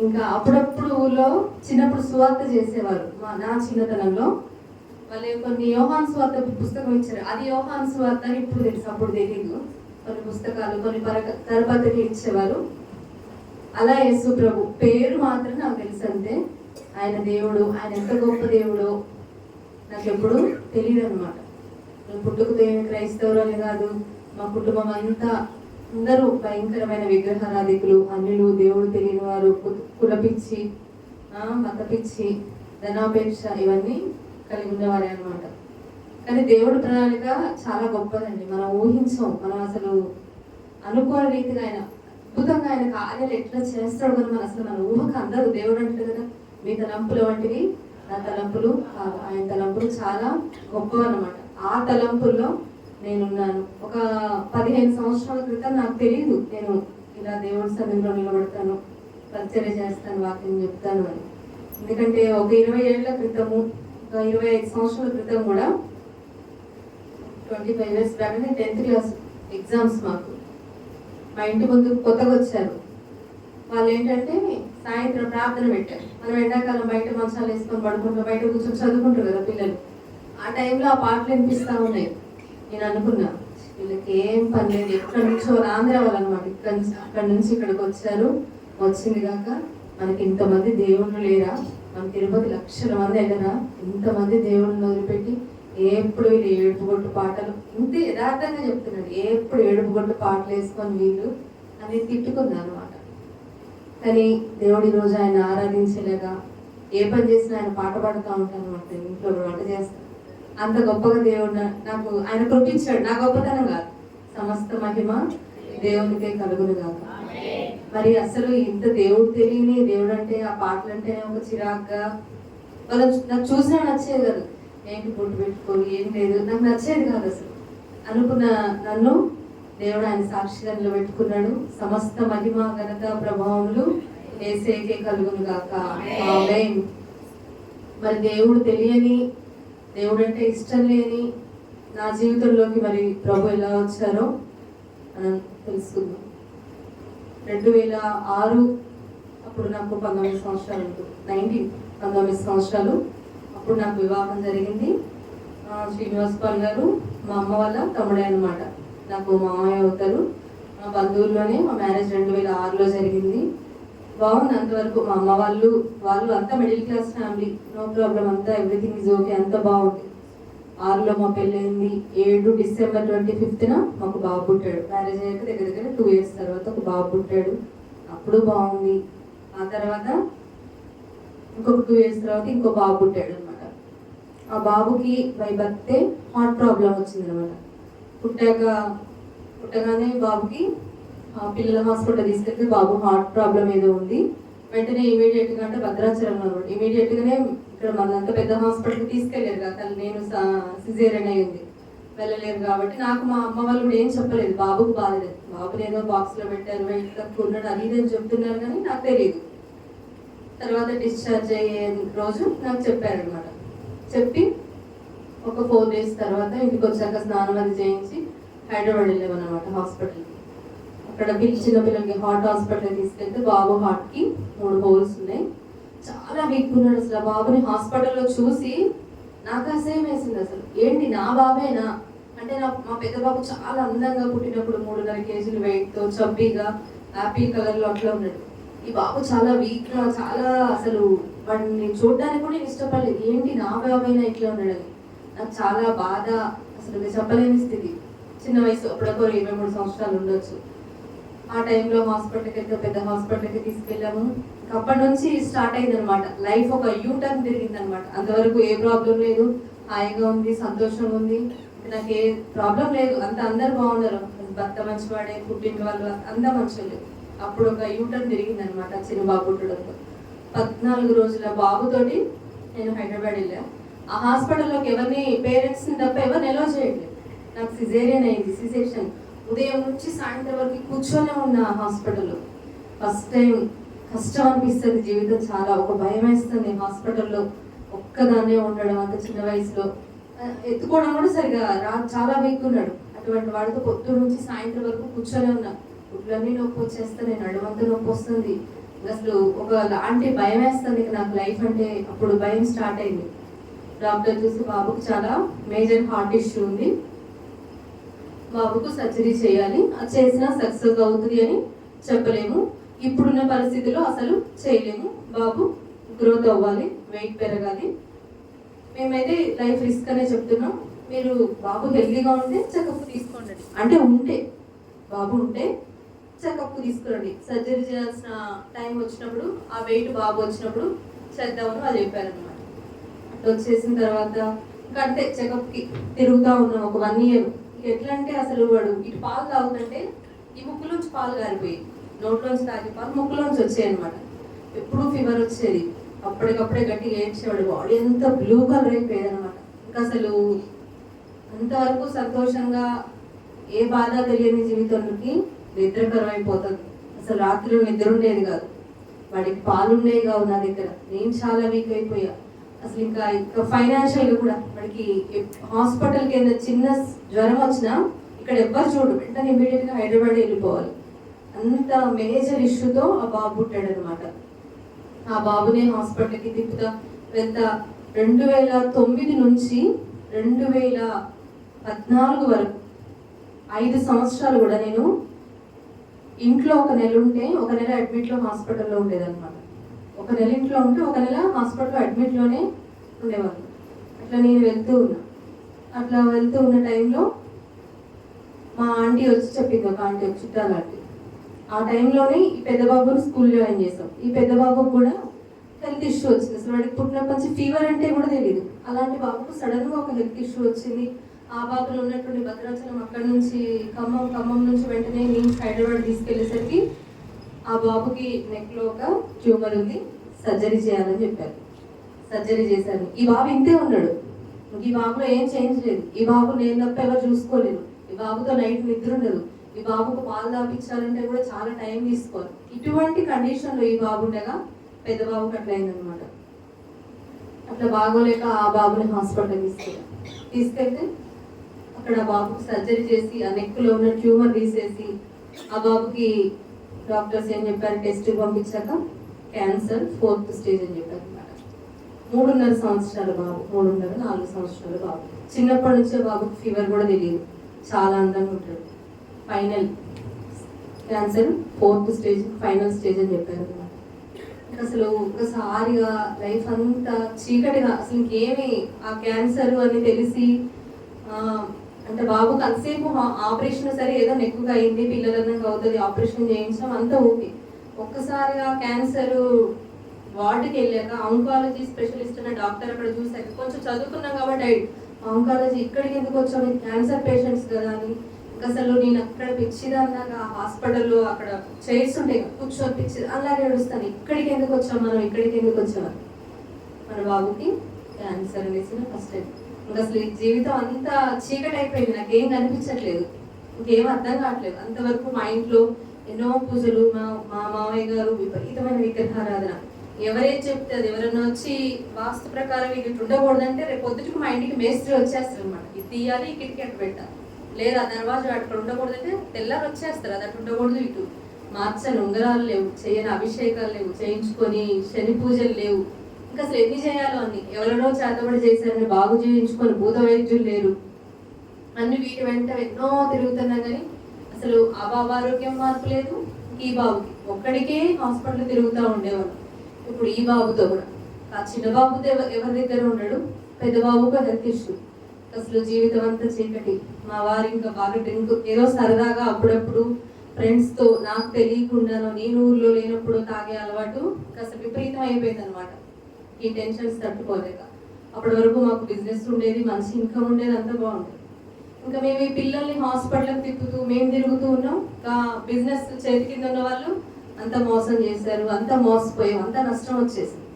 ఇంకా అప్పుడప్పుడు ఊళ్ళో చిన్నప్పుడు సువార్త చేసేవారు. నా చిన్నతనంలో వాళ్ళు కొన్ని యోహాన్ సువార్త పుస్తకం ఇచ్చారు. అది యోహాన్ సువార్త అని ఇప్పుడు తెలుసు, అప్పుడు తెలియదు. కొన్ని పుస్తకాలు కొన్ని కరపత్రికలు ఇచ్చేవారు. అలా యేసు ప్రభు పేరు మాత్రం నాకు తెలుసు అంతే. ఆయన దేవుడు, ఆయన ఎంత గొప్ప దేవుడో నాకు ఎప్పుడు తెలియదు అనమాట. పుట్టుకతో ఏమి క్రైస్తవులు కాదు, మా కుటుంబం అంతా అందరూ భయంకరమైన విగ్రహారాధికులు, అన్యులు, దేవుడు తెలియని వారు, కులపిచ్చి, మతపిచ్చి, ధనాపేక్ష ఇవన్నీ కలిగి ఉన్నవారే అనమాట. కానీ దేవుడు ప్రణాళిక చాలా గొప్పదండి. మనం ఊహించాం, మనం అసలు అనుకోని రీతిగా ఆయన అద్భుతంగా ఆయన కార్యాలు ఎట్లా చేస్తాడు కదా మన ఊహకు అందరూ. దేవుడు అంటే కదా, మీ తలంపులు వంటివి నా తలంపులు కాదు, ఆయన తలంపులు చాలా గొప్పవి అన్నమాట. ఆ తలంపుల్లో నేనున్నాను. ఒక 15 సంవత్సరాల క్రితం నాకు తెలియదు నేను ఇలా దేవుడి సన్నిధిలో నిలబడతాను, పరిచర్య చేస్తాను, వాక్యం చెప్తాను అని. ఎందుకంటే ఒక 20 ఏళ్ల క్రితము, ఒక 25 సంవత్సరాల క్రితం కూడా 25 years back, 10th class exams మాకు. మా ఇంటి ముందు కొత్తగా వచ్చారు వాళ్ళు. ఏంటంటే సాయంత్రం ప్రార్థన పెట్టారు. మనం ఎండాకాలం బయట మంచాలు వేసుకొని పడుకుంటాం, బయట కూర్చొని చదువుకుంటారు కదా పిల్లలు. ఆ టైంలో ఆ పాటలు వినిపిస్తూ ఉన్నాయి. నేను అనుకున్నా, వీళ్ళకి ఏం పని లేదు, ఎక్కడి నుంచో ఆంధ్ర వాళ్ళు అనమాట, అక్కడి నుంచి ఇక్కడికి వచ్చారు. వచ్చింది కాక మనకి ఇంతమంది దేవుళ్ళు లేరా, మన తిరుపతి లక్షల మంది వెళ్ళరా, ఇంతమంది దేవుళ్ళని వదిలిపెట్టి ఎప్పుడు వీళ్ళు ఏడుపుగొట్టు పాటలు, ఇంత యథార్థంగా చెప్తున్నాడు, ఎప్పుడు ఏడుపుగొట్టు పాటలు వేసుకొని వీళ్ళు అని తిట్టుకుంది అనమాట. కానీ దేవుడు ఈరోజు ఆయన ఆరాధించలేగా, ఏ పని చేసినా ఆయన పాట పాడుతూ ఉంటాను అనమాట. ఇంట్లో వంట చేస్తాను. అంత గొప్పగా దేవుడు నాకు ఆయన కృపించాడు. నా గొప్పతనం కాదు, సమస్త మహిమ దేవునికే కలుగును కాదు. మరి అసలు ఇంత దేవుడు తెలియని దేవుడు అంటే, ఆ పాటలు అంటేనే ఒక చిరాగ్గా, వాళ్ళు నాకు చూసినా నచ్చేది కాదు. ఏంటి పొట్టు పెట్టుకోవాలి, ఏం లేదు, నాకు నచ్చేది కాదు అసలు. అనుకున్న నన్ను దేవుడు ఆయన సాక్షిగా నిలబెట్టుకున్నాడు. సమస్త మహిమ ఘనత ప్రభావములు యేసేకే కలుగును గాక. ఆమేన్. మరి దేవుడు తెలియని, దేవుడు అంటే ఇష్టం లేని నా జీవితంలోకి మరి ప్రభు ఎలా వచ్చారో మనం తెలుసుకుందాం. 2006 అప్పుడు నాకు 19 సంవత్సరాలు ఉంటుంది, 19 సంవత్సరాలు. అప్పుడు నాకు వివాహం జరిగింది. శ్రీనివాస్ పాల్ గారు మా అమ్మ వాళ్ళ తమ్ముడే అనమాట, నాకు మామయ్య అవుతారు. మా బంధువుల్లోనే మా మ్యారేజ్ 2006లో జరిగింది. బాగుంది అంతవరకు. మా అమ్మ వాళ్ళు అంతా middle class family, no problem, అంతా ఎవ్రీథింగ్ ఈజ్ ఓకే, అంత బాగుంది. 6లో మా పెళ్ళయింది. 7 డిసెంబర్ 25న మాకు బాబు పుట్టాడు. మ్యారేజ్ అయ్యాక దగ్గర 2 years తర్వాత ఒక బాబు పుట్టాడు. అప్పుడు బాగుంది. ఆ తర్వాత ఇంకొక 2 years తర్వాత ఇంకో బాబు పుట్టాడు అనమాట. ఆ బాబుకి బై బర్తే హార్ట్ ప్రాబ్లం వచ్చింది అనమాట. పుట్టగానే బాబుకి పిల్లల హాస్పిటల్ తీసుకెళ్తే బాబు హార్ట్ ప్రాబ్లం ఏదో ఉంది. వెంటనే ఇమీడియట్గా అంటే భద్రాచలం అనమాట, ఇమీడియట్గానే ఇక్కడ మనంత పెద్ద హాస్పిటల్కి తీసుకెళ్ళారు కదా. నేను సిజేరియన్ అయ్యింది, వెళ్ళలేరు కాబట్టి నాకు మా అమ్మ వాళ్ళు కూడా ఏం చెప్పలేదు. బాబుకు బాధలేదు, బాబుని ఏదో బాక్స్లో పెట్టారు, వెయిట్ తక్కువ ఉన్నాడు, అది ఇదని చెప్తున్నారు కానీ నాకు తెలియదు. తర్వాత డిశ్చార్జ్ అయ్యే రోజు నాకు చెప్పారనమాట. చెప్పి ఒక 4 days తర్వాత ఇంటికి వచ్చాక స్నానం అది చేయించి హైదరాబాద్ వెళ్ళామన్నమాట హాస్పిటల్కి. అక్కడ చిన్నపిల్లలకి హార్ట్ హాస్పిటల్కి తీసుకెళ్తే బాబు హార్ట్కి 3 holes ఉన్నాయి, చాలా వీక్ ఉన్నాడు. అసలు ఆ బాబుని హాస్పిటల్లో చూసి నాకు అసహ్యం వేసింది. అసలు ఏంటి నా బాబేనా అంటే, మా పెద్ద బాబు చాలా అందంగా పుట్టినప్పుడు 3.5 kg వెయిట్తో చబ్బీగా యాపిల్ కలర్లో అట్లా ఉన్నాడు. ఈ బాబు చాలా వీక్గా, చాలా అసలు వాడిని చూడడానికి కూడా నేను ఇష్టపడలేదు. ఏంటి నా బాబైనా ఇట్లా ఉన్నాడని నాకు చాలా బాధ, అసలు చెప్పలేని స్థితి. చిన్న వయసు, అప్పుడొక 23 సంవత్సరాలు ఉండొచ్చు. ఆ టైంలో హాస్పిటల్కి వెళ్తే పెద్ద హాస్పిటల్కి తీసుకెళ్ళాము. అప్పటి నుంచి స్టార్ట్ అయింది అనమాట లైఫ్, ఒక యూటర్న్ తిరిగింది అనమాట. అంతవరకు ఏ ప్రాబ్లం లేదు, హాయిగా ఉంది, సంతోషంగా ఉంది, నాకు ఏ ప్రాబ్లం లేదు, అందరు బాగున్నారు, భర్త మంచివాడే, పుట్టిన వాళ్ళు అందరూ మంచివాళ్ళు. అప్పుడు ఒక యూటర్న్ తిరిగింది అనమాట చిన్న బాబు పుట్టడంతో. 14 రోజుల బాబుతోటి నేను హైదరాబాద్ వెళ్ళా. ఆ హాస్పిటల్లోకి ఎవరిని, పేరెంట్స్ని తప్ప ఎవరిని ఎలో చేయట్లేదు. నాకు సిజేరియన్ అయింది, సి సెక్షన్. ఉదయం నుంచి సాయంత్రం వరకు కూర్చొనే ఉన్న హాస్పిటల్లో. ఫస్ట్ టైం కష్టం అనిపిస్తుంది జీవితం, చాలా ఒక భయం వేస్తుంది హాస్పిటల్లో ఒక్కదాన్నే ఉండడం అంత చిన్న వయసులో. ఎత్తుకోవడం కూడా సరిగా చాలా వీక్ ఉన్నాడు. అటువంటి వాడితో పొద్దు నుంచి సాయంత్రం వరకు కూర్చొనే ఉన్నా. గుడ్లన్నీ నొప్పి వచ్చేస్తాయి, నడుమంతా నొప్పి వస్తుంది, అసలు ఒక లాంటి భయం వేస్తుంది నాకు లైఫ్ అంటే. అప్పుడు భయం స్టార్ట్ అయింది. డాక్టర్ చూసి బాబుకి చాలా మేజర్ హార్ట్ ఇష్యూ ఉంది, బాబుకు సర్జరీ చేయాలి, అది చేసినా సక్సెస్ అవుతుంది అని చెప్పలేము, ఇప్పుడున్న పరిస్థితిలో అసలు చేయలేము, బాబు గ్రోత్ అవ్వాలి, వెయిట్ పెరగాలి, మేమైతే లైఫ్ రిస్క్ అనే చెప్తున్నాం, మీరు బాబు హెల్దీగా ఉంటే చెకప్ తీసుకోండి అంటే, ఉంటే బాబు ఉంటే చెకప్ తీసుకురండి, సర్జరీ చేయాల్సిన టైం వచ్చినప్పుడు ఆ వెయిట్ బాబు వచ్చినప్పుడు చేద్దామని వాళ్ళు చెప్పారనమాట. అట్లా వచ్చేసిన తర్వాత ఇంకా అంటే చెకప్కి తిరుగుతూ ఉన్నాం ఒక 1 year. ఎట్లా అంటే అసలు వాడు ఇటు పాలు తాగుతుంటే ఈ ముక్కులోంచి పాలు గారిపోయి, నోట్లోంచి తాగే పాలు ముక్కులోంచి వచ్చాయి అనమాట. ఎప్పుడు ఫీవర్ వచ్చేది, అప్పటికప్పుడే గట్టిగా ఏడ్చేవాడు, బాడీ ఎంత బ్లూ కలర్ అయిపోయేది అనమాట. ఇంకా అసలు అంతవరకు సంతోషంగా ఏ బాధ తెలియని జీవితానికి నిద్రకరం అయిపోతుంది. అసలు రాత్రి నిద్ర ఉండేది కాదు, వాడికి పాలు ఉండేవి కావు నా దగ్గర, నేను చాలా వీక్ అయిపోయా. అసలు ఇంకా ఫైనాన్షియల్గా కూడా వాడికి హాస్పిటల్కి ఏదైనా చిన్న జ్వరం వచ్చినా ఇక్కడ ఎవ్వరు చూడు, వెంటనే ఇమీడియట్గా హైదరాబాద్ వెళ్ళిపోవాలి, అంత మేజర్ ఇష్యూతో ఆ బాబు పుట్టాడు అనమాట. ఆ బాబుని హాస్పిటల్కి తిప్పుతా వెళ్తా 2009 నుంచి 2014 వరకు 5 సంవత్సరాలు కూడా నేను ఇంట్లో 1 నెల ఉంటే 1 నెల అడ్మిట్లో హాస్పిటల్లో ఉండేదన్నమాట. 1 నెల ఇంట్లో ఉంటే 1 నెల హాస్పిటల్లో అడ్మిట్లోనే ఉండేవాళ్ళు. అట్లా నేను వెళ్తూ ఉన్న టైంలో మా ఆంటీ వచ్చి చెప్పింది, ఒక ఆంటీ వచ్చి చుట్టాలంటే, ఆ టైంలోనే ఈ పెద్ద బాబుని స్కూల్ జాయిన్ చేసాం. ఈ పెద్ద బాబుకు కూడా హెల్త్ ఇష్యూ వచ్చింది. అసలు వాడికి పుట్టినప్పటి నుంచి ఫీవర్ అంటే కూడా తెలియదు. అలాంటి బాబుకు సడన్గా ఒక హెల్త్ ఇష్యూ వచ్చింది. ఆ బాబులో ఉన్నటువంటి భద్రాచలం అక్కడ నుంచి ఖమ్మం నుంచి వెంటనే నేను హైదరాబాద్ తీసుకెళ్లేసరికి ఆ బాబుకి నెక్లో ఒక ట్యూమర్ ఉంది, సర్జరీ చేయాలని చెప్పారు. సర్జరీ చేశాను. ఈ బాబు ఇంతే ఉన్నాడు, ఈ బాబులో ఏం చేంజ్ లేదు. ఈ బాబు నేను తప్ప ఎవరు చూసుకోలేదు. ఈ బాబుతో నైట్ నిద్ర ఉండదు. ఈ బాబుకు పాలు తాపించాలంటే కూడా చాలా టైం తీసుకోవాలి. ఇటువంటి కండిషన్లో ఈ బాబు ఉండగా పెద్ద బాబుకి అట్లా అయిందనమాట. అట్లా బాగోలేక ఆ బాబుని హాస్పిటల్ తీసుకెళ్తే అక్కడ బాబుకి సర్జరీ చేసి ఆ నెక్లో ఉన్న ట్యూమర్ తీసేసి ఆ బాబుకి డాక్టర్స్ ఏం చెప్పారు, టెస్ట్ పంపించాక క్యాన్సర్ 4th స్టేజ్ అని చెప్పారు అనమాట. 3.5 సంవత్సరాల బాబు, 3.5-4 సంవత్సరాల బాబు. చిన్నప్పటి నుంచే బాబుకి ఫీవర్ కూడా తెలియదు, చాలా అందంగా ఉంటాడు. Final cancer 4th stage, final stage అని చెప్పారు అనమాట. అసలు ఒకసారిగా లైఫ్ అంతా చీకటిగా, అసలు ఇంకేమి ఆ క్యాన్సర్ అని తెలిసి అంటే బాబుకి అంతసేపు ఆపరేషన్ సరే ఏదో నెక్కుగా అయింది, పిల్లలన్నాక అవుతుంది, ఆపరేషన్ చేయించడం అంతా ఓకే. ఒక్కసారిగా క్యాన్సర్ వార్డుకి వెళ్ళాక ఆంకాలజీ స్పెషలిస్ట్ అనే డాక్టర్ అక్కడ చూసాక కొంచెం చదువుకున్నాం కాబట్టి ఆంకాలజీ ఇక్కడికి ఎందుకు వచ్చాము, క్యాన్సర్ పేషెంట్స్ కదా అని. అసలు నేను అక్కడ పిచ్చిదాన్నాక హాస్పిటల్లో అక్కడ చైర్స్ ఉంటాయి కూర్చొని పిచ్చి అలాగే ఏడుస్తాను, ఇక్కడికి ఎందుకు వచ్చాము మనం, ఇక్కడికి ఎందుకు వచ్చాము. మన బాబుకి క్యాన్సర్ అనేసి ఫస్ట్ టైం. ఇంకా అసలు ఈ జీవితం అంతా చీకటి అయిపోయింది, నాకేం కనిపించట్లేదు, ఇంకేం అర్థం కావట్లేదు. అంతవరకు మా ఇంట్లో ఎన్నో పూజలు, మా మామయ్య గారు విపరీతమైన విగ్రహారాధన. ఎవరేం చెప్తే అది, ఎవరైనా వచ్చి వాస్తు ప్రకారం ఇది ఉండకూడదంటే రేపు పొద్దుటికి మా ఇంటికి మేస్త్రి వచ్చేస్తారు అనమాట. ఇది తీయాలి, ఇక్కడికి అటు పెట్టాలి, లేదా దర్వాజు అక్కడ ఉండకూడదంటే తెల్లారు వచ్చేస్తారు, అది అటు ఉండకూడదు, ఇటు మార్చని ఉంగరాలు లేవు, చేయని అభిషేకాలు లేవు, చేయించుకొని శని పూజలు లేవు. ఇంకా అసలు ఎన్ని చేయాలో అన్ని, ఎవరినో చేతబడి చేశారని బాగు చేయించుకొని భూత వైద్యులు లేరు, అన్ని వీటి వెంట ఎన్నో తిరుగుతున్నా కానీ అసలు ఆ బాబు ఆరోగ్యం మార్పు లేదు. ఈ బాబుకి ఒక్కడికే హాస్పిటల్ తిరుగుతూ ఉండేవాళ్ళు. ఇప్పుడు ఈ బాబుతో కూడా, ఆ చిన్న బాబుతో ఎవరి దగ్గర ఉన్నాడు, పెద్ద బాబుకు హెల్త్ ఇష్యూ. అసలు జీవితం అంతా చీకటి. మా వారు ఇంకా బాగా డ్రింక్, ఏదో సరదాగా అప్పుడప్పుడు ఫ్రెండ్స్తో నాకు తెలియకుండానో నేను ఊర్లో లేనప్పుడు తాగే అలవాటు అసలు విపరీతం అయిపోయింది అనమాట. ఈ టెన్షన్స్ తట్టుకోలేక. అప్పటి వరకు మాకు బిజినెస్ ఉండేది, మంచి ఇన్కమ్ ఉండేది, అంతా బాగుండేది. ఇంకా మేము ఈ పిల్లల్ని హాస్పిటల్కి తిప్పుతూ మేము తిరుగుతూ ఉన్నాం. ఇంకా బిజినెస్ చేతి కింద ఉన్న వాళ్ళు అంత మోసం చేశారు, అంతా మోసపోయాం, అంతా నష్టం వచ్చేసింది.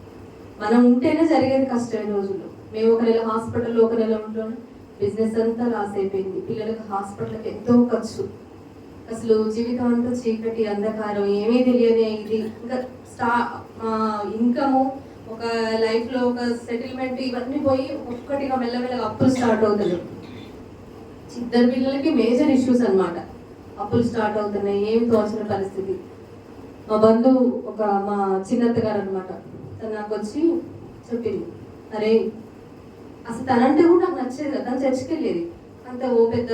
మనం ఉంటేనే జరిగేది కష్టమైన రోజుల్లో. మేము 1 నెల హాస్పిటల్లో, 1 నెల ఉంటూనే బిజినెస్ అంతా లాస్ అయిపోయింది. పిల్లలకి హాస్పిటల్కి ఎంతో ఖర్చు. అసలు జీవితం అంతా చీకటి, అంధకారం, ఏమీ తెలియని ఇది. ఇంకా ఇన్కము, ఒక లైఫ్లో ఒక సెటిల్మెంట్, ఇవన్నీ పోయి ఒక్కొక్కటిగా మెల్లమెల్లగా అప్పులు స్టార్ట్ అవుతుంది. 2 పిల్లలకి మేజర్ ఇష్యూస్ అనమాట. అప్పులు స్టార్ట్ అవుతున్నాయి, ఏమి తోచిన పరిస్థితి. మా బంధువు మా చిన్నత్త గారు అనమాట, తను నాకు వచ్చి చెప్పింది, అరే అసలు తనంటే కూడా నాకు నచ్చేది కదా, తను చర్చికి వెళ్ళేది, అంత ఓ పెద్ద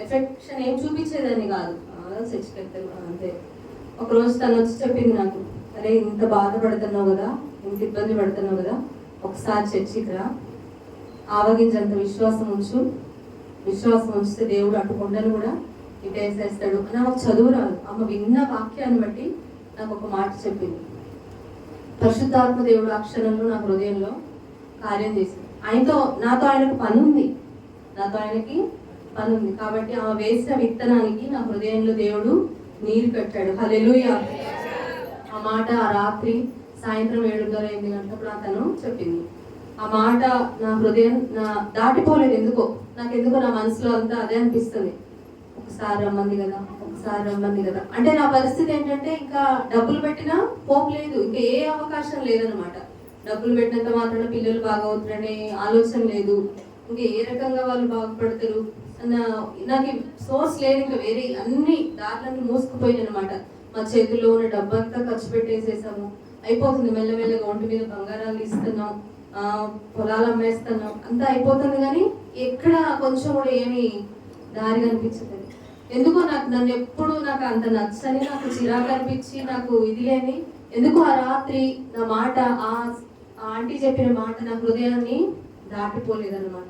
ఎఫెక్షన్ ఏం చూపించేదాన్ని కాదు, చర్చికి వెళ్తే అంతే. ఒకరోజు తను వచ్చి చెప్పింది నాకు, అరే ఇంత బాధపడుతున్నావు కదా, ఇంత ఇబ్బంది పడుతున్నావు కదా, ఒకసారి చర్చికి రా, ఆవగించంత విశ్వాసం ఉంచితే దేవుడు అటు కొండను కూడా ఇటేసేస్తాడు అని నాకు చదువు రాదు. ఆమె విన్న వాక్యాన్ని బట్టి నాకు ఒక మాట చెప్పింది. పరిశుద్ధాత్మ దేవుడు అక్షరంలో నా హృదయంలో కార్యం చేసింది. నాతో ఆయనకి పని ఉంది కాబట్టి ఆమె వేసిన విత్తనానికి నా హృదయంలో దేవుడు నీరు పెట్టాడు. హల్లెలూయా. ఆ మాట ఆ రాత్రి సాయంత్రం 7:30-8 గంటలప్పుడు అతను చెప్పింది. ఆ మాట నా హృదయం దాటిపోలేదు. నాకెందుకో నా మనసులో అంతా అదే అనిపిస్తుంది, ఒకసారి రమ్మంది కదా. అంటే నా పరిస్థితి ఏంటంటే ఇంకా డబ్బులు పెట్టినా పోపు లేదు, ఇంకా ఏ అవకాశం లేదనమాట. డబ్బులు పెట్టినంత మాత్రాన పిల్లలు బాగవుతారనే ఆలోచన లేదు, ఇంకా ఏ రకంగా వాళ్ళు బాగుపడతారు అన్న నాకు సోర్స్ లేదు. ఇంకా వేరే అన్ని దారులన్నీ మూసుకుపోయినాయి అనమాట. మా చేతుల్లో ఉన్న డబ్బంతా ఖర్చు పెట్టేసేసాము, అయిపోతుంది. మెల్లమెల్లగా ఒంటి మీద బంగారాలు ఇస్తున్నాం, పొలాలు అమ్మేస్తున్నాం, అంతా అయిపోతుంది. కానీ ఎక్కడ కొంచెం కూడా ఏమి దారి కనిపించలేదు. ఎందుకో నన్ను ఎప్పుడు నాకు అంత నచ్చని, నాకు చిరాకు అనిపించి, నాకు ఇది లేని ఎందుకు ఆ రాత్రి నా మాట, ఆ ఆంటీ చెప్పిన మాట నా హృదయాన్ని దాటిపోలేదన్నమాట.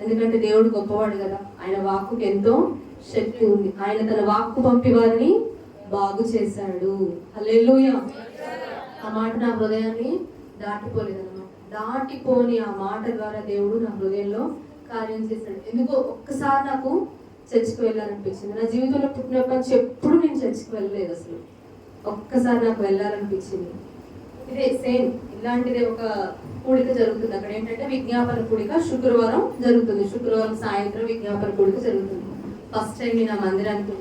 ఎందుకంటే దేవుడు గొప్పవాడు కదా, ఆయన వాక్కుకి ఎంతో శక్తి ఉంది. ఆయన తన వాక్కు పంపి వారిని బాగు చేశాడు. హల్లెలూయా. ఆ మాట నా హృదయాన్ని దాటిపోలేదన్నమాట. దాటిపోని ఆ మాట ద్వారా దేవుడు నా హృదయంలో కార్యం చేశాడు. ఎందుకో ఒక్కసారి నాకు చర్చికి వెళ్ళాలనిపించింది. నా జీవితంలో పుట్టినప్పటి నుంచి ఎప్పుడు నేను చర్చికి వెళ్ళలేదు. అసలు ఒక్కసారి నాకు వెళ్ళాలనిపించింది. ఇదే సేమ్ ఇలాంటిదే ఒక కూడిక జరుగుతుంది. అక్కడ ఏంటంటే విజ్ఞాపన కూడిక శుక్రవారం జరుగుతుంది. శుక్రవారం సాయంత్రం విజ్ఞాపన కూడిక జరుగుతుంది. ఫస్ట్ టైం నేను ఆ మందిరానికి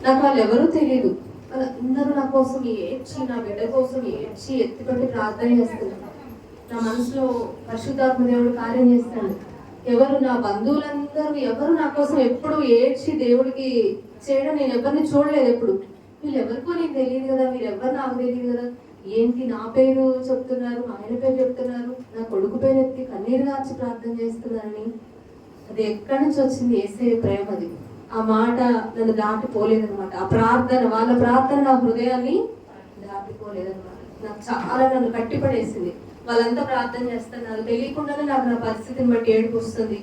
నాకు వాళ్ళు ఎవరూ తెలియదు. వాళ్ళందరూ నా కోసం ఏడ్చి, నా బిడ్డ కోసం ఏడ్చి ఎత్తిపట్టి ప్రార్థన చేస్తున్నారు. నా మనసులో పరిశుద్ధాత్మ దేవుడు కార్యం చేస్తాడు. నా బంధువులందరూ ఎవరు నా కోసం ఎప్పుడు ఏడ్చి దేవుడికి చేయడం నేను ఎవరిని చూడలేదు. ఎప్పుడు వీళ్ళెవరికో నీకు తెలియదు కదా, వీళ్ళెవరు నాకు తెలియదు కదా, ఏంటి నా పేరు చెప్తున్నారు, ఆయన పేరు చెప్తున్నారు, నా కొడుకు పేరు ఎత్తి కన్నీరు గార్చి ప్రార్థన చేస్తున్నారని. అది ఎక్కడి నుంచి వచ్చింది? యేసయ్య ప్రేమ. అది ఆ మాట నన్ను దాటిపోలేదనమాట. ఆ ప్రార్థన, వాళ్ళ ప్రార్థన నా హృదయాన్ని దాటిపోలేదనమాట. నాకు చాలా నన్ను కట్టిపడేసింది. వాళ్ళంతా ప్రార్థన చేస్తున్నారు, తెలియకుండానే నాకు నా పరిస్థితిని బట్టి ఏడుపు వస్తుంది.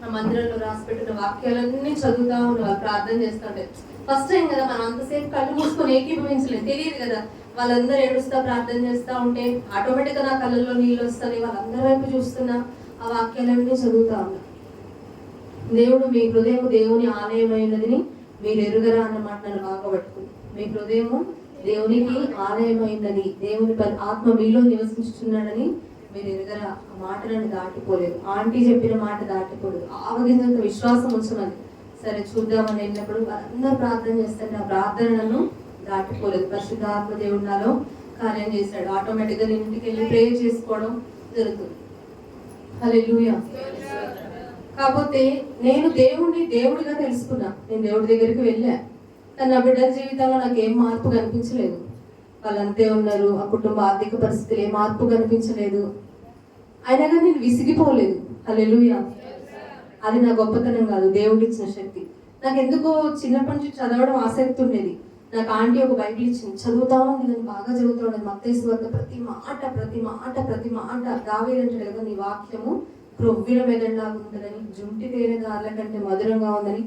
ఆ మందిరంలో రాసిపెట్టిన వాక్యాలన్నీ చదువుతా ఉన్నా, వాళ్ళు ప్రార్థన చేస్తుంటే ఫస్ట్ టైం కదా, మనం అంతసేపు కళ్ళు మూసుకొని ఏకీభవించలేదు, తెలియదు కదా. వాళ్ళందరూ ఏడుస్తా ప్రార్థన చేస్తూ ఉంటే ఆటోమేటిక్గా నా కళ్ళల్లో నీళ్ళు వస్తాయి. వాళ్ళందరి వైపు చూస్తున్నా, ఆ వాక్యాలన్నీ చదువుతా ఉన్నా. దేవుడు మీ హృదయం దేవుని ఆలయమైనదని మీరు ఎరుగరా అన్నమాట నన్ను బాగా పట్టుకుంది. మీ హృదయము దేవునికి ఆలయమైనది, దేవుని ఆత్మ మీలో నివసించుతున్నాడని మీరు ఎరుగరా. ఆ మాటలను దాటిపోలేదు. ఆంటీ చెప్పిన మాట దాటిపోలేదు. ఆవగించంత విశ్వాసం ఉంచమని. సరే చూద్దామని వెళ్ళినప్పుడు వాళ్ళందరూ ప్రార్థన చేస్తారు. ఆ ప్రార్థన నన్ను దాటిపోలేదు. పరిశుద్ధాత్మ దేవుడు నాలో కార్యం చేశాడు. ఆటోమేటిక్గా నేను ఇంటికి వెళ్ళి ప్రేయర్ చేసుకోవడం జరుగుతుంది. హల్లెలూయా. కాకపోతే నేను దేవుడిగా తెలుసుకున్నా. నేను దేవుడి దగ్గరికి వెళ్ళా, కానీ నా బిడ్డల జీవితంలో నాకు ఏం మార్పు కనిపించలేదు. వాళ్ళంతే ఉన్నారు. ఆ కుటుంబ ఆర్థిక పరిస్థితులు ఏ మార్పు కనిపించలేదు. అయినా కానీ నేను విసిగిపోలేదు. హల్లెలూయా. అది నా గొప్పతనం కాదు, దేవుడు ఇచ్చిన శక్తి. నాకు ఎందుకో చిన్నప్పటి నుంచి చదవడం ఆసక్తి ఉండేది. నాకు ఆంటీ ఒక బైబిల్ ఇచ్చింది, చదువుతా ఉంది. నేను బాగా చదువుతా ఉండేది. మత్తయి సువార్త ప్రతి మాట దావీదు అంటాడు కదా, నీ వాక్యము క్రొవ్విన మెదడులాగా ఉంటుందని, జుంటి తేనె దారుల కంటే మధురంగా ఉందని.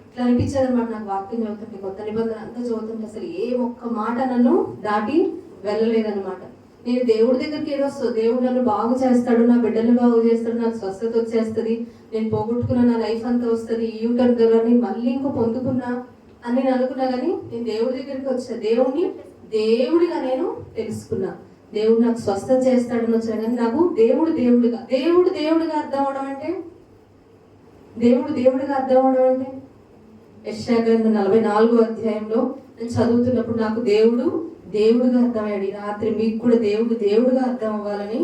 అట్లా అనిపించేది అనమాట నాకు వాక్యం చదువుతుంటే. కొత్త నిబంధన అంతా చదువుతుంటే అసలు ఏ ఒక్క మాట నన్ను దాటి వెళ్ళలేదన్నమాట. నేను దేవుడి దగ్గరికి ఏదో దేవుడు నన్ను బాగు చేస్తాడు, నా బిడ్డలు బాగు చేస్తాడు, నాకు స్వస్థత వచ్చేస్తుంది, నేను పోగొట్టుకున్న నా లైఫ్ అంతా వస్తుంది, ఈ యూటర్న్ ద్వారా మళ్ళీ ఇంకో పొందుకున్నా అని నేను అనుకున్నా. కానీ నేను దేవుడి దగ్గరికి వచ్చా, దేవుడిగా నేను తెలుసుకున్నా. దేవుడు నాకు స్వస్థత చేస్తాడని వచ్చాను. కానీ నాకు దేవుడిగా అర్థం అవడం అంటే యెషయా గ్రంథం 44వ అధ్యాయంలో నేను చదువుతున్నప్పుడు నాకు దేవుడుగా అర్థమయ్యాడు. రాత్రి మీకు కూడా దేవుడుగా అర్థం అవ్వాలని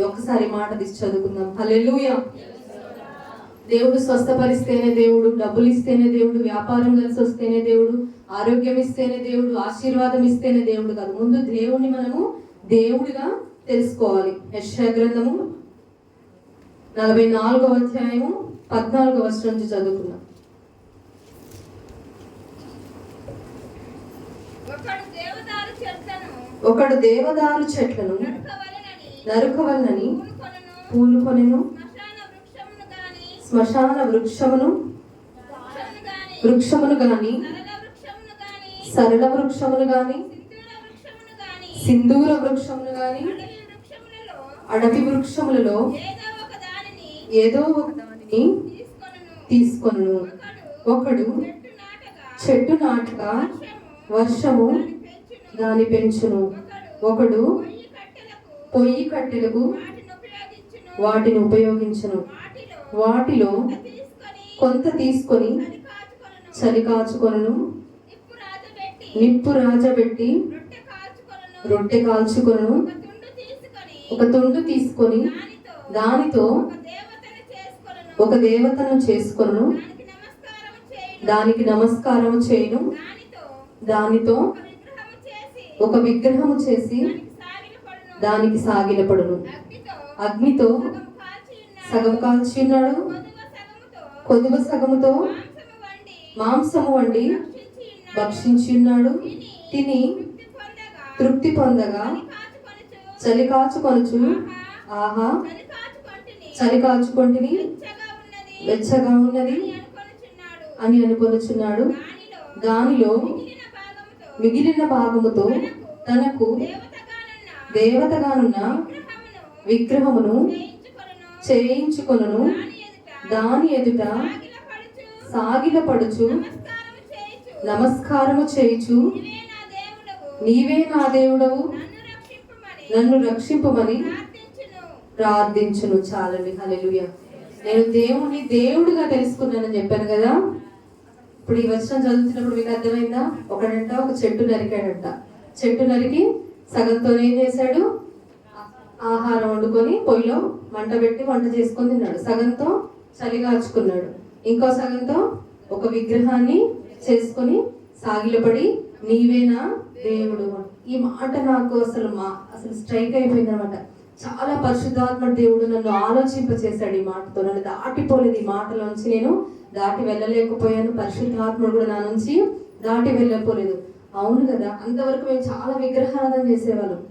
ఒకసారి మాట తీసి చదువుకుందాం. హల్లెలూయా. దేవుడు స్వస్థపరిస్తేనే దేవుడు, డబ్బులు ఇస్తేనే దేవుడు, వ్యాపారం కలిసి వస్తేనే దేవుడు, ఆరోగ్యం ఇస్తేనే దేవుడు, ఆశీర్వాదం ఇస్తేనే దేవుడు కాదు. ముందు దేవుడిని మనము దేవుడిగా తెలుసుకోవాలి. యెషయా గ్రంథము 44వ అధ్యాయము 14వ వచనం నుంచి చదువుకున్నాం. ఒకడు దేవదారు చెట్లను నరుకవలనని పూనుకొనెను, శ్మశాన వృక్షమును గాని, సరళ వృక్షమును గాని, సింధూర వృక్షమును గాని, అడవి వృక్షములలో ఏదో ఒక దానిని తీసుకొను. ఒకడు చెట్టు నాటగా వర్షము దాని పెంచును. ఒకడు పొయ్యి కట్టెలకు వాటిని ఉపయోగించును. వాటిలో కొంత తీసుకొని చలి కాచుకొను, నిప్పు రాజబెట్టి రొట్టె కాల్చుకొను. ఒక తుండు తీసుకొని దానితో ఒక దేవతను చేసుకొను, దానికి నమస్కారము చేయును. దానితో ఒక విగ్రహము చేసి దానికి సాగిలపడును. అగ్నితో సగం కాల్చిన్నాడు, కొద్దివ సగముతో మాంసము వండి భక్షించున్నాడు. తిని తృప్తి పొందగా చలి కాచుకొనుచు, ఆహా చలి కాచుకొంటిని, వెచ్చగా ఉన్నది అని అనుకొనుచున్నాడు. దానిలో మిగిలిన భాగముతో తనకు దేవతగానున్న విగ్రహమును చేయించుకొనును. దాని ఎదుట సాగిలపడుచు నమస్కారము చేయుచు, నీవే నా దేవుడవు, నన్ను రక్షింపమని ప్రార్థించును. చాలండి. హల్లెలూయా. నేను దేవుణ్ణి దేవుడిగా తెలుసుకున్నానని చెప్పాను కదా. ఇప్పుడు ఈ వచనం చదువుతున్నప్పుడు మీకు అర్థమైందా? ఒకడంట ఒక చెట్టు నరికాడంట. చెట్టు నరికి సగంతో ఏం చేశాడు? ఆహారం వండుకొని పొయ్యిలో మంట పెట్టి వంట చేసుకొని తిన్నాడు. సగంతో చలి కాచుకున్నాడు. ఇంకో సగంతో ఒక విగ్రహాన్ని చేసుకొని సాగిలపడి నీవేనా దేవుడు. ఈ మాట నాకు అసలు స్ట్రైక్ అయిపోయింది అనమాట. చాలా పరిశుద్ధాత్మ దేవుడు నన్ను ఆలోచింపచేశాడు. ఈ మాటతో నన్ను దాటిపోలేదు. ఈ మాటలోంచి నేను దాటి వెళ్ళలేకపోయాను. పరిశుద్ధాత్ముడు కూడా నా నుంచి దాటి వెళ్ళకపోలేదు. అవును కదా, అంతవరకు మేము చాలా విగ్రహారాధన చేసేవాళ్ళం.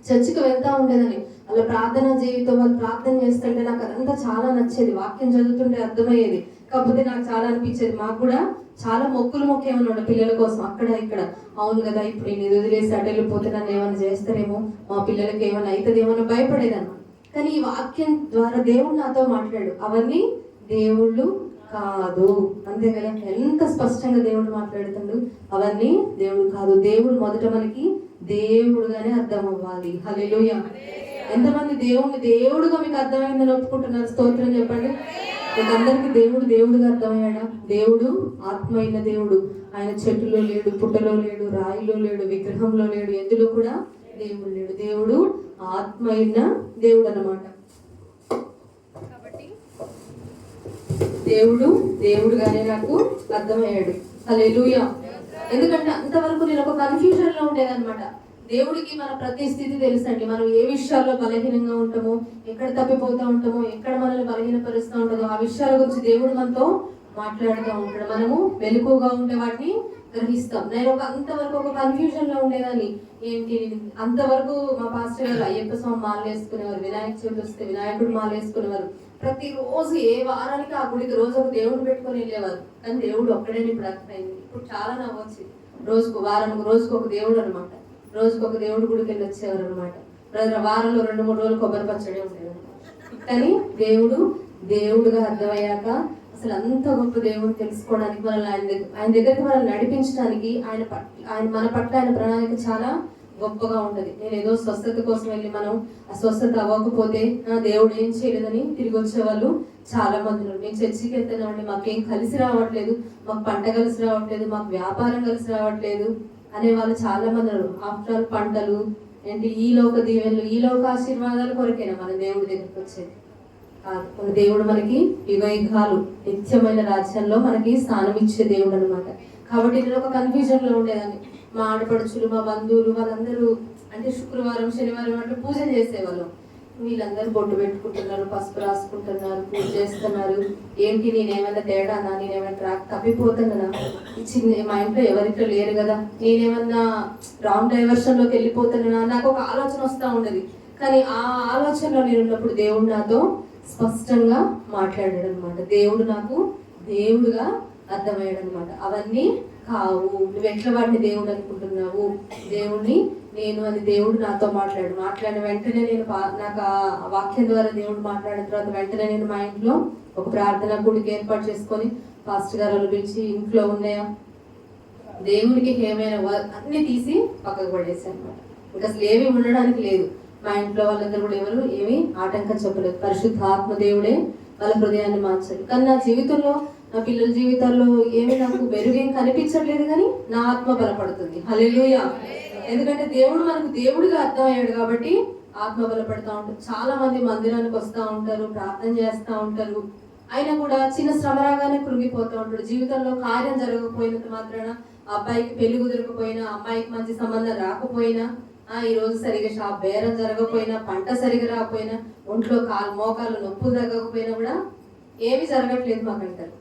చర్చికి వెళ్తా ఉండేదని, వాళ్ళ ప్రార్థన జీవితం, వాళ్ళు ప్రార్థన చేస్తుంటే నాకు అదంతా చాలా నచ్చేది. వాక్యం చదువుతుంటే అర్థమయ్యేది. కాకపోతే నాకు చాలా అనిపించేది, మాకు కూడా చాలా మొక్కులు మొక్కేమన్నాడు పిల్లల కోసం అక్కడ ఇక్కడ. అవును కదా, ఇప్పుడు నేను వదిలేసి అటు వెళ్ళిపోతే నన్ను ఏమైనా చేస్తారేమో, మా పిల్లలకి ఏమైనా అవుతుందేమో అని భయపడేదన్నమాట. కానీ ఈ వాక్యం ద్వారా దేవుడు నాతో మాట్లాడు. అవన్నీ దేవుళ్ళు కాదు, అంతే కదా. ఎంత స్పష్టంగా దేవుడు మాట్లాడుతాడు. అవన్నీ దేవుడు కాదు. దేవుడు మొదట మనకి దేవుడుగానే అర్థం అవ్వాలి. హల్లెలూయా. ఎంతమంది దేవుడిని దేవుడుగా మీకు అర్థమైందని ఒప్పుకుంటున్నారు? స్తోత్రం చెప్పండి. మీకు అందరికి దేవుడు దేవుడుగా అర్థమయ్యాడా? దేవుడు ఆత్మ అయిన దేవుడు. ఆయన చెట్టులో లేడు, పుట్టలో లేడు, రాయిలో లేడు, విగ్రహంలో లేడు, ఎందులో కూడా దేవుడు లేడు. దేవుడు ఆత్మ అయిన దేవుడు అన్నమాట. కాబట్టి దేవుడు దేవుడుగానే నాకు అర్థమయ్యాడు. హల్లెలూయా. ఎందుకంటే అంతవరకు నేను ఒక కన్ఫ్యూజన్ లో ఉండేదన్నమాట. దేవుడికి మన ప్రతి స్థితి తెలుసండి. మనం ఏ విషయాల్లో బలహీనంగా ఉంటామో, ఎక్కడ తప్పిపోతూ ఉంటామో, ఎక్కడ మనల్ని బలహీనపరుస్తూ ఉంటుందో ఆ విషయాల గురించి దేవుడు మనతో మాట్లాడుతూ ఉంటాడు. మనము మెలకువగా ఉండే వాటిని గ్రహిస్తాం. నేను అంతవరకు ఒక కన్ఫ్యూజన్ లో ఉండేదాన్ని. ఏంటి అంతవరకు మా పాస్టర్ గారు అయ్యప్ప స్వామి మాల వేసుకునేవారు, వినాయక చవితి వస్తే వినాయకుడు మాల వేసుకునేవారు. ప్రతిరోజు ఏ వారానికి ఆ గుడికి రోజు ఒక దేవుడు పెట్టుకొని వెళ్ళేవారు. కానీ దేవుడు ఒక్కడే ఇప్పుడు అర్థమైంది. ఇప్పుడు చాలా నవ్వొచ్చింది. రోజుకు ఒక దేవుడు అనమాట. రోజుకు ఒక దేవుడు గుడికి వెళ్ళి వచ్చేవారు అనమాట. వారంలో 2-3 రోజులు కొబ్బరి పచ్చడి ఉండేది. కానీ దేవుడు దేవుడుగా అర్థమయ్యాక అసలు అంత గొప్ప దేవుడు తెలుసుకోవడానికి, మనల్ని ఆయన దగ్గరికి మనల్ని నడిపించడానికి ఆయన మన పట్ల ఆయన ప్రణాళిక చాలా గొప్పగా ఉంటది. నేను ఏదో స్వస్థత కోసం వెళ్ళి మనం ఆ స్వస్థత అవ్వకపోతే దేవుడు ఏం చేయలేదని తిరిగి వచ్చేవాళ్ళు చాలా మంది. నేను చర్చికి వెళ్తున్నామండి, మాకేం కలిసి రావట్లేదు, మాకు పంట కలిసి రావట్లేదు, మాకు వ్యాపారం కలిసి రావట్లేదు అనే వాళ్ళు చాలా మంది ఉన్నారు. ఆఫ్టర్ ఆల్ పంటలు ఏంటి, ఈ లోక దీవెనలు, ఈ లోక ఆశీర్వాదాలు కొరకేనా మన దేవుడి దగ్గరికి వచ్చేది? కాదు. మన దేవుడు మనకి యుగ యుగాలు నిత్యమైన రాజ్యంలో మనకి స్థానం ఇచ్చే దేవుడు అనమాట. కాబట్టి నేను ఒక కన్ఫ్యూజన్ లో ఉండేదాన్ని. మా ఆడపడుచులు, మా బంధువులు వాళ్ళందరూ అంటే శుక్రవారం శనివారం అట్లా పూజలు చేసేవాళ్ళం. వీళ్ళందరూ బొట్టు పెట్టుకుంటున్నారు, పసుపు రాసుకుంటున్నారు, పూజ చేస్తున్నారు. ఏంటి నేనేమైనా తేడానా, నేనేమైనా ట్రాక్ తప్పిపోతున్నా, చిన్న మా ఇంట్లో ఎవరిట్లో లేరు కదా, నేనేమన్నా రాంగ్ డైవర్షన్ లోకి వెళ్ళిపోతున్నా, నాకు ఒక ఆలోచన వస్తూ ఉండేది. కానీ ఆ ఆలోచనలో నేను ఉన్నప్పుడు దేవుడు నాతో స్పష్టంగా మాట్లాడాడు అనమాట. దేవుడు నాకు దేవుడుగా అర్థమయ్యాడు అనమాట. అవన్నీ కావు, నువ్వు ఎట్లా వాడిని దేవుడు అనుకుంటున్నావు, దేవుడిని నేను అని దేవుడు నాతో మాట్లాడిన వెంటనే నేను నాకు ఆ వాక్యం ద్వారా దేవుడు మాట్లాడిన తర్వాత వెంటనే నేను మా ఇంట్లో ఒక ప్రార్థన కూడికి ఏర్పాటు చేసుకొని పాస్టర్ గారు పిలిచి ఇంట్లో ఉన్నాయా దేవునికి ఏమైనా అన్ని తీసి పక్కకు పడేసాను అనమాట. ఇంకా అసలు ఏమీ ఉండడానికి లేదు. మా ఇంట్లో వాళ్ళందరూ కూడా ఎవరు ఏమీ ఆటంకం చెప్పలేదు. పరిశుద్ధాత్మ దేవుడే వాళ్ళ హృదయాన్ని మార్చాడు. కానీ నా జీవితంలో, నా పిల్లల జీవితాల్లో ఏమి నాకు మెరుగేం కనిపించట్లేదు, కానీ నా ఆత్మ బలపడుతుంది. హల్లెలూయా. ఎందుకంటే దేవుడు మనకు దేవుడిగా అర్థమయ్యాడు కాబట్టి ఆత్మ బలపడతా ఉంటుంది. చాలా మంది మందిరానికి వస్తూ ఉంటారు, ప్రార్థన చేస్తూ ఉంటారు, అయినా కూడా చిన్న శ్రమ రాగానే కృంగిపోతూ ఉంటాడు. జీవితంలో కార్యం జరగకపోయినంత మాత్రాన, అబ్బాయికి పెళ్లి కుదరకపోయినా, అమ్మాయికి మంచి సంబంధం రాకపోయినా, ఈ రోజు సరిగా షాప్ బేరం జరగకపోయినా, పంట సరిగా రాకపోయినా, ఒంట్లో మోకాలు నొప్పులు తగ్గకపోయినా కూడా ఏమి జరగట్లేదు మాకంటారు.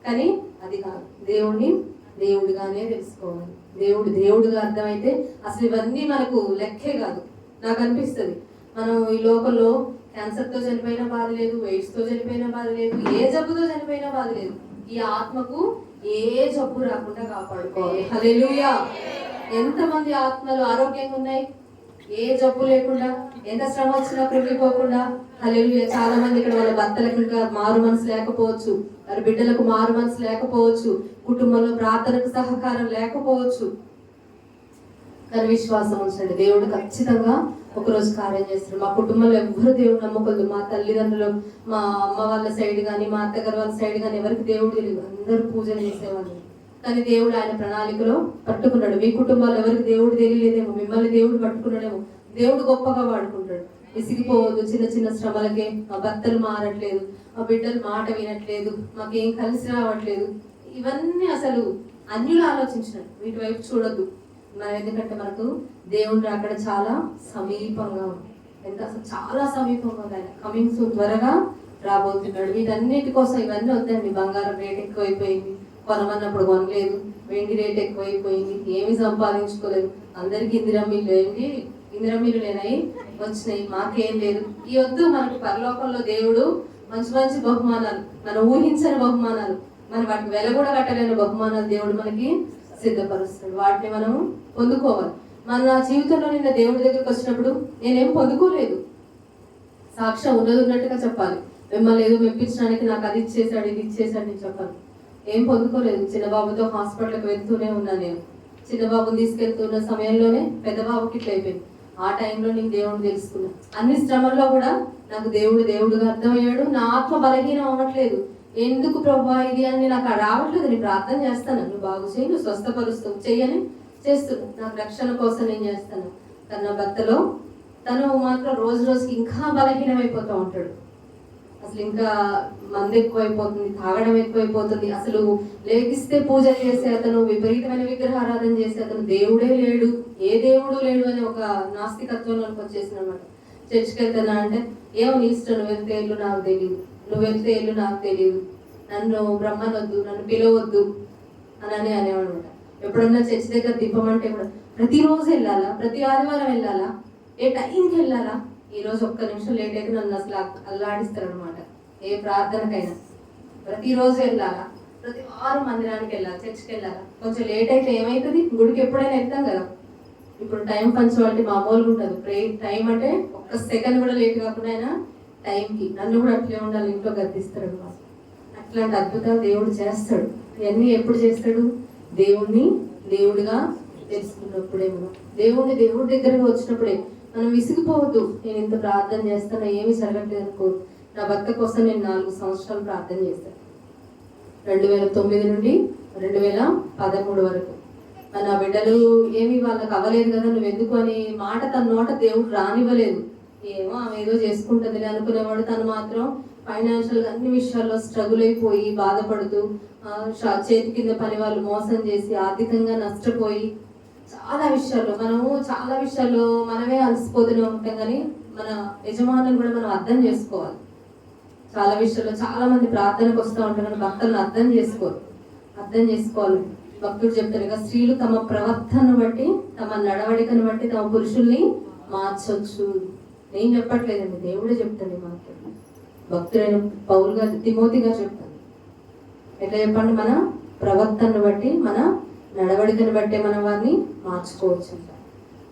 కానీ అది కాదు, దేవుడిని దేవుడిగానే తెలుసుకోవాలి. దేవుడిగా అర్థమైతే అసలు ఇవన్నీ మనకు లెక్కే కాదు. నాకు అనిపిస్తుంది మనం ఈ లోకంలో క్యాన్సర్తో చనిపోయినా బాధ లేదు, ఎయిడ్స్తో చనిపోయినా బాధ లేదు, ఏ జబ్బుతో చనిపోయినా బాధ లేదు. ఈ ఆత్మకు ఏ జబ్బు రాకుండా కాపాడుకోవాలి. హల్లెలూయా. ఎంతమంది ఆత్మలు ఆరోగ్యంగా ఉన్నాయి, ఏ జబ్బు లేకుండా, ఎంత శ్రమ వచ్చినా కృంగిపోకుండా. హల్లెలూయా. చాలా మంది ఇక్కడ వాళ్ళ భర్తలకు ఇంకా మారు మనసు లేకపోవచ్చు, వారి బిడ్డలకు మారు మనసు లేకపోవచ్చు, కుటుంబంలో ప్రార్థనకు సహకారం లేకపోవచ్చు. కానీ విశ్వాసం ఉంచండి, దేవుడు ఖచ్చితంగా ఒకరోజు కార్యం చేస్తారు. మా కుటుంబంలో ఎవరు దేవుడు నమ్మకూడదు. మా తల్లిదండ్రులు, మా అమ్మ వాళ్ళ సైడ్ కానీ, మా అత్తగారు వాళ్ళ సైడ్ కానీ ఎవరికి దేవుడు తెలియదు. అందరూ పూజలు చేసేవాళ్ళు. కానీ దేవుడు ఆయన ప్రణాళికలో పట్టుకున్నాడు. మీ కుటుంబాలు ఎవరికి దేవుడు తెలియలేదేమో, మిమ్మల్ని దేవుడు పట్టుకున్నాడేమో. దేవుడు గొప్పగా వాడుకుంటాడు. విసిగిపోవద్దు చిన్న చిన్న శ్రమలకే. మా భర్తలు మారట్లేదు, మా బిడ్డలు మాట వినట్లేదు, మాకేం కలిసి రావట్లేదు, ఇవన్నీ అసలు అన్యులు ఆలోచించినట్టు. వీటి వైపు చూడొద్దు. ఎందుకంటే మనకు దేవుడు అక్కడ చాలా సమీపంగా ఉంది. ఎంత అసలు చాలా సమీపంగా ఉంది. ఆయన కమింగ్ సూన్, త్వరగా రాబోతున్నాడు. వీటన్నిటి కోసం ఇవన్నీ వద్దండి. బంగారం రేట్ ఎక్కువైపోయింది, కొనమన్నప్పుడు కొనలేదు, వెండి రేట్ ఎక్కువైపోయింది, ఏమి సంపాదించుకోలేదు. అందరికి ఇందిరమ్మీళ్ళు ఏంటి, ఇందిరమ్మీళ్ళు లేనాయి వచ్చినాయి, మాకేం లేదు. ఈ వద్దు. మనకు పరలోకంలో దేవుడు మంచి మంచి బహుమానాలు, మనం ఊహించని బహుమానాలు, మన వాటికి వెల కూడా కట్టలేని బహుమానాలు దేవుడు మనకి సిద్ధపరుస్తాడు. వాటిని మనం పొందుకోవాలి. మన జీవితంలో నిన్న దేవుడి దగ్గరికి వచ్చినప్పుడు నేనేం పొందుకోలేదు, సాక్ష్యం ఉన్నట్టుగా చెప్పాలి. మిమ్మల్ని ఏదో మెప్పించడానికి నాకు అది ఇచ్చేసాడు, ఇది ఇచ్చేసాడు నేను చెప్పాలి. ఏం పొందుకోలేదు. చిన్నబాబుతో హాస్పిటల్కి వెళ్తూనే ఉన్నాను నేను. చిన్నబాబుని తీసుకెళ్తున్న సమయంలోనే పెద్ద బాబుకి ఇట్లా అయిపోయింది. ఆ టైంలో నేను దేవుడిని తెలుసుకున్నాను. అన్ని శ్రమల్లో కూడా నాకు దేవుడుగా అర్థమయ్యాడు. నా ఆత్మ బలహీనం అవ్వట్లేదు. ఎందుకు ప్రభా ఇది అని నాకు రావట్లేదు. నేను ప్రార్థన చేస్తాను, నువ్వు బాగు చేయి, నువ్వు స్వస్థపరుస్తావు, చెయ్యని చేస్తున్నా. నాకు రక్షణ కోసం నేను చేస్తాను. కానీ నా భర్తలో తను మాత్రం రోజు రోజుకి ఇంకా బలహీనమైపోతూ ఉంటాడు. అసలు ఇంకా మందు ఎక్కువైపోతుంది, తాగడం ఎక్కువైపోతుంది. అసలు లేగిస్తే పూజలు చేసే అతను, విపరీతమైన విగ్రహారాధన చేసే అతను, దేవుడే లేడు, ఏ దేవుడు లేడు అని ఒక నాస్తికత్వంలోకి వచ్చేసిన అనమాట. చర్చికి వెళ్తానా అంటే ఏమో నీ ఇష్టం, నువ్వు వెళ్తే ఇల్లు నాకు తెలియదు, నువ్వు వెళ్తే ఇల్లు నాకు తెలియదు, నన్ను బ్రహ్మనొద్దు, నన్ను పిలవద్దు అని అనేవాడు అనమాట. ఎప్పుడన్నా చర్చి దగ్గర దీపమంటే కూడా ప్రతిరోజు వెళ్ళాలా, ప్రతి ఆదివారం వెళ్ళాలా, ఏ టైంకి వెళ్ళాలా, ఈరోజు ఒక్క నిమిషం లేట్ అయితే నన్ను అసలు అల్లాడిస్తారు అనమాట. ఏ ప్రార్థనకైనా ప్రతిరోజు వెళ్ళాలా, ప్రతి వారం మందిరానికి వెళ్ళాలి, చర్చికి వెళ్ళాలా. కొంచెం లేట్ అయితే ఏమవుతుంది, గుడికి ఎప్పుడైనా వెళ్తాం కదా. ఇప్పుడు టైం పంచువాలిటీ మామూలుగా ఉంటుంది. టైం అంటే ఒక్క సెకండ్ కూడా లేట్ కాకుండా అయినా టైంకి, నన్ను కూడా అట్లే ఉండాలి ఇంట్లో గద్దిస్తాడు అనమాట. అట్లాంటి అద్భుతాలు దేవుడు చేస్తాడు. ఇవన్నీ ఎప్పుడు చేస్తాడు, దేవుడిని దేవుడిగా తెలుసుకున్నప్పుడే, మనం దేవుడి దగ్గరకు వచ్చినప్పుడే. మనం విసిగిపోవద్దు. నేను ఇంత ప్రార్థన చేస్తాను, ఏమీ జరగట్లేదు అనుకో. నా భర్త కోసం నేను 4 సంవత్సరాలు ప్రార్థన చేశాను, 2009 నుండి 2013 వరకు. నా బిడ్డలు ఏమి వాళ్ళకి అవ్వలేదు కదా, నువ్వు ఎందుకు అని మాట తన నోట దేవుడు రానివ్వలేదు. ఏమో ఆమె ఏదో చేసుకుంటుంది అనుకునేవాడు. తను మాత్రం ఫైనాన్షియల్గా అన్ని విషయాల్లో స్ట్రగుల్ అయిపోయి బాధపడుతూ చేతి కింద పని వాళ్ళు మోసం చేసి ఆర్థికంగా నష్టపోయి చాలా విషయాల్లో మనమే అలసిపోతూనే ఉంటాం. కానీ మన యజమానులు కూడా మనం అర్థం చేసుకోవాలి. చాలా విషయాల్లో చాలా మంది ప్రార్థనకు వస్తూ ఉంటారు కానీ భక్తులను అర్థం చేసుకోవాలి. భక్తుడు చెప్తారుగా, స్త్రీలు తమ ప్రవర్తనను బట్టి, తమ నడవడికను బట్టి తమ పురుషుల్ని మార్చొచ్చు. నేను చెప్పట్లేదండి, దేవుడే చెప్తాను. మాకు భక్తుడైన పౌలు గారు, తిమోతి గారు చెప్తాను. ఎట్లా చెప్పండి? మన ప్రవర్తనను బట్టి, మన నడవడికను బట్టే మనం వారిని మార్చుకోవచ్చు.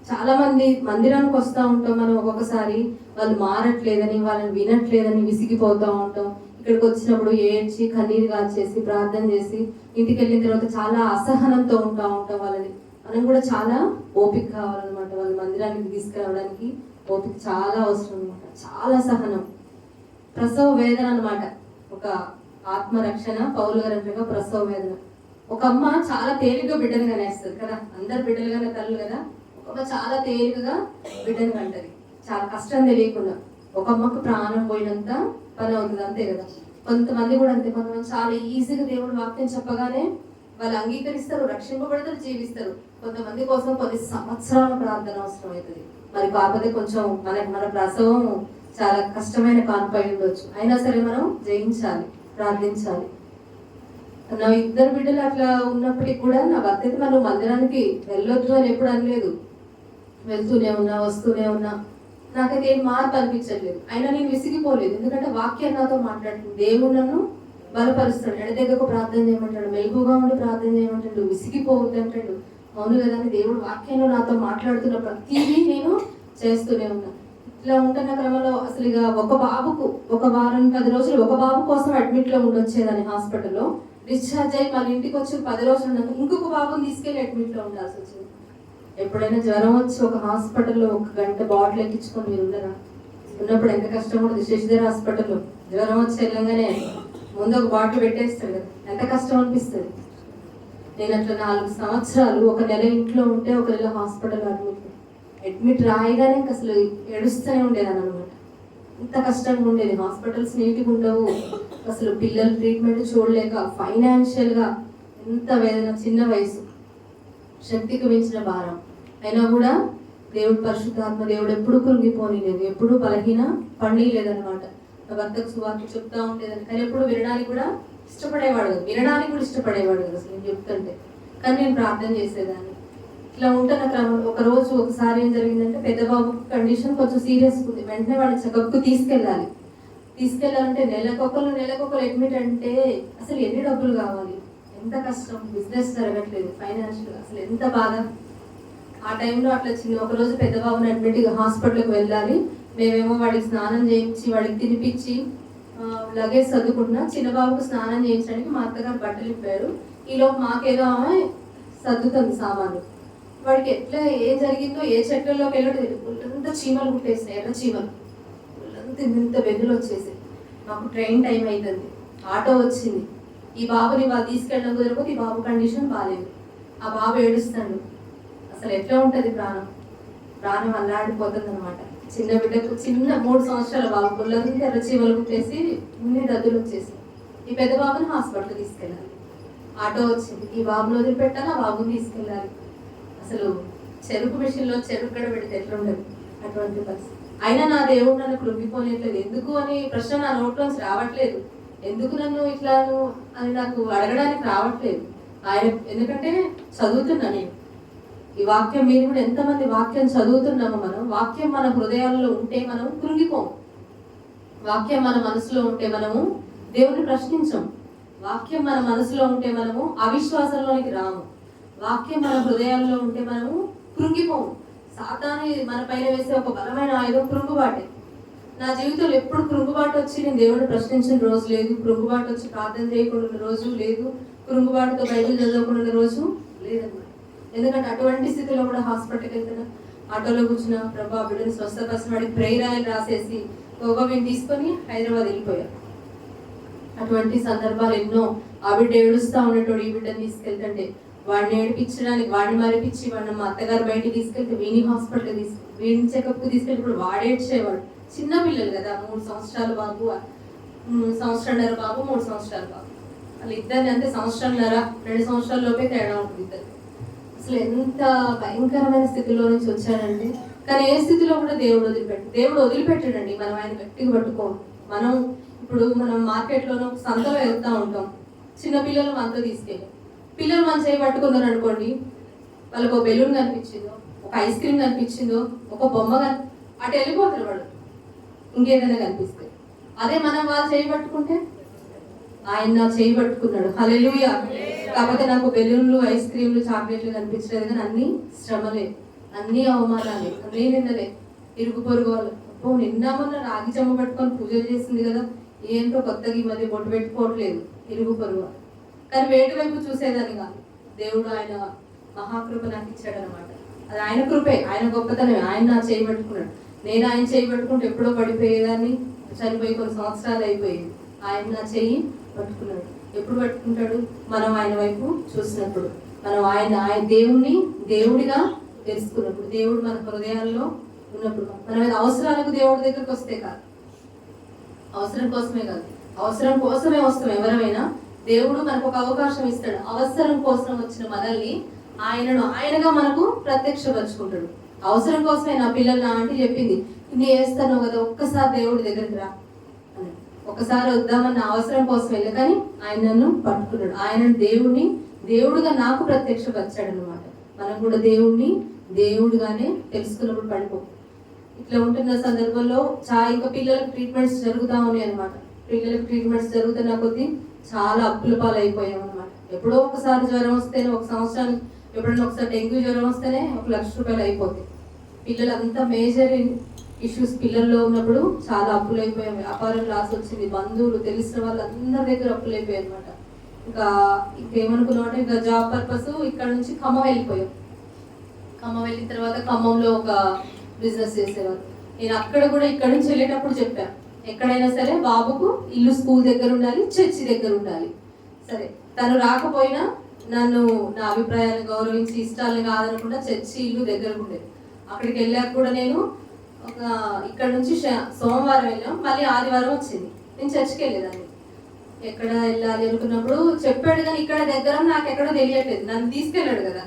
చాలా మంది మందిరానికి వస్తూ ఉంటాం, మనం ఒక్కొక్కసారి వాళ్ళు మారట్లేదని, వాళ్ళని వినట్లేదని విసిగిపోతూ ఉంటాం. ఇక్కడికి వచ్చినప్పుడు ఏడ్చి కన్నీరు కాచేసి ప్రార్థన చేసి ఇంటికి వెళ్ళిన తర్వాత చాలా అసహనంతో ఉంటాం వాళ్ళని. మనం కూడా చాలా ఓపిక కావాలన్నమాట. వాళ్ళ మందిరానికి తీసుకురావడానికి ఓపిక చాలా అవసరం అనమాట. చాలా సహనం, ప్రసవ వేదన అనమాట. ఒక ఆత్మరక్షణ పౌలు గారు అంటారుగా, ప్రసవ వేదన. ఒక అమ్మ చాలా తేలిగ్గా బిడ్డను కనేస్తుంది కదా, అందరు బిడ్డలుగానే తల్లు కదా. ఒక అమ్మ చాలా తేలికగా బిడ్డను కంటది, చాలా కష్టం తెలియకుండా. ఒక అమ్మకు ప్రాణం పోయినంత పని అవుతుంది, అంతే కదా. కొంతమంది కూడా అంతే, కొంతమంది చాలా ఈజీగా దేవుడు వాక్యం చెప్పగానే వాళ్ళు అంగీకరిస్తారు, రక్షింపబడతారు, జీవిస్తారు. కొంతమంది కోసం కొన్ని సంవత్సరాల ప్రార్థన అవసరం అవుతుంది. మరి కాకపోతే కొంచెం మన ప్రసవం చాలా కష్టమైన కాన్పై ఉండొచ్చు, అయినా సరే మనం జయించాలి, ప్రార్థించాలి. నా ఇద్దరు బిడ్డలు అట్లా ఉన్నప్పటికీ కూడా నా భర్త అయితే మనం మందిరానికి వెళ్ళొద్దు అని ఎప్పుడు అనలేదు. వెళ్తూనే ఉన్నా, వస్తూనే ఉన్నా. నాకైతే ఏం మార్పు అనిపించట్లేదు. అయినా నేను విసిగిపోలేదు, ఎందుకంటే వాక్యం నాతో మాట్లాడుతుంది. దేవుడు నన్ను బలపరుస్తాడు, ఎడదెగ్గకు ప్రార్థన చేయమంటాడు, మెలుగుగా ఉండి ప్రార్థన చేయమంటాడు, విసిగిపోవద్దు అంటాడు. అవును కదా అని దేవుడు వాక్యంలో నాతో మాట్లాడుతున్న ప్రతిదీ నేను చేస్తూనే ఉన్నా. ఇట్లా ఉంటున్న క్రమంలో అసలు ఇక ఒక వారం 10 రోజులు ఒక బాబు కోసం అడ్మిట్లో ఉండొచ్చేదాన్ని హాస్పిటల్లో. డిశ్చార్జ్ అయ్యి మళ్ళీ ఇంటికి వచ్చి 10 రోజులు ఉన్నాక ఇంకొక బాబుని తీసుకెళ్ళి అడ్మిట్లో ఉండాల్సి వచ్చింది. ఎప్పుడైనా జ్వరం వచ్చి ఒక హాస్పిటల్లో 1 గంట బాటిల్ ఎక్కించుకొని మీరు ఉండరా? ఉన్నప్పుడు ఎంత కష్టం ఉంటుంది. శశిధర్ హాస్పిటల్లో జ్వరం వచ్చి వెళ్ళంగానే ముందు ఒక బాటిల్ పెట్టేస్తాడు కదా, ఎంత కష్టం అనిపిస్తుంది. నేను అట్లా 4 సంవత్సరాలు 1 నెల ఇంట్లో ఉంటే 1 నెల హాస్పిటల్లో అడ్మిట్ రాయగానే ఇంక అసలు ఏడుస్తూనే ఉండేదాన్ని అనమాట. ఇంత కష్టంగా ఉండేది. హాస్పిటల్స్ నీట్గా ఉండవు, అసలు పిల్లలు ట్రీట్మెంట్ చూడలేక, ఫైనాన్షియల్గా ఎంత వేదన. చిన్న వయసు, శక్తికి మించిన భారం. అయినా కూడా దేవుడు పరిశుద్ధాత్మ దేవుడు ఎప్పుడు కృంగిపోనిలేదు, ఎప్పుడు బలహీన పండిలేదనమాట. నా భర్తకు సువార్త చెప్తా ఉండేదని, కానీ ఎప్పుడు వినడానికి కూడా ఇష్టపడేవాడు కదా అసలు నేను చెప్తుంటే. కానీ నేను ప్రార్థన చేసేదాన్ని. ఇట్లా ఉంటున్న క్రమంలో ఒకసారి ఏం జరిగిందంటే, పెద్ద బాబు కండిషన్ కొంచెం సీరియస్ ఉంది. వెంటనే వాడిని చెకప్కు తీసుకెళ్ళాలంటే నెలకొకరు అడ్మిట్ అంటే అసలు ఎన్ని డబ్బులు కావాలి, ఎంత కష్టం. బిజినెస్ జరగట్లేదు, ఫైనాన్షియల్ అసలు ఎంత బాధ. ఆ టైంలో అట్లా ఒకరోజు పెద్ద బాబుని అడ్మిట్గా హాస్పిటల్కి వెళ్ళాలి. మేమేమో వాడికి స్నానం చేయించి వాడికి తినిపించి లగేజ్ సర్దుకుంటున్నా. చిన్న బాబుకు స్నానం చేయించడానికి మా అత్తగారు బట్టలు ఇప్పారు. ఈలోపు మాకేదో ఆమె సర్దుతుంది సామాన్లు. వాడికి ఎట్లా ఏం జరిగిందో, ఏ చెట్లలోకి వెళ్ళడం అంత చీమలు కుట్టేసినాయి, ఎర్ర చీమలు ఇంత బెన్నులు వచ్చేసి. మాకు ట్రైన్ టైం అవుతుంది, ఆటో వచ్చింది. ఈ బాబుని వాళ్ళు తీసుకెళ్ళడం కుదరకపోతే ఈ బాబు కండిషన్ బాగాలేదు. ఆ బాబు ఏడుస్తాడు. అసలు ఎట్లా ఉంటుంది, ప్రాణం అల్లాడిపోతుంది అనమాట. చిన్న బిడ్డకు, 3 సంవత్సరాల బాబు పుల్లకి ఎర్ర చీమలు కుట్టేసి ఇన్ని దద్దులు వచ్చేసి ఈ పెద్ద బాబుని హాస్పిటల్ తీసుకెళ్ళాలి. ఆటో వచ్చింది, ఈ బాబుని వదిలిపెట్టాలి, ఆ బాబుని తీసుకెళ్ళాలి. అసలు చెరుకు మిషన్లో చెరుకు గడ పెడితే ఎట్లా ఉండదు, అటువంటి పరిస్థితి. అయినా నా దేవుడు నన్ను కృంగిపోనేట్లేదు. ఎందుకు అని ప్రశ్న నా నోట్లోంచి రావట్లేదు. ఎందుకు నన్ను ఇట్లాను అని నాకు అడగడానికి రావట్లేదు. ఎందుకంటే చదువుతున్నా నేను ఈ వాక్యం. మీరు కూడా ఎంతమంది వాక్యం చదువుతున్నామో, మనం వాక్యం మన హృదయాల్లో ఉంటే మనం కృంగిపోం. వాక్యం మన మనసులో ఉంటే మనము దేవుని ప్రశ్నించం. వాక్యం మన మనసులో ఉంటే మనము అవిశ్వాసంలోనికి రాము. వాక్యం మన హృదయాల్లో ఉంటే మనము కృంగిపోము. సాతాను మన పైన వేసే ఒక బలమైన ఆయుధం కృంగుబాటే. నా జీవితంలో ఎప్పుడు కృంగుబాటు వచ్చి నేను దేవుడిని ప్రశ్నించిన రోజు లేదు, కృంగుబాటు వచ్చి ప్రార్థన చేయకుండా రోజు లేదు, కృంగుబాటుతో బైబిల్ చదవకుండా రోజు లేదన్నమాట. ఎందుకంటే అటువంటి స్థితిలో కూడా హాస్పిటల్కి వెళ్తున్నా, ఆటోలో కూర్చున్నా, ప్రభా బిడ్డని స్వస్థపరిచిన వాడికి ప్రేయర్ ఆయిల్ రాసేసి వీడిని తీసుకొని హైదరాబాద్ వెళ్ళిపోయారు. అటువంటి సందర్భాలు ఎన్నో. ఆ బిడ్డ ఏడుస్తూ ఉన్నట్టు ఈ బిడ్డని తీసుకెళ్తుంటే వాడిని ఏడిపించడానికి, వాడిని మరిపించి వాడిని మా అత్తగారు బయటికి తీసుకెళ్తే వీడిని చెకప్కి తీసుకెళ్ళి ఇప్పుడు వాడేడ్చేవాడు. చిన్న పిల్లలు కదా, 3 సంవత్సరాల బాబు. సంవత్సరంన్నర బాబు, 3 సంవత్సరాల బాబు. వాళ్ళు ఇద్దరిని అంతే, సంవత్సరంన్నర 2 సంవత్సరాల లోపే తేడా ఉంటుంది ఇద్దరు. అసలు ఎంత భయంకరమైన స్థితిలో నుంచి వచ్చాడంటే, కానీ ఏ స్థితిలో కూడా దేవుడు వదిలిపెట్టాడండి. మనం ఆయన గట్టిగా పట్టుకోవాలి. ఇప్పుడు మనం మార్కెట్లోనూ సంతలో వెళ్తూ ఉంటాం, చిన్న పిల్లలు మనతో తీసుకెళ్ళి పిల్లలు మన చేయి పట్టుకున్నారు అనుకోండి, వాళ్ళకు ఒక బెలూన్ కనిపించిందో, ఒక ఐస్ క్రీమ్ కనిపించిందో, ఒక బొమ్మ అటు వెళ్ళిపోతారు వాళ్ళు, ఇంకేదైనా కనిపిస్తే. అదే మనం వాళ్ళు చేయి పట్టుకుంటే, ఆయన నా చేయి పట్టుకున్నాడు, హల్లెలూయా. కాకపోతే నాకు బెలూన్లు, ఐస్ క్రీమ్లు, చాక్లెట్లు కనిపించలేదు, కానీ అన్ని శ్రమలే, అన్ని అవమానాలే, అన్నీ నిన్నలే. ఇరుగు పొరుగు వాళ్ళు, నిన్న మొన్న రాగి చెమ్మ పట్టుకొని పూజలు చేసింది కదా, ఏంటో కొత్తగా ఈ మధ్య బొట్టు పెట్టుకోవట్లేదు ఇరుగు పొరుగు. కానీ వేటి వైపు చూసేదాన్ని కాదు. దేవుడు ఆయన మహాకృప నాకు ఇచ్చాడు అనమాట. అది ఆయన కృపే, ఆయన గొప్పతనమే. ఆయన నా చేయి పట్టుకున్నాడు. నేను ఆయన చేయి పట్టుకుంటే ఎప్పుడో పడిపోయేదాన్ని, చనిపోయి కొన్ని సంవత్సరాలు అయిపోయింది. ఆయన నా చెయ్యి పట్టుకున్నాడు. ఎప్పుడు పట్టుకుంటాడు? మనం ఆయన వైపు చూసినప్పుడు, మనం ఆయన దేవుడిగా తెలుసుకున్నప్పుడు, దేవుడు మన హృదయాల్లో ఉన్నప్పుడు, మన మీద అవసరాలకు దేవుడి దగ్గరకు వస్తే కాదు, అవసరం కోసమే కాదు, అవసరం కోసమే వస్తాం ఎవరైనా. దేవుడు మనకు ఒక అవకాశం ఇస్తాడు. అవసరం కోసం వచ్చిన మనల్ని ఆయనగా మనకు ప్రత్యక్షపరుచుకుంటాడు. అవసరం కోసమే నా పిల్లలు నా ఆంటీ చెప్పింది, ఇన్ని వేస్తాను కదా, ఒక్కసారి దేవుడి దగ్గరికి రా అని. ఒకసారి వద్దామన్న అవసరం కోసం వెళ్ళి, కానీ ఆయన నన్ను పట్టుకున్నాడు. ఆయన దేవుడుగా నాకు ప్రత్యక్షపరిచాడు అనమాట. మనం కూడా దేవుడుగానే తెలుసుకున్నప్పుడు పడిపో. ఇట్లా ఉంటున్న సందర్భంలో ఇంకా పిల్లలకు ట్రీట్మెంట్స్ జరుగుతూ ఉన్నాయి అనమాట. పిల్లలకు ట్రీట్మెంట్స్ జరుగుతున్న కొద్దీ చాలా అప్పుల పాలు అయిపోయాం అనమాట. ఎప్పుడో ఒకసారి జ్వరం వస్తేనే, ఒక సంవత్సరం ఎప్పుడైనా ఒకసారి డెంగ్యూ జ్వరం వస్తేనే 1 లక్ష రూపాయలు అయిపోతాయి. పిల్లలు అంతా మేజర్ ఇష్యూస్ పిల్లల్లో ఉన్నప్పుడు చాలా అప్పులు అయిపోయాం. వ్యాపారం లాస్ వచ్చింది, బంధువులు, తెలిసిన వాళ్ళందరి దగ్గర అప్పులు అయిపోయాయి అనమాట. ఇంకేమనుకున్నాం అంటే, ఇంకా జాబ్ పర్పస్ ఇక్కడ నుంచి ఖమ్మం వెళ్ళిపోయాం. ఖమ్మం వెళ్ళిన తర్వాత ఖమ్మంలో ఒక బిజినెస్ చేసేవారు. నేను అక్కడ కూడా ఇక్కడ నుంచి వెళ్ళేటప్పుడు చెప్పాను, ఎక్కడైనా సరే బాబుకు ఇల్లు స్కూల్ దగ్గర ఉండాలి, చర్చి దగ్గర ఉండాలి. సరే, తను రాకపోయినా నన్ను నా అభిప్రాయాలను గౌరవించి ఇష్టాలను కాదనకుండా చర్చి ఇల్లు దగ్గర ఉండేది. అక్కడికి వెళ్ళాక కూడా నేను ఇక్కడ నుంచి సోమవారం వెళ్ళాం, మళ్ళీ ఆదివారం వచ్చింది. నేను చర్చికి వెళ్ళేదాన్ని. ఎక్కడ వెళ్ళాలి అనుకున్నప్పుడు చెప్పాడు, కానీ ఇక్కడ దగ్గర నాకు ఎక్కడో తెలియట్లేదు. నన్ను తీసుకెళ్ళాడు కదా,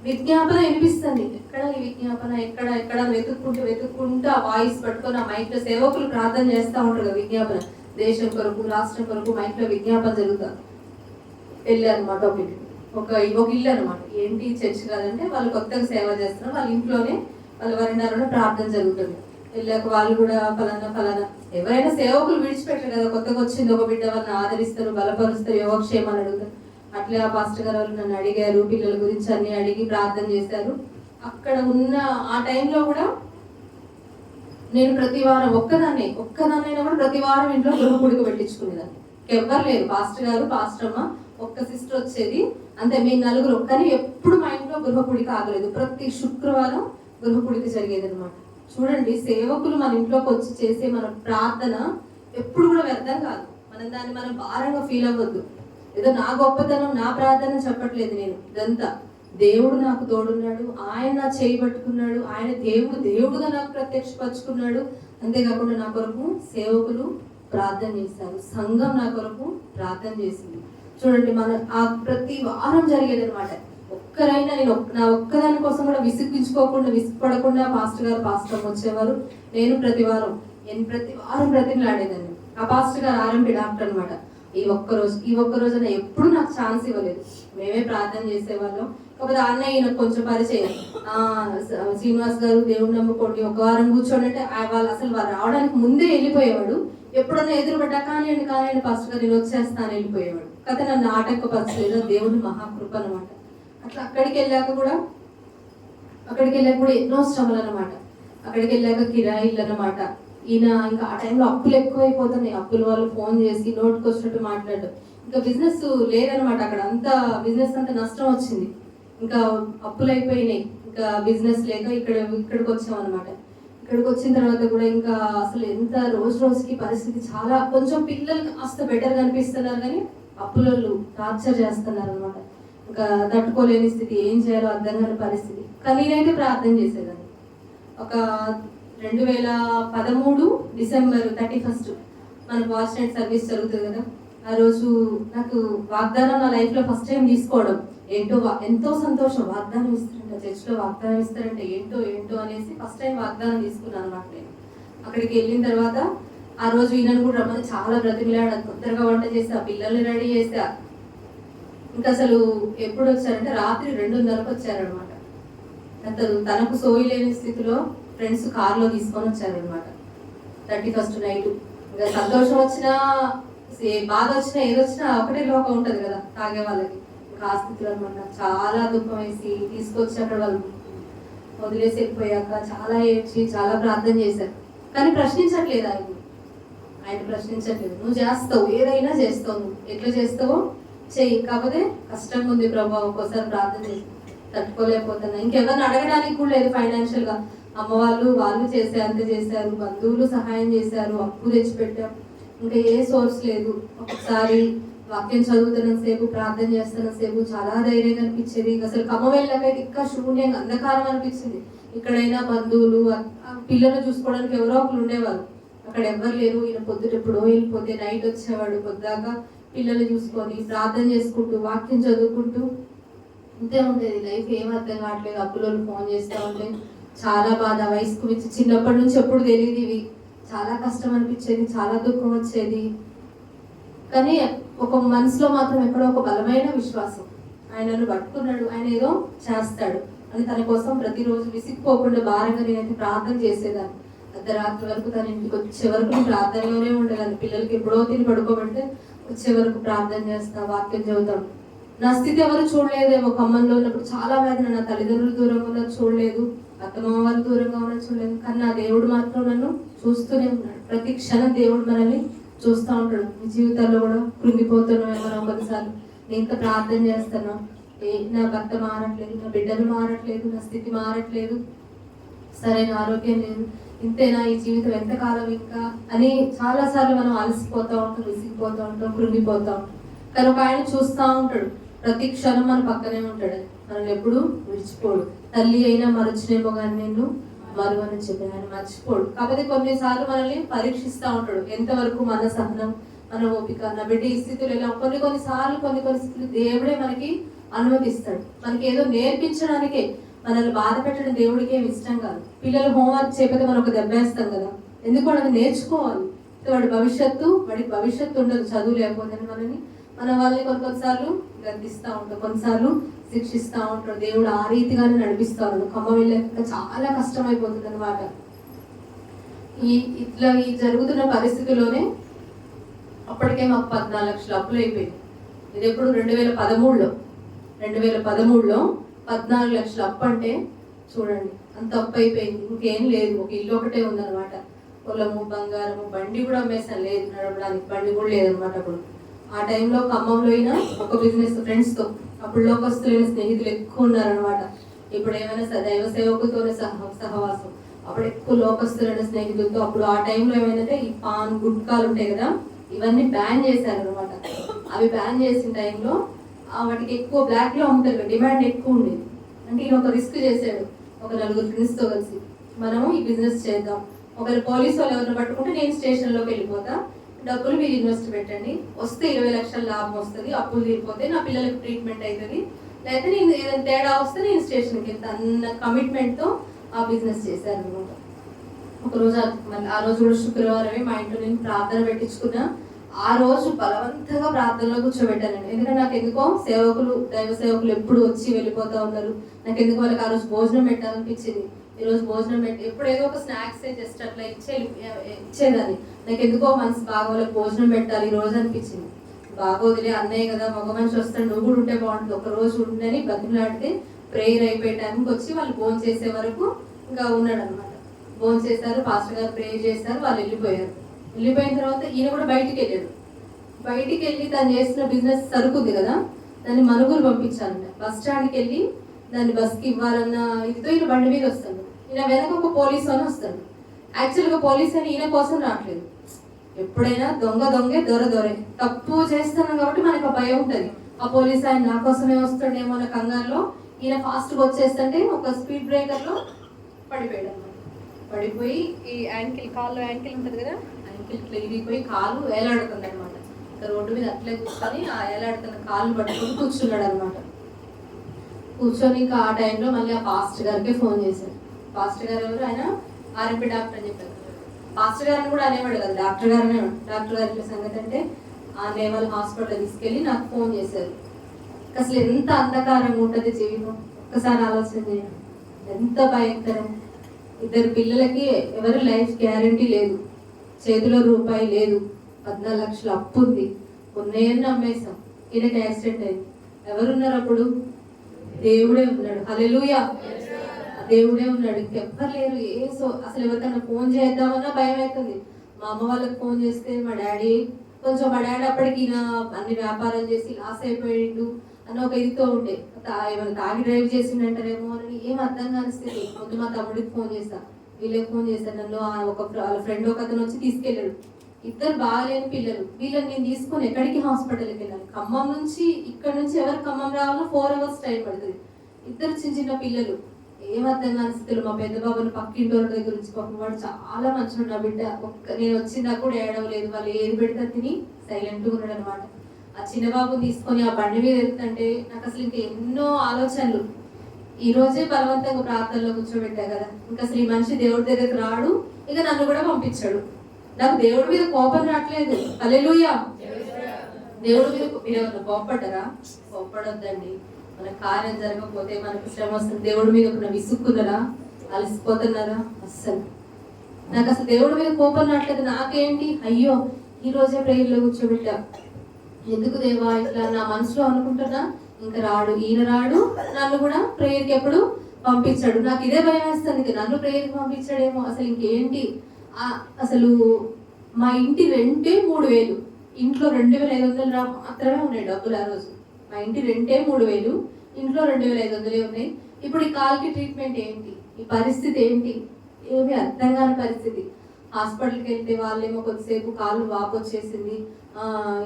విజ్ఞాపన వినిపిస్తుంది. ఎక్కడ ఈ విజ్ఞాపన, ఎక్కడ వెతుక్కుంటూ ఆ వాయిస్ పట్టుకొని ఆ మైక్ లో సేవకులు ప్రార్థన చేస్తూ ఉంటారు కదా, విజ్ఞాపన దేశం కొరకు, రాష్ట్రం కొరకు మైక్ లో విజ్ఞాపన జరుగుతారు. వెళ్ళారనమాట. ఒక ఇల్లు అనమాట. ఏంటి చర్చ్ కాదంటే, వాళ్ళు కొత్తగా సేవ చేస్తున్నారు, వాళ్ళ ఇంట్లోనే వాళ్ళ వరండాలోనే ప్రార్థన జరుగుతుంది. వెళ్ళాక వాళ్ళు కూడా ఫలానా ఎవరైనా సేవకులు విడిచిపెట్టారు కదా, కొత్తగా వచ్చింది ఒక బిడ్డ, వాళ్ళని ఆదరిస్తారు, బలపరుస్తారు, యోగక్షేమాన్ని అడుగుతారు. అట్లే ఆ పాస్టర్ గారు వాళ్ళు నన్ను అడిగారు, పిల్లల గురించి అన్ని అడిగి ప్రార్థన చేశారు. అక్కడ ఉన్న ఆ టైంలో కూడా నేను ప్రతి వారం ఒక్కదాన్నైనా కూడా ప్రతి వారం ఇంట్లో గృహపుడికి పెట్టించుకునేదాన్ని. ఎవ్వరు లేరు, పాస్టర్ గారు, పాస్టర్ అమ్మ, ఒక్క సిస్టర్ వచ్చేది అంతే, మేము నలుగురు. కానీ ఎప్పుడు మా ఇంట్లో గృహపుడికి ఆగలేదు. ప్రతి శుక్రవారం గృహపుడికి జరిగేది అనమాట. చూడండి, సేవకులు మన ఇంట్లోకి వచ్చి చేసే మన ప్రార్థన ఎప్పుడు కూడా వ్యర్థం కాదు. మనం భారంగా ఫీల్ అవ్వద్దు. ఏదో నా గొప్పతనం, నా ప్రార్థన చెప్పట్లేదు నేను. ఇదంతా దేవుడు నాకు తోడున్నాడు, ఆయన నా చేయి పట్టుకున్నాడు, ఆయన దేవుడుగా నాకు ప్రత్యక్షపరుచుకున్నాడు. అంతేకాకుండా నా కొరకు సేవకులు ప్రార్థన చేశారు, సంఘం నా కొరకు ప్రార్థన చేసింది. చూడండి, ప్రతి వారం జరిగేది అనమాట. ఒక్కరైనా నా ఒక్కదాని కోసం కూడా విసుగుపడకుండా పాస్టర్ గారు, పాస్టర్ వచ్చేవారు. నేను ప్రతి వారం బ్రతిమలాడేదాన్ని. ఆ పాస్టర్ గారు ఆర్ఎంపీ డాక్టర్ అనమాట. ఈ ఒక్క రోజున ఎప్పుడు నాకు ఛాన్స్ ఇవ్వలేదు. మేమే ప్రార్థన చేసేవాళ్ళం. కాకపోతే అన్నయ్య కొంచెం పరిచయం, శ్రీనివాస్ గారు దేవుడు నమ్ముకోండి, ఒక వారం కూర్చోండి అంటే వాళ్ళు రావడానికి ముందే వెళ్ళిపోయేవాడు. ఎప్పుడన్నా ఎదురుపడ్డా కానివ్వండి పాస్టర్ గారు నేను వచ్చేస్తాను వెళ్ళిపోయేవాడు. కథ నన్ను ఆటంకపరచలేదు, దేవుడు మహాకృప అనమాట. అట్లా అక్కడికి వెళ్ళాక కూడా ఎన్నో శ్రమలు అనమాట. అక్కడికి వెళ్ళాక కిరాయిలు అనమాట. ఈయన ఇంకా ఆ టైంలో అప్పులు ఎక్కువైపోతున్నాయి. అప్పుల వాళ్ళు ఫోన్ చేసి నోటుకు వచ్చినట్టు మాట్లాడడం. ఇంకా బిజినెస్ లేదనమాట. అక్కడ అంతా బిజినెస్ అంతా నష్టం వచ్చింది. ఇంకా అప్పులు అయిపోయినాయి. ఇంకా బిజినెస్ లేక ఇక్కడికి వచ్చాం అనమాట. ఇక్కడికి వచ్చిన తర్వాత కూడా ఇంకా అసలు ఎంత రోజుకి పరిస్థితి చాలా, కొంచెం పిల్లలు కాస్త బెటర్గా అనిపిస్తున్నారు, కానీ అప్పులలో టార్చర్ చేస్తున్నారు అనమాట. ఇంకా తట్టుకోలేని స్థితి, ఏం చేయాలో అర్థం కాని పరిస్థితి. కానీ నేనైతే ప్రార్థన చేసేదాన్ని. ఒక 2013 డిసెంబర్ 31 మన వాచ్ నైట్ సర్వీస్ జరుగుతుంది కదా, ఆ రోజు నాకు వాగ్దానం నా లైఫ్లో ఫస్ట్ టైం తీసుకోవడం ఏంటో ఎంతో సంతోషం. వాగ్దానం ఇస్తారంట, చర్చ్లో వాగ్దానం ఇస్తారంటే ఏంటో ఏంటో అనేసి ఫస్ట్ టైం వాగ్దానం తీసుకున్నాను అనమాట. నేను అక్కడికి వెళ్ళిన తర్వాత ఆ రోజు ఈయనను కూడా రమ్మని చాలా బ్రతిమిలాడా, తొందరగా వంట చేసా, పిల్లల్ని రెడీ చేసా. ఇంకా అసలు ఎప్పుడు వచ్చారంటే రాత్రి 2:30కు వచ్చారనమాట. తనకు సోయి లేని స్థితిలో ఫ్రెండ్స్ కార్లో తీసుకొని వచ్చారనమాట 31st నైట్. ఇంకా సంతోషం వచ్చినా బాధ వచ్చినా ఏదొచ్చినా ఒకటే లోకం ఉంటుంది కదా తాగే వాళ్ళకి. ఇంకా ఆ స్థితిలో అనమాట చాలా దుఃఖం వేసి తీసుకొచ్చి అక్కడ వాళ్ళు వదిలేసి వెళ్ళిపోయాక చాలా ఏడ్చి చాలా ప్రార్థన చేశారు. కానీ ప్రశ్నించట్లేదు ఆయన ప్రశ్నించట్లేదు. నువ్వు చేస్తావు, ఏదైనా చేస్తావు, నువ్వు ఎట్లా చేస్తావో చెయ్యి, కాకపోతే కష్టంగా ఉంది ప్రభావ, ఒక్కోసారి ప్రార్థన చేసి తట్టుకోలేకపోతున్నా. ఇంకెవరిని అడగడానికి కూడా లేదు ఫైనాన్షియల్ గా. అమ్మ వాళ్ళు చేసే అంత చేశారు, బంధువులు సహాయం చేశారు, అప్పు తెచ్చిపెట్టాం, ఇంకా ఏ సోర్స్ లేదు. ఒకసారి వాక్యం చదువుతున్న సేపు, ప్రార్థన చేస్తున్న సేపు చాలా ధైర్యంగా అనిపించేది. అసలు ఖమ్మం వెళ్ళాకైతే ఇంకా శూన్యంగా అంధకారం అనిపించింది. ఇక్కడైనా బంధువులు పిల్లలు చూసుకోవడానికి ఎవరో ఒకరు ఉండేవారు, అక్కడ ఎవరు లేరు. ఈయన పొద్దుటెప్పుడో వెళ్ళిపోతే నైట్ వచ్చేవాడు, పొద్దాక పిల్లలు చూసుకొని ప్రార్థన చేసుకుంటూ వాక్యం చదువుకుంటూ ఇంతే ఉండేది లైఫ్. ఏం అర్థం కావట్లేదు. అప్పులోళ్ళు ఫోన్ చేస్తూ ఉంటే చాలా బాధ. వయసుకు మించి చిన్నప్పటి నుంచి ఎప్పుడు తెలియదు ఇవి. చాలా కష్టం అనిపించేది, చాలా దుఃఖం వచ్చేది. కానీ ఒక మనసులో మాత్రం ఎక్కడో ఒక బలమైన విశ్వాసం, ఆయనను పట్టుకున్నాడు, ఆయన ఏదో చేస్తాడు అని తన కోసం ప్రతిరోజు విసిగిపోకుండా భారంగా నేనైతే ప్రార్థన చేసేదాన్ని. అర్ధరాత్రి వరకు తన ఇంటికి వచ్చే వరకు ప్రార్థనలోనే ఉండేదాన్ని. పిల్లలకి ఎప్పుడో తిని పడుకోబెడితే వచ్చే వరకు ప్రార్థన చేస్తా, వాక్యం చదువుతాం. నా స్థితి ఎవరు చూడలేదేమో. ఖమ్మంలో ఉన్నప్పుడు చాలా వేదన. నా తల్లిదండ్రులు దూరంగా ఉన్నది చూడలేదు, అత్తమామ వాళ్ళు దూరంగా ఉన్నది చూడలేదు. కానీ నా దేవుడు మాత్రం నన్ను చూస్తూనే ఉన్నాడు. ప్రతి క్షణం దేవుడు మనల్ని చూస్తూ ఉంటాడు. మీ జీవితాల్లో కూడా కృంగిపోతున్నామేమో కొన్నిసార్లు. నేను ఇంకా ప్రార్థన చేస్తాను, నా భర్త మారట్లేదు, నా బిడ్డలు మారట్లేదు, నా స్థితి మారట్లేదు, సరైన ఆరోగ్యం లేదు, ఇంతేనా ఈ జీవితం, ఎంతకాలం ఇంకా అని చాలాసార్లు మనం అలసిపోతూ ఉంటాం, విసిగిపోతూ ఉంటాం, కృంగిపోతూ ఉంటాం. కానీ ఒక ఆయన చూస్తూ ఉంటాడు, ప్రతి క్షణం మన పక్కనే ఉంటాడు, మనల్ని ఎప్పుడు విడిచిపోడు. తల్లి అయినా మరచినేమో కానీ నేను మరువని చెప్పి ఆయన మర్చిపోడు. కాకపోతే కొన్నిసార్లు మనల్ని పరీక్షిస్తూ ఉంటాడు, ఎంతవరకు మన సహనం, మన ఓపిక. నా బిడ్డ ఈ స్థితులు ఎలా కొన్నిసార్లు కొన్ని స్థితులు దేవుడే మనకి అనుమతిస్తాడు. మనకి ఏదో నేర్పించడానికే. మనల్ని బాధ పెట్టడం దేవుడికి ఏమి ఇష్టం కాదు. పిల్లలు హోంవర్క్ చేయకపోతే మనం ఒక దెబ్బ వేస్తాం కదా, ఎందుకు వాడిని నేర్చుకోవాలి. వాడికి భవిష్యత్తు ఉండదు చదువు లేకపోతే. మన వాళ్ళని కొన్నిసార్లు గర్దిస్తూ ఉంటాం, కొన్నిసార్లు శిక్షిస్తూ ఉంటాడు. దేవుడు ఆ రీతిగానే నడిపిస్తూ ఉన్నాడు. ఖమ్మం వెళ్ళాక చాలా కష్టం అయిపోతుంది అనమాట. ఇట్లా జరుగుతున్న పరిస్థితిలోనే అప్పటికే మాకు 14 లక్షలు అప్పులు అయిపోయింది. ఇది ఎప్పుడు 2013లో 14 లక్షలు అప్పు అంటే చూడండి, అంత అప్పు అయిపోయింది. ఇంకేం లేదు, ఒక ఇల్లు ఒకటే ఉందన్నమాట. పొలము, బంగారము, బండి కూడా అమ్మేసాను, లేదు నడవడానికి బండి కూడా లేదనమాట. అప్పుడు ఆ టైంలో ఖమ్మంలో అయినా ఒక బిజినెస్ ఫ్రెండ్స్తో, అప్పుడు లోకస్తులైన స్నేహితులు ఎక్కువ ఉన్నారనమాట. ఇప్పుడు ఏమైనా దైవ సేవకులతోనే సహవాసం, అప్పుడు ఎక్కువ లోకస్తులైన స్నేహితులతో. అప్పుడు ఆ టైంలో ఏమైందంటే ఈ పాన్ గుట్కాలు ఉంటాయి కదా, ఇవన్నీ బ్యాన్ చేశారు అనమాట. అవి బ్యాన్ చేసిన టైంలో వాటికి ఎక్కువ బ్లాక్ లో అమ్ముతారు, డిమాండ్ ఎక్కువ ఉండేది. అంటే ఈయన ఒక రిస్క్ చేశాడు, ఒక 4 ఫ్రెండ్స్ తో కలిసి మనము ఈ బిజినెస్ చేద్దాం, ఒకవేళ పోలీసు వాళ్ళు ఎవరిని పట్టుకుంటే నేను స్టేషన్లోకి వెళ్ళిపోతా, డబ్బులు మీరు ఇన్వెస్ట్ పెట్టండి, వస్తే 20 లక్షల లాభం వస్తుంది, అప్పులు తీరిపోతే నా పిల్లలకు ట్రీట్మెంట్ అవుతుంది, లేకపోతే నేను ఏదైనా తేడా వస్తే నేను స్టేషన్కి వెళ్తాను అన్న కమిట్మెంట్తో ఆ బిజినెస్ చేశాను అనమాట. ఒకరోజు ఆ రోజు కూడా శుక్రవారమే మా ఇంట్లో నేను ప్రార్థన పెట్టించుకున్నా. ఆ రోజు బలవంతంగా ప్రార్థనలో కూర్చోబెట్టానండి. ఎందుకంటే నాకు ఎందుకో దైవ సేవకులు ఎప్పుడు వచ్చి వెళ్ళిపోతూ ఉన్నారు. నాకు ఎందుకు వాళ్ళకి ఆ రోజు భోజనం పెట్టాలనిపించింది. ఈరోజు భోజనం ఎప్పుడు ఏదో ఒక స్నాక్స్ జస్ట్ అట్లా ఇచ్చేదాన్ని. నాకు ఎందుకో మనసు బాగా వాళ్ళకి భోజనం పెట్టాలి ఈ రోజు అనిపించింది. బాగోదులే, అన్నయ్య కదా, మగ మనిషి వస్తాడు, నువ్వు కూడా ఉంటే బాగుంటుంది, ఒక రోజు ఉండని బతిమలాడితే ప్రేయర్ అయిపోయే టైంకి వచ్చి వాళ్ళు భోజనం చేసే వరకు ఇంకా ఉన్నాడు అనమాట. భోజనం చేశారు, పాస్టర్ గారు ప్రేయర్ చేశారు, వాళ్ళు వెళ్ళిపోయారు. వెళ్ళిపోయిన తర్వాత ఈయన కూడా బయటికి వెళ్ళాడు. బయటికి వెళ్ళి తను చేసిన బిజినెస్ సరుకుంది కదా, దాన్ని మనుగురు పంపించాలంట. బస్ స్టాండ్కి వెళ్ళి దాన్ని బస్కి ఇవ్వాలన్న ఇదితో ఈయన బండి మీద వస్తాడు. ఈయన వెనక ఒక పోలీసు అని వస్తాడు. యాక్చువల్గా పోలీస్ అని ఈయన కోసం రావట్లేదు. ఎప్పుడైనా దొంగే దొరే తప్పు చేస్తున్నాం కాబట్టి మనకు భయం ఉంటుంది. ఆ పోలీస్ ఆయన నా కోసమే వస్తాడేమో అన్న కంగారులో ఈయన ఫాస్ట్గా వచ్చేస్తుంటే ఒక స్పీడ్ బ్రేకర్లో పడిపోయాడు అనమాట. పడిపోయి ఈ కాల్లో యాంకిల్ ఉంటుంది కదా, యాంకిల్ ఇట్లా ఇరిగిపోయి కాలు వేలాడుతుంది అనమాట. ఇంకా రోడ్డు మీద అట్లే కూర్చొని ఆ వేలాడుతున్న కాలు పట్టుకొని కూర్చున్నాడు అనమాట. కూర్చొని ఇంకా ఆ టైంలో మళ్ళీ ఆ పాస్టర్ గారికి ఫోన్ చేశారు. పాస్టర్ గారు ఎవరు? ఆయన ఆర్ఎంపీ డాక్టర్ అని చెప్పారు. పాస్టర్ గారిని కూడా అనేవాడు కదా, డాక్టర్ గారు అనేవాడు. డాక్టర్ గారి సంగతి అంటే ఆ నేవల్ హాస్పిటల్ తీసుకెళ్ళి నాకు ఫోన్ చేశారు. అసలు ఎంత అంధకారంగా ఉంటుంది జీవితం, ఒక్కసారి ఆలోచన చేయండి. ఎంత భయంకరం. 2 పిల్లలకి ఎవరి లైఫ్ గ్యారంటీ లేదు, చేతిలో రూపాయి లేదు, 14 లక్షల అప్పు ఉంది, ఉన్నాయని అమ్మేశాం. ఈయనకి యాక్సిడెంట్ అయింది. ఎవరున్నారు అప్పుడు? దేవుడే ఉన్నాడు. హల్లెలూయా, దేవుడే ఉన్నాడు, ఇంకెవ్వరు లేరు. అసలు ఎవరికైనా ఫోన్ చేద్దామన్నా భయం అవుతుంది. మా అమ్మ వాళ్ళకి ఫోన్ చేస్తే మా డాడీ అప్పటికి ఈయన అన్ని వ్యాపారాలు చేసి లాస్ అయిపోయిండు అని ఒక ఇదితో ఉండే, ఏమైనా తాగి డ్రైవ్ చేసిండంటారేమో అని ఏం అర్థం కాని స్థితి. ముందు మా తమ్ముడికి ఫోన్ చేస్తా, వీళ్ళకి ఫోన్ చేశాను. నన్ను వాళ్ళ ఫ్రెండ్ ఒక అతను వచ్చి తీసుకెళ్ళాడు. 2 బాగాలేని పిల్లలు, వీళ్ళని నేను తీసుకొని ఎక్కడికి హాస్పిటల్కి వెళ్ళాను. ఖమ్మం నుంచి, ఇక్కడ నుంచి ఎవరు ఖమ్మం రావాలో 4 hours టైం పడుతుంది. 2 చిన్న పిల్లలు, ఏం అర్థం కాని స్థితిలో. మా పెద్ద బాబుని పక్కింటి వాళ్ళ దగ్గర నుంచి పాపం వాడు చాలా మంచిగా నా బిడ్డ, నేను వచ్చిందా కూడా ఏడవలేదు. వాళ్ళు ఏది పెడితే తిని సైలెంట్గా ఉన్నాడు అనమాట. ఆ చిన్న బాబుని తీసుకొని ఆ బండి మీద వెళ్తుంటే నాకు అసలు ఇంకా ఎన్నో ఆలోచనలు. ఈ రోజే బలవంతంగా ప్రార్థనలో కూర్చోబెట్టా కదా, ఇంకా అసలు ఈ మనిషి దేవుడి దగ్గరకు రాడు, ఇక నన్ను కూడా పంపించాడు. నాకు దేవుడి మీద కోపం రావట్లేదు. హల్లెలూయా. దేవుడి మీద మీరు కోపడ్డారా? కోపడొద్దండి. మన కార్యం జరగకపోతే, మనకు శ్రమ వస్తుంది, దేవుడి మీద ఒక విసుక్కున్నారా? అలసిపోతున్నారా? అస్సలు నాకు అసలు దేవుడి మీద కోపం రావట్లేదు. నాకేంటి, అయ్యో ఈ రోజే ప్రేయర్లో కూర్చోబెట్టా, ఎందుకు దేవా ఇట్లా నా మనసులో అనుకుంటున్నా, ఇంకా రాడు, ఈయన రాడు, నన్ను కూడా ప్రేయర్కి ఎప్పుడు పంపించాడు. నాకు ఇదే భయం వేస్తుంది, నన్ను ప్రేయర్కి పంపించాడేమో. అసలు ఇంకేంటి, అసలు మా ఇంటి రెంటే 3,000, ఇంట్లో 2,500 మాత్రమే ఉన్నాయి డబ్బులు. ఆ రోజు మా ఇంటి రెంటే 3,000, ఇంట్లో 2,500 ఉన్నాయి. ఇప్పుడు ఈ కాల్కి ట్రీట్మెంట్ ఏంటి, ఈ పరిస్థితి ఏంటి, ఏమి అర్థం కాని పరిస్థితి. హాస్పిటల్కి వెళ్తే వాళ్ళేమో కొద్దిసేపు కాలు వాపు వచ్చేసింది,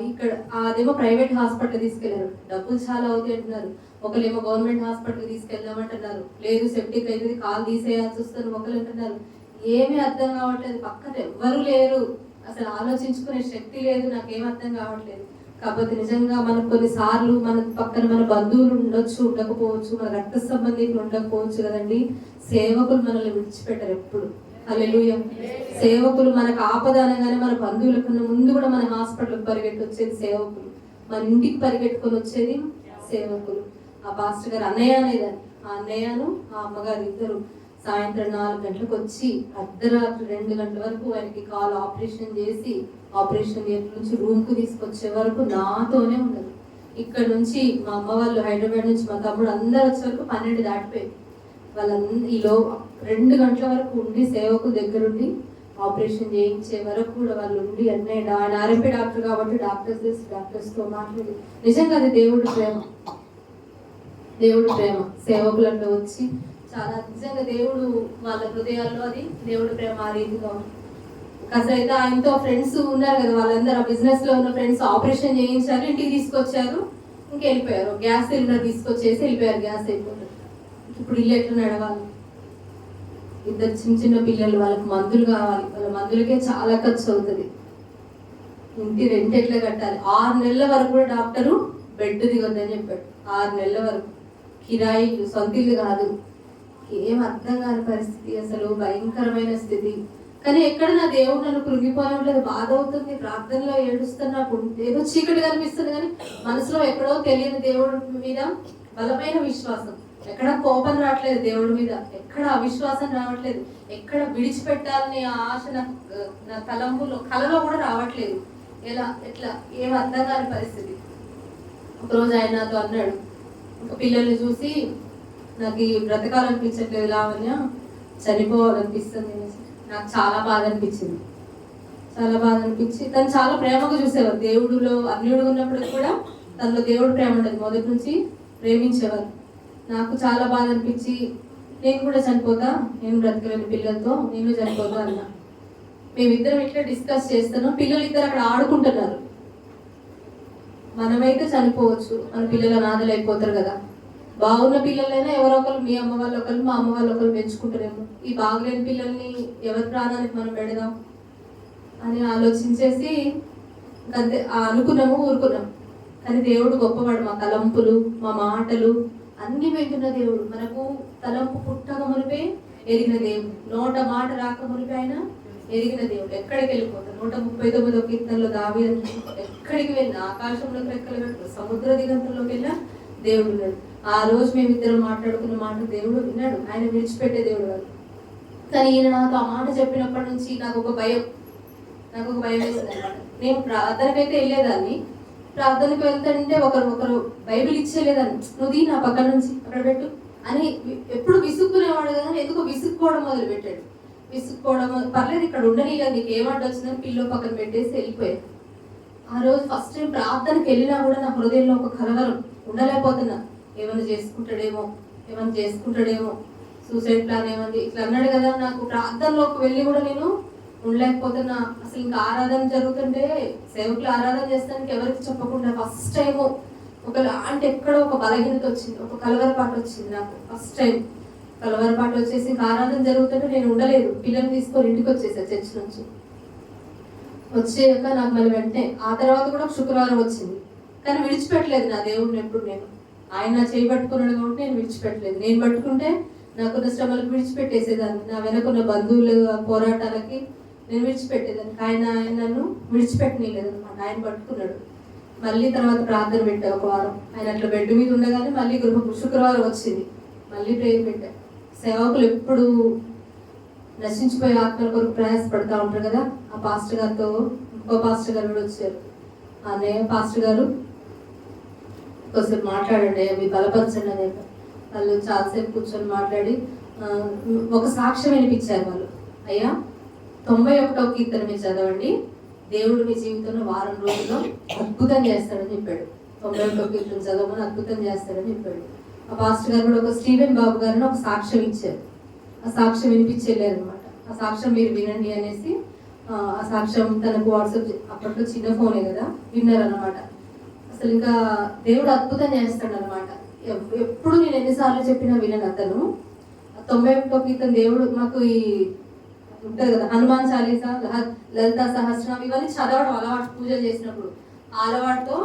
ఇక్కడ అదేమో ప్రైవేట్ హాస్పిటల్ తీసుకెళ్లారు, డబ్బులు చాలా అవుతాయి అంటున్నారు. ఒకళ్ళేమో గవర్నమెంట్ హాస్పిటల్ తీసుకెళ్దామంటున్నారు, లేదు సెప్టిక్ అయితే కాలు తీసేయాల్సి వస్తుంది ఒకళ్ళు అంటున్నారు. ఏమీ అర్థం కావట్లేదు. పక్కన ఎవ్వరు లేరు, అసలు ఆలోచించుకునే శక్తి లేదు. నాకేం అర్థం కావట్లేదు. కాకపోతే నిజంగా మనకు కొన్నిసార్లు మన పక్కన మన బంధువులు ఉండొచ్చు, ఉండకపోవచ్చు, మన రక్త సంబంధికులు ఉండకపోవచ్చు కదండి. సేవకులు మనల్ని విడిచిపెట్టరు ఎప్పుడు. హల్లెలూయా. సేవకులు మనకు ఆపద అనగానే మన బంధువుల కన్నా ముందు కూడా మన హాస్పిటల్కి పరిగెట్టి వచ్చేది సేవకులు, మన ఇంటికి పరిగెట్టుకొని వచ్చేది సేవకులు. ఆ పాస్టర్ గారు అన్నయ్య అనేదాన్ని, ఆ అన్నయ్యను ఆ అమ్మగారు ఇద్దరు సాయంత్రం 4 గంటలకు వచ్చి అర్ధరాత్రి 2 గంటల వరకు ఆయనకి కాల్ ఆపరేషన్ చేసి, ఆపరేషన్ థియేటర్ నుంచి రూమ్కు తీసుకొచ్చే వరకు నాతోనే ఉండదు. ఇక్కడ నుంచి మా అమ్మ వాళ్ళు హైదరాబాద్ నుంచి మా తమ్ముడు అందరు వచ్చే వరకు 12 దాటిపోయింది. ఈలో 2 గంటల వరకు ఉండి సేవకు దగ్గరుండి ఆపరేషన్ చేయించే వరకు కూడా వాళ్ళు ఉండి అన్నయ్య ఆయన ఆర్ఎంపీ డాక్టర్ కాబట్టి డాక్టర్స్తో మాట్లాడి, నిజంగా అది దేవుడి ప్రేమ. దేవుడి ప్రేమ సేవకులంలో వచ్చి చాలా నిజంగా దేవుడు వాళ్ళ హృదయాల్లో అది దేవుడి ప్రేమ ఆ రీతిగా ఉంది. అసలు అయితే ఆయనతో ఫ్రెండ్స్ ఉన్నారు కదా, వాళ్ళందరూ ఆ బిజినెస్ లో ఉన్న ఫ్రెండ్స్ ఆపరేషన్ చేయించారు, ఇంటికి తీసుకొచ్చారు, ఇంకెళ్ళిపోయారు. గ్యాస్ సిలిండర్ తీసుకొచ్చేసి వెళ్ళిపోయారు, గ్యాస్ అయిపోయింది. ఇప్పుడు ఇల్లు ఎట్లా నడవాలి? 2 చిన్న పిల్లలు, వాళ్ళకి మందులు కావాలి, వాళ్ళ మందులకే చాలా ఖర్చు అవుతుంది. ఇంటి రెంట్ ఎట్లా కట్టాలి? 6 నెలల వరకు కూడా డాక్టరు బెడ్ దిగొద్దని చెప్పాడు. 6 నెలల వరకు కిరాయిలు, సొంత ఇల్లు కాదు. ఏం అర్థం కాని పరిస్థితి, అసలు భయంకరమైన స్థితి. కానీ ఎక్కడ నా దేవుడు నన్ను కృంగిపోవట్లేదు, బాధ అవుతుంది, ప్రార్థనలో ఏడుస్తున్నా, నాకు ఏదో చీకటి కనిపిస్తుంది, కానీ మనసులో ఎక్కడో తెలియని దేవుడి మీద బలమైన విశ్వాసం. ఎక్కడ కోపం రావట్లేదు దేవుడి మీద, ఎక్కడ అవిశ్వాసం రావట్లేదు, ఎక్కడ విడిచిపెట్టాలని ఆశ నా కలలో కూడా రావట్లేదు. ఎట్లా ఏం అర్థం కాని పరిస్థితి. ఒకరోజు ఆయన నాతో అన్నాడు, ఒక పిల్లల్ని చూసి నాకు ఈ బ్రతకాలనిపించట్లేదు లావణ్య, చనిపోవాలనిపిస్తుంది. నాకు చాలా బాధ అనిపించింది, చాలా బాధ అనిపించి, తను చాలా ప్రేమగా చూసేవారు. దేవుడిలో అన్యుడు ఉన్నప్పుడు కూడా తనలో దేవుడు ప్రేమ ఉండదు, మొదటి నుంచి ప్రేమించేవారు. నాకు చాలా బాధ అనిపించి, నేను కూడా చనిపోతా, నేను బ్రతకలేని పిల్లలతో నేను చనిపోతా అన్నా. మేమిద్దరం ఇట్లా డిస్కస్ చేస్తున్నాం, పిల్లలు ఇద్దరు అక్కడ ఆడుకుంటున్నారు. మనమైతే చనిపోవచ్చు, మన పిల్లలు అనాథలు అయిపోతారు కదా. బాగున్న పిల్లలైనా ఎవరో ఒకరు, మీ అమ్మ వాళ్ళు ఒకరు, మా అమ్మ వాళ్ళు ఒకరు పెంచుకుంటారేమో. ఈ బాగులేని పిల్లల్ని ఎవరి ప్రాణానికి మనం పెడదాం? అని ఆలోచించేసి అంతే అనుకున్నాము, ఊరుకున్నాం. కానీ దేవుడు గొప్పవాడు. మా తలంపులు, మా మాటలు అన్ని వింటున్న దేవుడు. మనకు తలంపు పుట్టక మునిపే ఎరిగిన దేవుడు, నోట మాట రాక మునిపే ఆయన ఎరిగిన దేవుడు. ఎక్కడికి వెళ్ళిపోతాడు? 139వ కీర్తనలో దావీదు ఎక్కడికి వెళ్ళినా, ఆకాశంలోకి రెక్కలు పెట్టు, సముద్ర దిగంతంలోకి వెళ్ళినా దేవుడు ఉన్నాడు. ఆ రోజు మేమిద్దరం మాట్లాడుకున్న మాట దేవుడు విన్నాడు. ఆయన విడిచిపెట్టే దేవుడు కాదు. కానీ ఈయన నాకు ఆ మాట చెప్పినప్పటి నుంచి నాకు ఒక భయం వేసింది అనమాట. నేను ప్రార్థనకైతే వెళ్ళేదాన్ని, ప్రార్థనకు వెళ్తానంటే ఒకరు బైబిల్ ఇచ్చేలేదాన్ని, నువ్వు నా పక్కన నుంచి అక్కడ పెట్టు అని ఎప్పుడు విసుక్కునేవాడు కదా. ఎందుకో విసుక్కోవడం మొదలు పెట్టాడు. విసుక్కోవడం పర్లేదు, ఇక్కడ ఉండని కదా, నీకు ఏమంట వచ్చిందని పిల్లో పక్కన పెట్టేసి వెళ్ళిపోయాడు. ఆ రోజు ఫస్ట్ టైం ప్రార్థనకి వెళ్ళినా కూడా నా హృదయంలో ఒక కలవరం, ఉండలేకపోతున్నా. ఏమైనా చేసుకుంటాడేమో, సూసైడ్ ప్లాన్ ఏమంది ఇట్లా అన్నాడు కదా. నాకు ప్రార్థనలోకి వెళ్ళి కూడా నేను ఉండలేకపోతున్నా. అసలు ఇంకా ఆరాధన జరుగుతుంటే సేవకులు ఆరాధన చేస్తానికి ఎవరికి చెప్పకుండా ఫస్ట్ టైము ఒకలాంటి ఎక్కడో ఒక బలహీనత వచ్చింది, ఒక కలవరపాటు వచ్చింది నాకు. ఫస్ట్ టైం కలవరపాటు వచ్చేసి ఇంకా ఆరాధన జరుగుతుంటే నేను ఉండలేదు. పిల్లల్ని తీసుకొని ఇంటికి వచ్చేసా చర్చ్ నుంచి. వచ్చాక నాకు మళ్ళీ వెంటనే ఆ తర్వాత కూడా శుక్రవారం వచ్చింది. కానీ విడిచిపెట్టలేదు నా దేవుడిని ఎప్పుడు. నేను ఆయన నా చేయి పట్టుకున్నాడు కాబట్టి నేను విడిచిపెట్టలేదు. నేను పట్టుకుంటే నాకున్న శ్రమలకు విడిచిపెట్టేసేదాన్ని, నా వెనకున్న బంధువుల పోరాటాలకి నేను విడిచిపెట్టేదాన్ని. ఆయన నన్ను విడిచిపెట్టలేదు అనమాట. ఆయన పట్టుకున్నాడు. మళ్ళీ తర్వాత ప్రార్థన పెట్టా ఒక వారం. ఆయన అట్లా బెడ్ మీద ఉండగానే మళ్ళీ శుక్రవారం వచ్చింది, మళ్ళీ ప్రేయర్ పెట్టా. సేవకులు ఎప్పుడు నశించిపోయే ఆత్మల కొరకు ప్రయాసపడతా ఉంటారు కదా. ఆ పాస్టర్ గారితో ఇంకో పాస్టర్ గారు కూడా వచ్చారు. అన్నయ్య పాస్టర్ గారు ఒకసారి మాట్లాడండి, అవి బలపరచండి అనే. వాళ్ళు చాలాసేపు కూర్చొని మాట్లాడి ఒక సాక్ష్యం వినిపించారు వాళ్ళు. అయ్యా 91వ కీర్తన మీరు చదవండి, దేవుడు మీ జీవితంలో వారం రోజుల్లో అద్భుతం చేస్తాడని చెప్పాడు. 91వ కీర్తన చదవమని అద్భుతం చేస్తాడని చెప్పాడు. ఆ పాస్టర్ గారు కూడా ఒక స్టీవెన్ బాబు గారిని ఒక సాక్ష్యం ఇచ్చారు. ఆ సాక్ష్యం వినిపించలేరు అనమాట. ఆ సాక్ష్యం మీరు వినండి అనేసి ఆ సాక్ష్యం తనకు వాట్సాప్, అప్పట్లో చిన్న ఫోనే కదా, విన్నారనమాట. అసలు ఇంకా దేవుడు అద్భుతం చేస్తాడు అనమాట. ఎప్పుడు నేను ఎన్నిసార్లు చెప్పినా వినను అతను. 91వ కీర్తన దేవుడు మాకు ఈ ఉంటుంది కదా, హనుమాన్ చాలీసా, లలితా సహస్రం, ఇవన్నీ చదవడం అలవాటు. పూజలు చేసినప్పుడు ఆ అలవాటుతో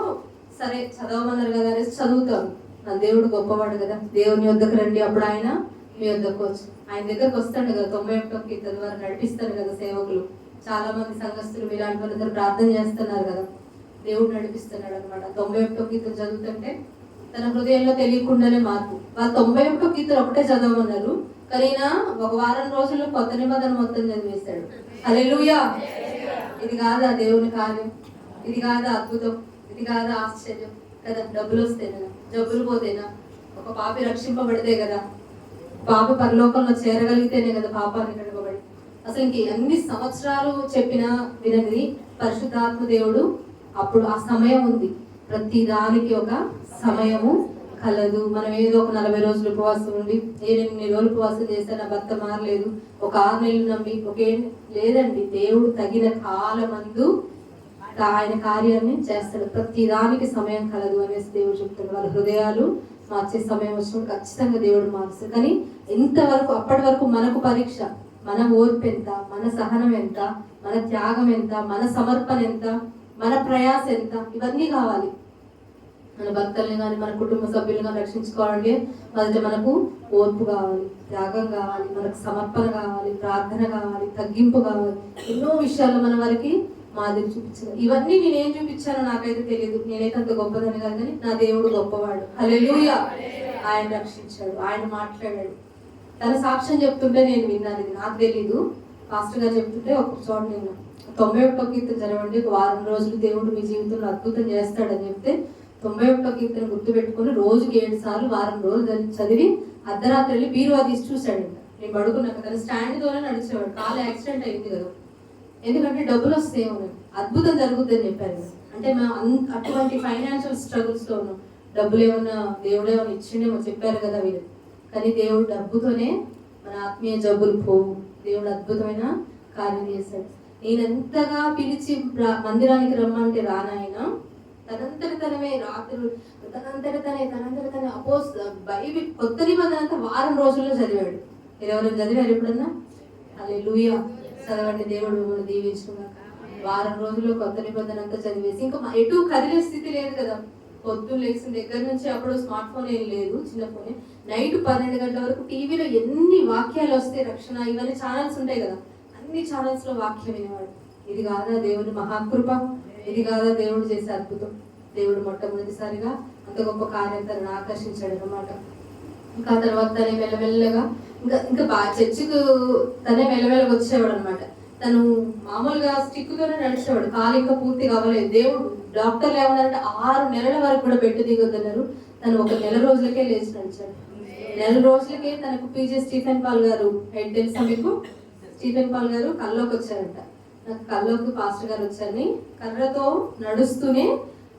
సరే చదవమన్నారు కదా అనేసి చదువుతాను. నా దేవుడు గొప్పవాడు కదా, దేవుని వద్దకు రండి అప్పుడు ఆయన మీ వద్దకు వచ్చి ఆయన దగ్గరకు వస్తాడు కదా. 91వ కీర్తన వారు నడిపిస్తారు కదా సేవకులు. చాలా మంది సంఘస్థులు ఇలాంటి వాళ్ళందరూ ప్రార్థన చేస్తున్నారు కదా, దేవుడు నడిపిస్తున్నాడు అనమాట. 91వ కీర్తన చదువుతుంటే తన హృదయంలో తెలియకుండానే మార్పు. వాళ్ళు 91వ కీర్తన ఒకటే చదవమన్నారు, కానీ ఒక వారం రోజుల్లో కొత్త నిబంధన మొత్తం చదివేశాడు. హల్లెలూయా! ఇది కాదా దేవుని కార్యం? ఇది కాదా అద్భుతం? ఇది కాదా ఆశ్చర్యం కదా? డబ్బులు వస్తేనా, జబ్బులు పోతేనా, ఒక పాపి రక్షింపబడితే కదా, పాప పరలోకంలో చేరగలిగితేనే కదా పాపాన్ని కడగబడి. అసలు ఇంక అన్ని సంవత్సరాలు చెప్పినా వినది పరిశుద్ధాత్మ దేవుడు. అప్పుడు ఆ సమయం ఉంది, ప్రతి దానికి ఒక సమయము కలదు. మనం ఏదో ఒక 40 రోజులు ఉపవాసం ఉండి 8 రోజులు ఉపవాసం చేస్తే నా భర్త మారలేదు, ఒక 6 నెలలు నమ్మి లేదండి. దేవుడు తగిన కాలమందు ఆయన కార్యాన్ని చేస్తాడు. ప్రతి దానికి సమయం కలదు అనేసి దేవుడు చెప్తాడు. వాళ్ళ హృదయాలు మార్చే సమయం వచ్చినప్పుడు ఖచ్చితంగా దేవుడు మారుస్తాడు. కానీ ఎంతవరకు, అప్పటి వరకు మనకు పరీక్ష, మన ఓర్పు ఎంత, మన సహనం ఎంత, మన త్యాగం ఎంత, మన సమర్పణ ఎంత, మన ప్రయాస ఎంత, ఇవన్నీ కావాలి. మన భర్తల్ని కానీ మన కుటుంబ సభ్యులను కానీ రక్షించుకోవాలంటే మొదట మనకు ఓర్పు కావాలి, త్యాగం కావాలి, మనకు సమర్పణ కావాలి, ప్రార్థన కావాలి, తగ్గింపు కావాలి. ఎన్నో విషయాల్లో మన వారికి మాదిరి చూపించాను. ఇవన్నీ నేనేం చూపించానో నాకైతే తెలియదు. నేనైతే అంత గొప్పదని కాదు, కానీ నా దేవుడు గొప్పవాడు. హల్లెలూయా! ఆయన రక్షించాడు, ఆయన మాట్లాడాడు. తన సాక్ష్యం చెప్తుంటే నేను విన్నాను. ఇది నాకు తెలీదు, పాస్టర్ గారు చెప్తుంటే ఒక చోట నేను 91వ కీర్తన చదవండి, ఒక వారం రోజులు దేవుడు మీ జీవితంలో అద్భుతం చేస్తాడని చెప్తే 91వ కీర్తన గుర్తుపెట్టుకుని రోజుకి 7 సార్లు వారం రోజులు చదివి అర్ధరాత్రి వెళ్ళి బీరువా తీసి చూశాడు. నేను పడుకున్నాక తన స్టాండ్ తోనే నడిచేవాడు. కాలు యాక్సిడెంట్ అయింది కదా, ఎందుకంటే డబ్బులు వస్తేమో అద్భుతం జరుగుతుందని చెప్పారు. అంటే మేము అటువంటి ఫైనాన్షియల్ స్ట్రగుల్స్ లో ఉన్నాం. డబ్బులు ఏమన్నా దేవుడు ఏమన్నా ఇచ్చిండేమో చెప్పారు కదా వీళ్ళు. కానీ దేవుడు డబ్బుతోనే మన ఆత్మీయ జబ్బులు పోవు. దేవుడు అద్భుతమైన కార్యం చేశాడు. నేను ఎంతగా పిలిచి మందిరానికి రమ్మంటే రానాయన తనంతటి తనమే రాత్రులు తనంతటి తనే బైబిల్ కొత్త నిబంధన అంతా వారం రోజుల్లో చదివాడు. ఎవరైనా చదివారు ఎప్పుడన్నా? హల్లెలూయా! చదవండి. దేవుడు మిమ్మల్ని దీవించుగాక. వారం రోజుల్లో కొత్త నిబంధన అంతా చదివేసి ఇంకా ఎటు కదిలే స్థితి లేదు కదా. పొద్దున్న లేచిన దగ్గర నుంచి అప్పుడు స్మార్ట్ ఫోన్ ఏం లేదు, చిన్న ఫోనే. నైట్ 12 గంటల వరకు టీవీలో ఎన్ని వాక్యాలు వస్తాయి, రక్షణ ఇవన్నీ ఛానల్స్ ఉంటాయి కదా, అన్ని ఛానల్స్ లో వాక్యం వినేవాడు. ఇది కాదా దేవుని మహాకృప, ఇది కాదా దేవుడు చేసే అద్భుతం. దేవుడు మొట్టమొదటిసారిగా అంత గొప్ప కార్యం తనను ఆకర్షించాడు అనమాట. ఇంకా తర్వాత తనే మెల్లమెల్లగా ఇంకా బాగా చర్చికు తనే మెల్లమెల్లగా వచ్చేవాడు అనమాట. తను మామూలుగా స్టిక్తోనే నడిచేవాడు, కాలు ఇంకా పూర్తిగా అవ్వలేదు. దేవుడు డాక్టర్లు ఏమన్నారంటే 6 నెలల వరకు కూడా బెడ్ దిగొద్దన్నారు. తను 1 నెల రోజులకే లేచి నడిచాడు. నెల రోజులకే తనకు పీజే స్టీఫెన్ పాల్ గారు, హెడ్ తెలుసా మీకు? స్టీఫెన్ పాల్ గారు కల్లోకి వచ్చారంట. నాకు కల్లోకి పాస్టర్ గారు వచ్చారని కర్రతో నడుస్తూనే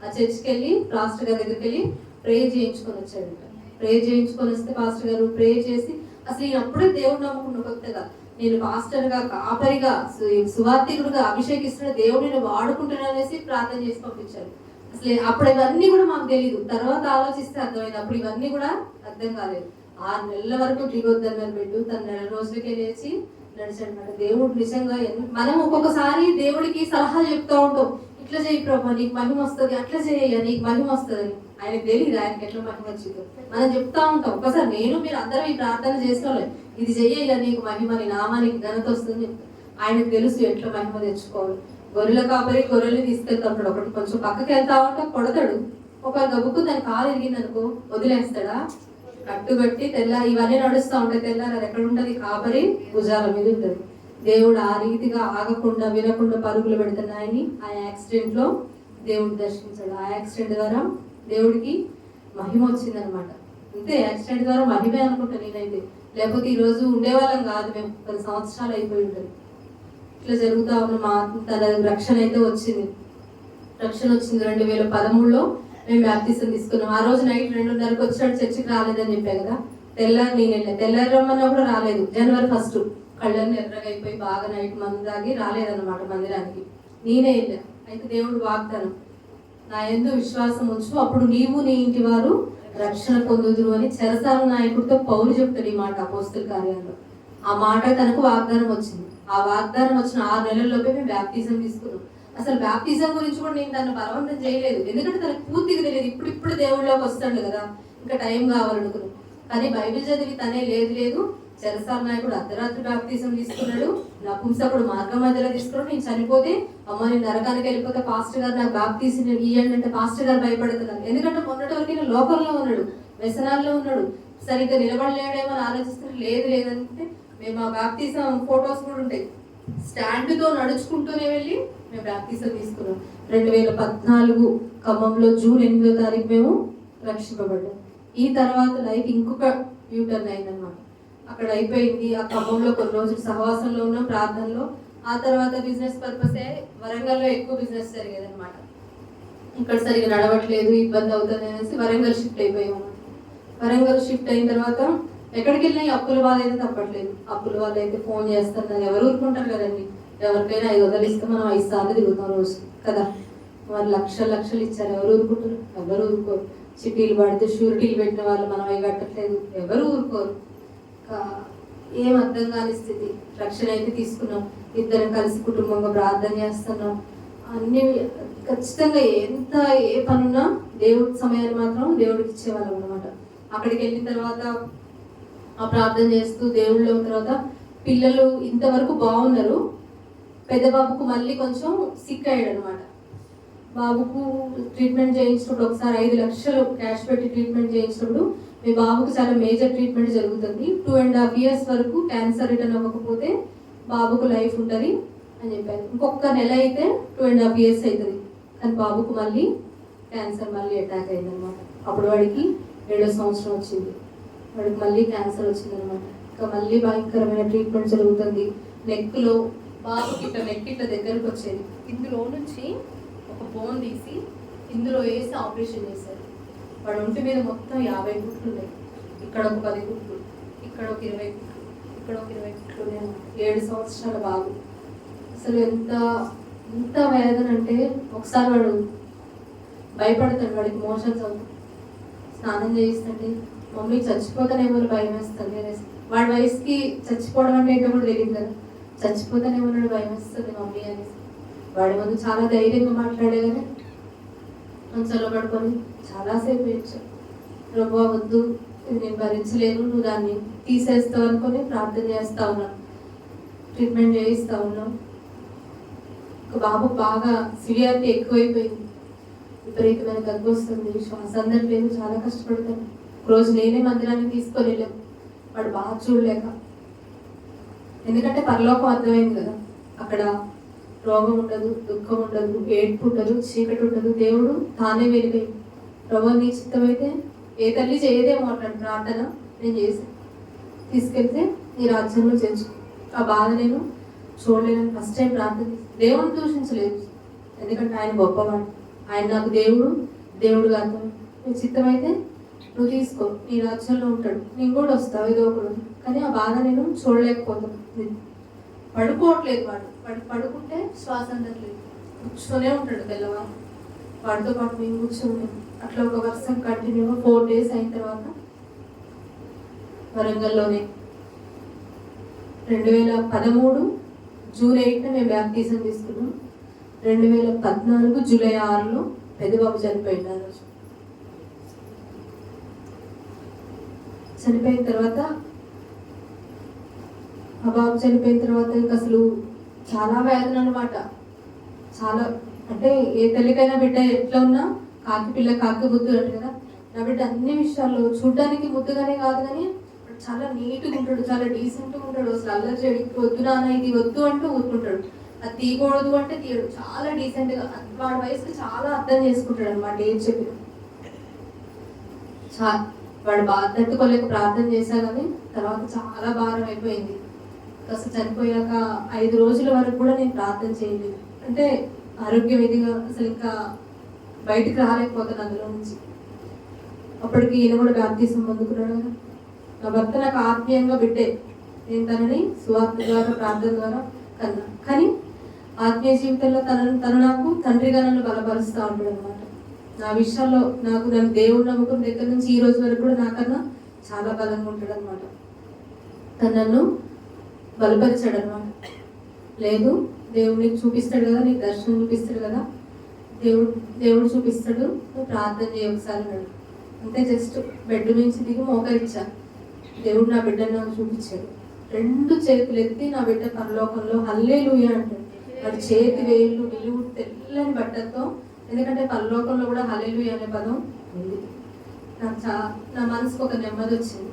ఆ చర్చికి వెళ్ళి పాస్టర్ గారి దగ్గరికి వెళ్ళి ప్రే చేయించుకొని వచ్చాడంట. ప్రే చేయించుకొని వస్తే పాస్టర్ గారు ప్రే చేసి, అసలు నేను అప్పుడే దేవుడు నమ్ముకున్న కొత్తగా, నేను పాస్టర్గా, కాపరిగా, సువార్థికుడుగా అభిషేకిస్తున్న దేవుడిని వాడుకుంటున్నా అనేసి ప్రార్థన చేసి పంపించారు. అసలు అప్పుడు ఇవన్నీ కూడా మాకు తెలియదు, తర్వాత ఆలోచిస్తే అర్థమైంది. అప్పుడు ఇవన్నీ కూడా అర్థం కాలేదు. 6 నెలల వరకు దిగొద్దన్నారు బెడ్, తన నెల రోజులకే లేచి నడిచాడనమాట. దేవుడు నిజంగా మనం ఒక్కొక్కసారి దేవుడికి సలహా చెప్తూ ఉంటాం, ఇట్లా చేయి ప్రభా నీకు మహిమ వస్తుంది, అట్లా చేయ నీకు మహిమ వస్తుంది అని. ఆయనకు తెలియదు ఆయనకి ఎట్లా మహిమ వచ్చిందో. మనం చెప్తా ఉంటాం, ఒకసారి నేను మీరు అందరం ఈ ప్రార్థన చేసుకోలేదు, ఇది చెయ్య నీకు మహిమ, నీ నామానికి ఘనత వస్తుంది చెప్తాను. ఆయనకు తెలుసు ఎట్లా మహిమ తెచ్చుకోవాలి. గొర్రెల కాపరి గొర్రెల్ని తీసుకెళ్తా ఉంటాడు, ఒకటి కొంచెం పక్కకి వెళ్తా ఉంటే కొడతాడు, ఒక గబుక్కు దాని కాలు ఎరిగింది అనుకో వదిలేస్తాడా? కట్టుబట్టి తెల్లారి ఇవన్నీ నడుస్తూ ఉంటాయి. తెల్లారి అది ఎక్కడ ఉంటుంది? కాపరి భుజాల మీద ఉంటుంది. దేవుడు ఆ రీతిగా ఆగకుండా వినకుండా పరుగులు పెడుతున్నాయని ఆ యాక్సిడెంట్ లో దేవుడు దర్శించాడు. ఆ యాక్సిడెంట్ ద్వారా దేవుడికి మహిమ వచ్చిందనమాట. అంతే, యాక్సిడెంట్ ద్వారా మహిమే అనుకుంటా నేనైతే. లేకపోతే ఈ రోజు ఉండేవాళ్ళం కాదు మేము, 10 సంవత్సరాలు అయిపోయి ఉంటుంది. ఇట్లా జరుగుతా ఉన్న మా తన రక్షణ అయితే వచ్చింది. రక్షణ వచ్చింది 2013లో మేము బ్యాప్టిజం తీసుకున్నాం. ఆ రోజు నైట్ 2:30కి వచ్చాడు, చర్చికి రాలేదని చెప్పా కదా. తెల్లారి నేను వెళ్ళాను, తెల్లారి రమ్మన్నా కూడా రాలేదు. జనవరి 1 కళ్ళని ఎర్రగా అయిపోయి బాగా నైట్ మందు తాగి రాలేదన్నమాట మందిరానికి. నేనే వెళ్ళా. అయితే దేవుడు వాగ్దానం, నా యందు విశ్వాసం ఉంచు, అప్పుడు నీవు నీ ఇంటి వారు రక్షణ పొందుదురు అని చెరసాల నాయకుడితో పౌలు చెప్తాడు ఈ మాట అపోస్తల కార్యాల్లో. ఆ మాట తనకు వాగ్దానం వచ్చింది. ఆ వాగ్దానం వచ్చిన 6 నెలల్లోపే మేము బ్యాప్టిజం తీసుకున్నాం. అసలు బ్యాప్టిజం గురించి కూడా నేను తను బలవంతం చేయలేదు, ఎందుకంటే తనకు పూర్తిగా తెలియదు. ఇప్పుడు దేవుళ్ళలోకి వస్తాడు కదా, ఇంకా టైం కావాలనుకున్నాం. కానీ బైబిల్ చదివి తనే లేదు చెరసాల నాయకుడు అర్ధరాత్రి బ్యాప్టిజం తీసుకున్నాడు, నపుంసకుడు మార్గం మధ్యలో తీసుకున్నాడు. నేను చనిపోతే అమ్మ నేను నరకానికి వెళ్ళిపోతే పాస్టర్ గారు నాకు బ్యాప్టిజం ఇవ్వండి అంటే పాస్టర్ గారు భయపడుతున్నారు. ఎందుకంటే మొన్నటి వరకు లోకంలో ఉన్నాడు, వ్యసనాల్లో ఉన్నాడు, సరిగ్గా నిలబడలేడేమో అని ఆలోచిస్తున్నారు. లేదంటే మేము ఆ బ్యాప్టిజం ఫొటోస్ కూడా ఉంటాయి, స్టాండ్తో నడుచుకుంటూనే వెళ్ళి మేము బ్యాప్టిజం తీసుకున్నాం. 2014 ఖమ్మంలో జూన్ 8వ తారీఖు మేము రక్షింపబడ్డాం. ఈ తర్వాత లైఫ్ ఇంకొక యూటర్న్ అయిందనమాట. అక్కడ అయిపోయింది. ఆ ఖమ్మంలో కొన్ని రోజులు సహవాసంలో ఉన్నాం, ప్రార్థనలో. ఆ తర్వాత బిజినెస్ పర్పసే వరంగల్లో ఎక్కువ బిజినెస్ జరిగేది అనమాట. ఇక్కడ సరిగా నడవట్లేదు, ఇబ్బంది అవుతుంది అనేసి వరంగల్ షిఫ్ట్ అయిపోయాము. వరంగల్ షిఫ్ట్ అయిన తర్వాత ఎక్కడికి వెళ్ళినా అప్పుల వాళ్ళు అయితే తప్పట్లేదు. అప్పుల వాళ్ళు అయితే ఫోన్ చేస్తున్నారు, ఎవరు ఊరుకుంటారు కదండి. ఎవరికైనా 500 ఇస్తే మనం 5 సార్లు తిరుగుతాం రోజు కదా. వాళ్ళు లక్షలు ఇచ్చారు, ఎవరు ఊరుకుంటారు? ఎవరు ఊరుకోరు. చిట్టీలు పడితే షూరిటీలు పెట్టిన వాళ్ళు మనం అవి కట్టట్లేదు, ఎవరు ఊరుకోరు. ఏం అర్థం కాని స్థితి. రక్షణ అయితే తీసుకున్నాం, ఇద్దరం కలిసి కుటుంబంగా ప్రార్థన చేస్తున్నాం. అన్ని ఖచ్చితంగా ఏ పనున్నా దేవుడి సమయాన్ని మాత్రం దేవుడికి ఇచ్చేవాళ్ళం అనమాట. అక్కడికి వెళ్ళిన తర్వాత ఆ ప్రార్థన చేస్తూ దేవుళ్ళో తర్వాత పిల్లలు ఇంతవరకు బాగున్నారు. పెద్ద బాబుకు మళ్ళీ కొంచెం సిక్ అయ్యాడు అనమాట. బాబుకు ట్రీట్మెంట్ చేయించినప్పుడు ఒకసారి 5 లక్షలు క్యాష్ పెట్టి ట్రీట్మెంట్ చేయించినప్పుడు మీ బాబుకు చాలా మేజర్ ట్రీట్మెంట్ జరుగుతుంది, 2.5 years వరకు క్యాన్సర్ రిటర్న్ అవ్వకపోతే బాబుకు లైఫ్ ఉంటుంది అని చెప్పారు. ఇంకొక నెల అయితే 2.5 years అవుతుంది. కానీ బాబుకు మళ్ళీ క్యాన్సర్ మళ్ళీ అటాక్ అయిందనమాట. అప్పుడు వాడికి 7వ సంవత్సరం వచ్చింది, వాడికి మళ్ళీ క్యాన్సర్ వచ్చిందనమాట. ఇంకా మళ్ళీ భయంకరమైన ట్రీట్మెంట్ జరుగుతుంది. నెక్లో బాబుకి ఇట్లా నెక్ ఇట్లా దగ్గరకు వచ్చేది. ఇందులో నుంచి ఒక బోన్ తీసి ఇందులో వేసి ఆపరేషన్ చేశారు. వాడు ఒంటి మీద మొత్తం 50 గుట్లు ఉన్నాయి. ఇక్కడ ఒక 10 గుట్లు, ఇక్కడ ఒక 20 గుట్లు, ఇక్కడ ఒక 20 గుట్లు ఉన్నాయి. 7 సంవత్సరాల బాబు. అసలు ఎంత వేదన అంటే ఒకసారి వాడు భయపడతాడు, వాడికి మోషన్స్ అవుతాయి. స్నానం చేయిస్తుంటే మమ్మీ చచ్చిపోతానేమో భయం వేస్తుంది. వాడి వయసుకి చచ్చిపోవడం అంటే ఏంటో కూడా తెలియదు కదా. చచ్చిపోతానేమో భయం వేస్తుంది మమ్మీ అనేసి. వాడి ముందు చాలా ధైర్యంగా మాట్లాడే కానీ మంచంలో పడుకొని చాలాసేపు ఏడ్చాను. ప్రభువా వద్దు, ఇది నేను భరించలేను, నువ్వు దాన్ని తీసేస్తావు అనుకొని ప్రార్థన చేస్తా ఉన్నాను, ట్రీట్మెంట్ చేయిస్తా ఉన్నాం. ఒక బాబు బాగా సివియారిటీ ఎక్కువైపోయింది, విపరీతమైన దగ్గు వస్తుంది, శ్వాస అందట్లేదు, చాలా కష్టపడతాను. రోజు నేనే మందిరానికి తీసుకొని వెళ్ళాను వాడు బాగా చూడలేక. ఎందుకంటే పరలోకం అర్థమైంది కదా, అక్కడ రోగం ఉండదు, దుఃఖం ఉండదు, ఏడ్పు ఉండదు, చీకటి ఉండదు, దేవుడు తానే వెలిగాయి. ప్రభు నీ చిత్తమైతే ఏ తల్లి చేయదేమో అట్లాంటి ప్రార్థన నేను చేశాను, తీసుకెళ్తే నీ రాజ్యంలో చేర్చు. ఆ బాధ నేను చూడలేదని ఫస్ట్ టైం ప్రార్థన చేసి దేవుని దూషించలేదు, ఎందుకంటే ఆయన గొప్పవాడు, ఆయన నాకు దేవుడు కాదు. నీ చిత్తమైతే నువ్వు తీసుకో, నీ రాజ్యంలో ఉంటాడు, నేను కూడా వస్తావు ఏదో ఒకడు. కానీ ఆ బాధ నేను చూడలేకపోతాను. పడుకోవట్లేదు వాడు పడుకుంటే శ్వాస అందట్లేదు, కూర్చొనే ఉంటాడు తెల్లవారు, వాడితో పాటు మేము కూర్చొని అట్లా ఒక వర్షం కంటిన్యూగా 4 days అయిన తర్వాత వరంగల్లోనే 2013 జూన్ 8 మేము బ్యాప్టిజం తీసుకున్నాం. 2014 జూలై 6 పెద్దబాబు చనిపోయింది. ఆ రోజు చనిపోయిన తర్వాత ఆ బాబు చనిపోయిన తర్వాత ఇంకా అసలు చాలా వేదన అనమాట. చాలా అంటే ఏ తల్లికైనా బిడ్డ ఎట్లా ఉన్నా కాకి పిల్ల కాకి బుద్ధు అంటే కదా, నా బిడ్డ అన్ని విషయాల్లో చూడ్డానికి ముద్దుగానే కాదు కానీ చాలా నీట్గా ఉంటాడు, చాలా డీసెంట్గా ఉంటాడు. అసలు అల్లరి చేయడు, వద్దు నాన్న ఇది వద్దు అంటూ ఊరుకుంటాడు, అది తీయకూడదు అంటే తీయడు, చాలా డీసెంట్గా వాడి వయసుకి చాలా అర్థం చేసుకుంటాడు అనమాట. ఏం చెప్పిన వాడు బాధ తట్టుకోలేక ప్రార్థన చేశా కానీ తర్వాత చాలా భారం అయిపోయింది. అసలు చనిపోయాక 5 రోజుల వరకు కూడా నేను ప్రార్థన చేయలేదు, అంటే ఆరోగ్యం ఇదిగా అసలు ఇంకా బయటికి రాలేకపోతాను అందులో నుంచి. అప్పటికి ఈయన కూడా బాప్తిజం పొందుకున్నాడు కదా. నా భర్త నాకు ఆత్మీయంగా బిడ్డే, నేను తనని సువార్త ద్వారా ప్రార్థన ద్వారా కన్నా, కానీ ఆత్మీయ జీవితంలో తను నాకు తండ్రిగా నన్ను బలపరుస్తూ ఉంటాడు అనమాట. నా విషయాల్లో నన్ను దేవుడు నమ్ముకున్న దగ్గర నుంచి ఈ రోజు వరకు కూడా నాకన్నా చాలా బలంగా ఉంటాడు అనమాట. తను నన్ను బలపరిచాడు అనమాట. లేదు దేవుడు నీకు చూపిస్తాడు కదా, నీకు దర్శనం చూపిస్తాడు కదా, దేవుడు చూపిస్తాడు, నువ్వు ప్రార్థన చేయ ఒకసారి అన్నాడు. అంతే జస్ట్ బెడ్ నుంచి దిగి మోకరిచ్చా, దేవుడు నా బిడ్డను నాకు చూపించాడు. 2 చేతులు ఎత్తి నా బిడ్డ పరలోకంలో హల్లెలూయా అంటాడు. వాడి చేతి వేళ్ళు నిలువు తెల్లని బట్టతో, ఎందుకంటే పరలోకంలో కూడా హల్లెలూయా అనే పదం ఉంది. నా మనసుకు ఒక నెమ్మది వచ్చింది.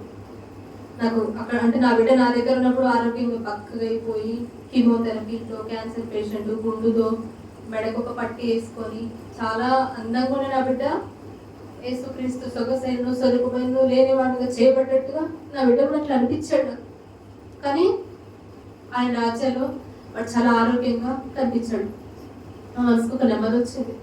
నాకు అక్కడ అంటే నా బిడ్డ నా దగ్గర ఉన్నప్పుడు ఆరోగ్యంగా పక్కగా అయిపోయి కీమోథెరపీతో, క్యాన్సర్ పేషెంట్, గుండుతో మెడకు ఒక పట్టి వేసుకొని చాలా అందంగా ఉన్న నా బిడ్డ యేసుక్రీస్తు సొగసైన స్వరూపమైన లేని వాటిగా చేయబడ్డట్టుగా నా బిడ్డ కూడా అట్లా అనిపించాడు. కానీ ఆయన రాజ్యంలో వాడు చాలా ఆరోగ్యంగా కనిపించాడు. నా మనసుకు ఒక నెమ్మది వచ్చేది.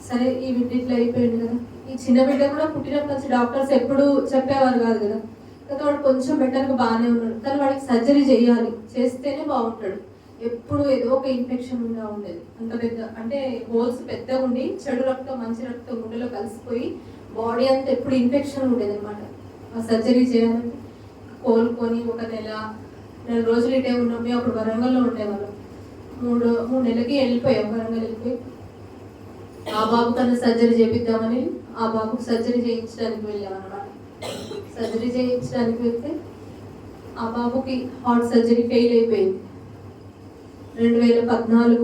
సరే ఈ బిడ్డ ఇట్లా అయిపోయింది కదా, ఈ చిన్న బిడ్డ కూడా పుట్టినప్పటి నుంచి డాక్టర్స్ ఎప్పుడు చెప్పేవారు కాదు కదా, కానీ వాడు కొంచెం బెటర్గా బాగానే ఉన్నాడు. కానీ వాడికి సర్జరీ చేయాలి, చేస్తేనే బాగుంటాడు. ఎప్పుడు ఏదో ఒక ఇన్ఫెక్షన్ ఉండేది, అంత పెద్ద అంటే హోల్స్ పెద్దగా ఉండి చెడు రక్తం మంచి రక్తం గుండెలో కలిసిపోయి బాడీ అంతా ఎప్పుడు ఇన్ఫెక్షన్ ఉండేది అనమాట. ఆ సర్జరీ చేయాలంటే కోలుకొని 1 నెల 2 రోజులు ఇటే ఉన్నాం. మేము అప్పుడు వరంగల్లో ఉండేవాళ్ళం. 3 నెలలకి వెళ్ళిపోయాం, వరంగల్ వెళ్ళిపోయి ఆ బాబు కన్నా సర్జరీ చేపిద్దామని ఆ బాబుకు సర్జరీ చేయించడానికి వెళ్ళాం అనమాట. సర్జరీ చేయించడానికి వెళ్తే ఆ బాబుకి హార్ట్ సర్జరీ ఫెయిల్ అయిపోయింది. 2014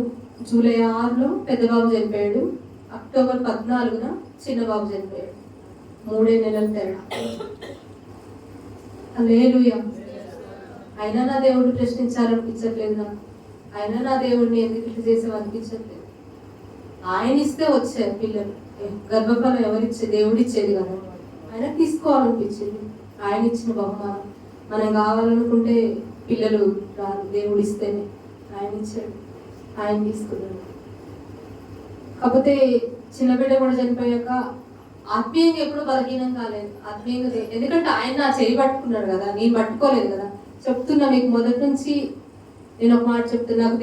జూలై 6 పెద్ద బాబు చనిపోయాడు, అక్టోబర్ 14 చిన్న బాబు చనిపోయాడు. 3 నెలల తేడా. హల్లెలూయా. అయినా నా దేవుడు ప్రశ్నించాలనిపించట్లేదు నాకు, అయినా నా దేవుడిని ఎందుకు ఇట్లా చేసేవనిపించట్లేదు. ఆయన ఇస్తే వచ్చారు పిల్లలు, గర్భఫలం ఎవరిచ్చే దేవుడు ఇచ్చేది కదా, ఆయన తీసుకోవాలనిపించింది. ఆయన ఇచ్చిన బహుమానం. మనం కావాలనుకుంటే పిల్లలు రాదు, దేవుడు ఇస్తేనే. ఆయన ఇచ్చాడు, ఆయన తీసుకున్నాడు. కాకపోతే చిన్న బిడ్డ కూడా చనిపోయాక ఆత్మీయంగా ఎప్పుడు బలహీనం కాలేదు. ఆత్మీయంగా ఎందుకంటే ఆయన నా చేయి పట్టుకున్నాడు కదా, నేను పట్టుకోలేదు కదా. చెప్తున్నా మీకు మొదటి నుంచి నేను ఒక మాట చెప్తున్నా, నాకు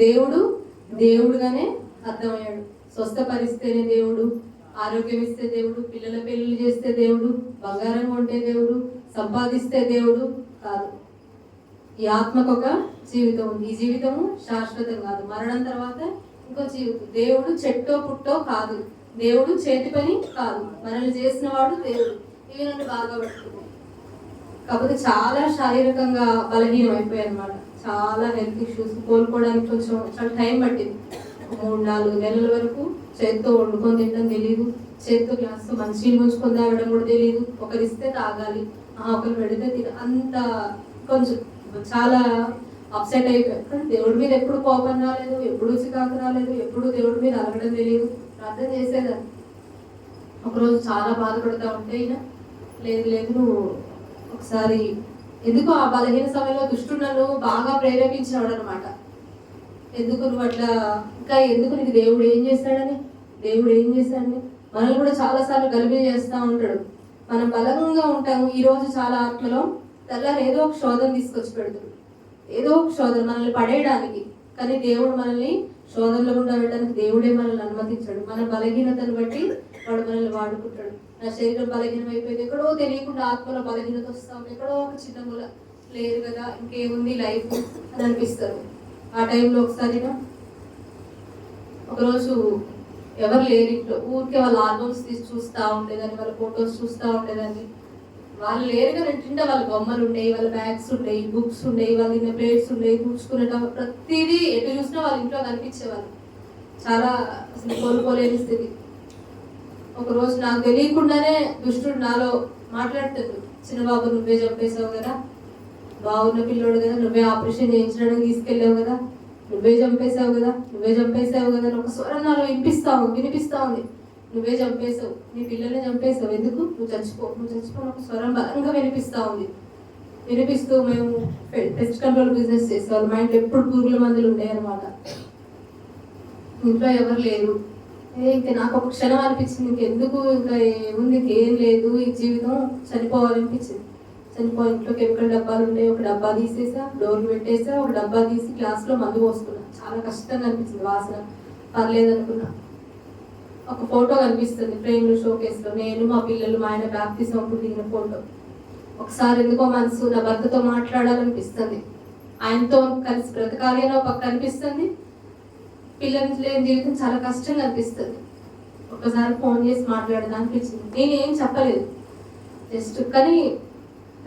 దేవుడుగానే అర్థమయ్యాడు. స్వస్థపరిస్తేనే దేవుడు, ఆరోగ్యం ఇస్తే దేవుడు, పిల్లల పెళ్లి చేస్తే దేవుడు, బంగారం కొంటే దేవుడు, సంపాదిస్తే దేవుడు కాదు. ఈ ఆత్మకు ఒక జీవితం ఉంది. ఈ జీవితము శాశ్వతం కాదు, మరణం తర్వాత ఇంకో జీవితం. దేవుడు చెట్టో పుట్టో కాదు, దేవుడు చేతి పని కాదు, మనల్ని చేసిన వాడు దేవుడు. ఇవి నన్ను బాగా పట్టుకున్నాయి. కాకపోతే చాలా శారీరకంగా బలహీనం అయిపోయాయి అనమాట. చాలా హెల్త్ ఇష్యూస్ కోలుకోవడానికి కొంచెం చాలా టైం పట్టింది. 3-4 నెలల వరకు చేతితో వండుకొని తినడం తెలియదు, చేతితో గ్లాస్తో మంచినీళ్ళు ముంచుకొని తాగడం కూడా తెలియదు. ఒకరిస్తే తాగాలి, ఒకరు పెడితే అంత కొంచెం చాలా అప్సెట్ అయిపోయారు. కానీ దేవుడి మీద ఎప్పుడు కోపం రాలేదు, ఎప్పుడు చికాకు రాలేదు, ఎప్పుడు దేవుడి మీద అలగడం తెలియదు. ప్రార్థన చేసేదాన్ని. ఒకరోజు చాలా బాధపడతా ఉంటే అయినా లేదు లేదు నువ్వు ఒకసారి ఎందుకు ఆ బలహీన సమయంలో దుష్టుడు నన్ను బాగా ప్రేరేపించాడు అనమాట. ఎందుకు నువ్వు అట్లా ఇంకా ఎందుకు నీకు దేవుడు ఏం చేశాడని మనల్ని కూడా చాలాసార్లు గలిబిలి చేస్తూ ఉంటాడు. మనం బలంగా ఉంటాము. ఈరోజు చాలా ఆత్మలో తెల్లారి ఏదో ఒక శోధన తీసుకొచ్చి పెడతాడు, ఏదో ఒక శోధన మనల్ని పడేయడానికి. కానీ దేవుడు మనల్ని శోధనలో గుండా వెళ్ళడానికి దేవుడే మనల్ని అనుమతించాడు. మన బలహీనతను బట్టి వాడు మనల్ని వాడుకుంటాడు. నా శరీరం బలహీనం అయిపోయింది, ఎక్కడో తెలియకుండా ఆత్మలో బలహీనత వస్తా ఉంది, ఎక్కడో ఒక చిన్న మూల లేదు కదా, ఇంకేముంది లైఫ్ అని అనిపిస్తుంది. ఆ టైంలో ఒకరోజు ఎవరు లేరు ఇంట్లో, ఊరికే వాళ్ళ ఆల్బమ్స్ తీసి చూస్తూ ఉండేదాన్ని, వాళ్ళ ఫొటోస్ చూస్తూ ఉండేదాన్ని. వాళ్ళు లేరుగా ఇంటింటే వాళ్ళ బొమ్మలు ఉండేవి, వాళ్ళ బ్యాగ్స్ ఉండేవి, బుక్స్ ఉండేవి, వాళ్ళ ఇన్న ప్లేట్స్ ఉండేవి, కూర్చుకునేట ప్రతిదీ ఎటు చూసినా వాళ్ళ ఇంట్లో కనిపించేవాళ్ళు. చాలా అసలు కోల్పోలేని స్థితి. ఒకరోజు నాకు తెలియకుండానే దుష్టుడు నాలో మాట్లాడుతాడు, చిన్నబాబు నువ్వే చంపేశావు కదా, బాగున్న పిల్లోడు కదా, నువ్వే ఆపరేషన్ చేయించడానికి తీసుకెళ్ళావు కదా, నువ్వే చంపేశావు కదా అని ఒక స్వరం నాలో వినిపిస్తా ఉంది. నువ్వే చంపేశావు, నీ పిల్లల్ని చంపేశావు, ఎందుకు నువ్వు చచ్చిపో ఒక స్వరం బలంగా వినిపిస్తూ మేము పెస్ట్ కంట్రోల్ బిజినెస్ చేసేవాళ్ళు. మా ఇంట్లో ఎప్పుడు పురుగుల మందులు ఉండేవి అనమాట. ఇంట్లో ఎవరు లేరు. ఇంకా నాకు ఒక క్షణం అనిపించింది, ఇంకెందుకు, ఇంకా ఏముంది, ఇంకేం లేదు, ఈ జీవితం చనిపోవాలనిపించింది. ఇంట్లో కెమికల్ డబ్బాలు ఉండేవి, ఒక డబ్బా తీసేసా, డోర్లు పెట్టేసా, ఒక డబ్బా తీసి గ్లాస్లో మందు పోసుకున్నా. చాలా కష్టంగా అనిపించింది, వాసన పర్లేదు అనుకున్నా. ఒక ఫోటో కనిపిస్తుంది ఫ్రేమ్లో, షోకేస్లో, నేను మా పిల్లలు మా ఆయన బాప్తిజం అప్పుడు దిగిన ఫోటో. ఒకసారి ఎందుకో మనసు నా భర్తతో మాట్లాడాలనిపిస్తుంది, ఆయనతో కలిసి బ్రతకాలి అని ఒక అనిపిస్తుంది. పిల్లలు లేని జీవితం చాలా కష్టంగా అనిపిస్తుంది. ఒకసారి ఫోన్ చేసి మాట్లాడదా అనిపించింది. నేనేం చెప్పలేదు, జస్ట్ కానీ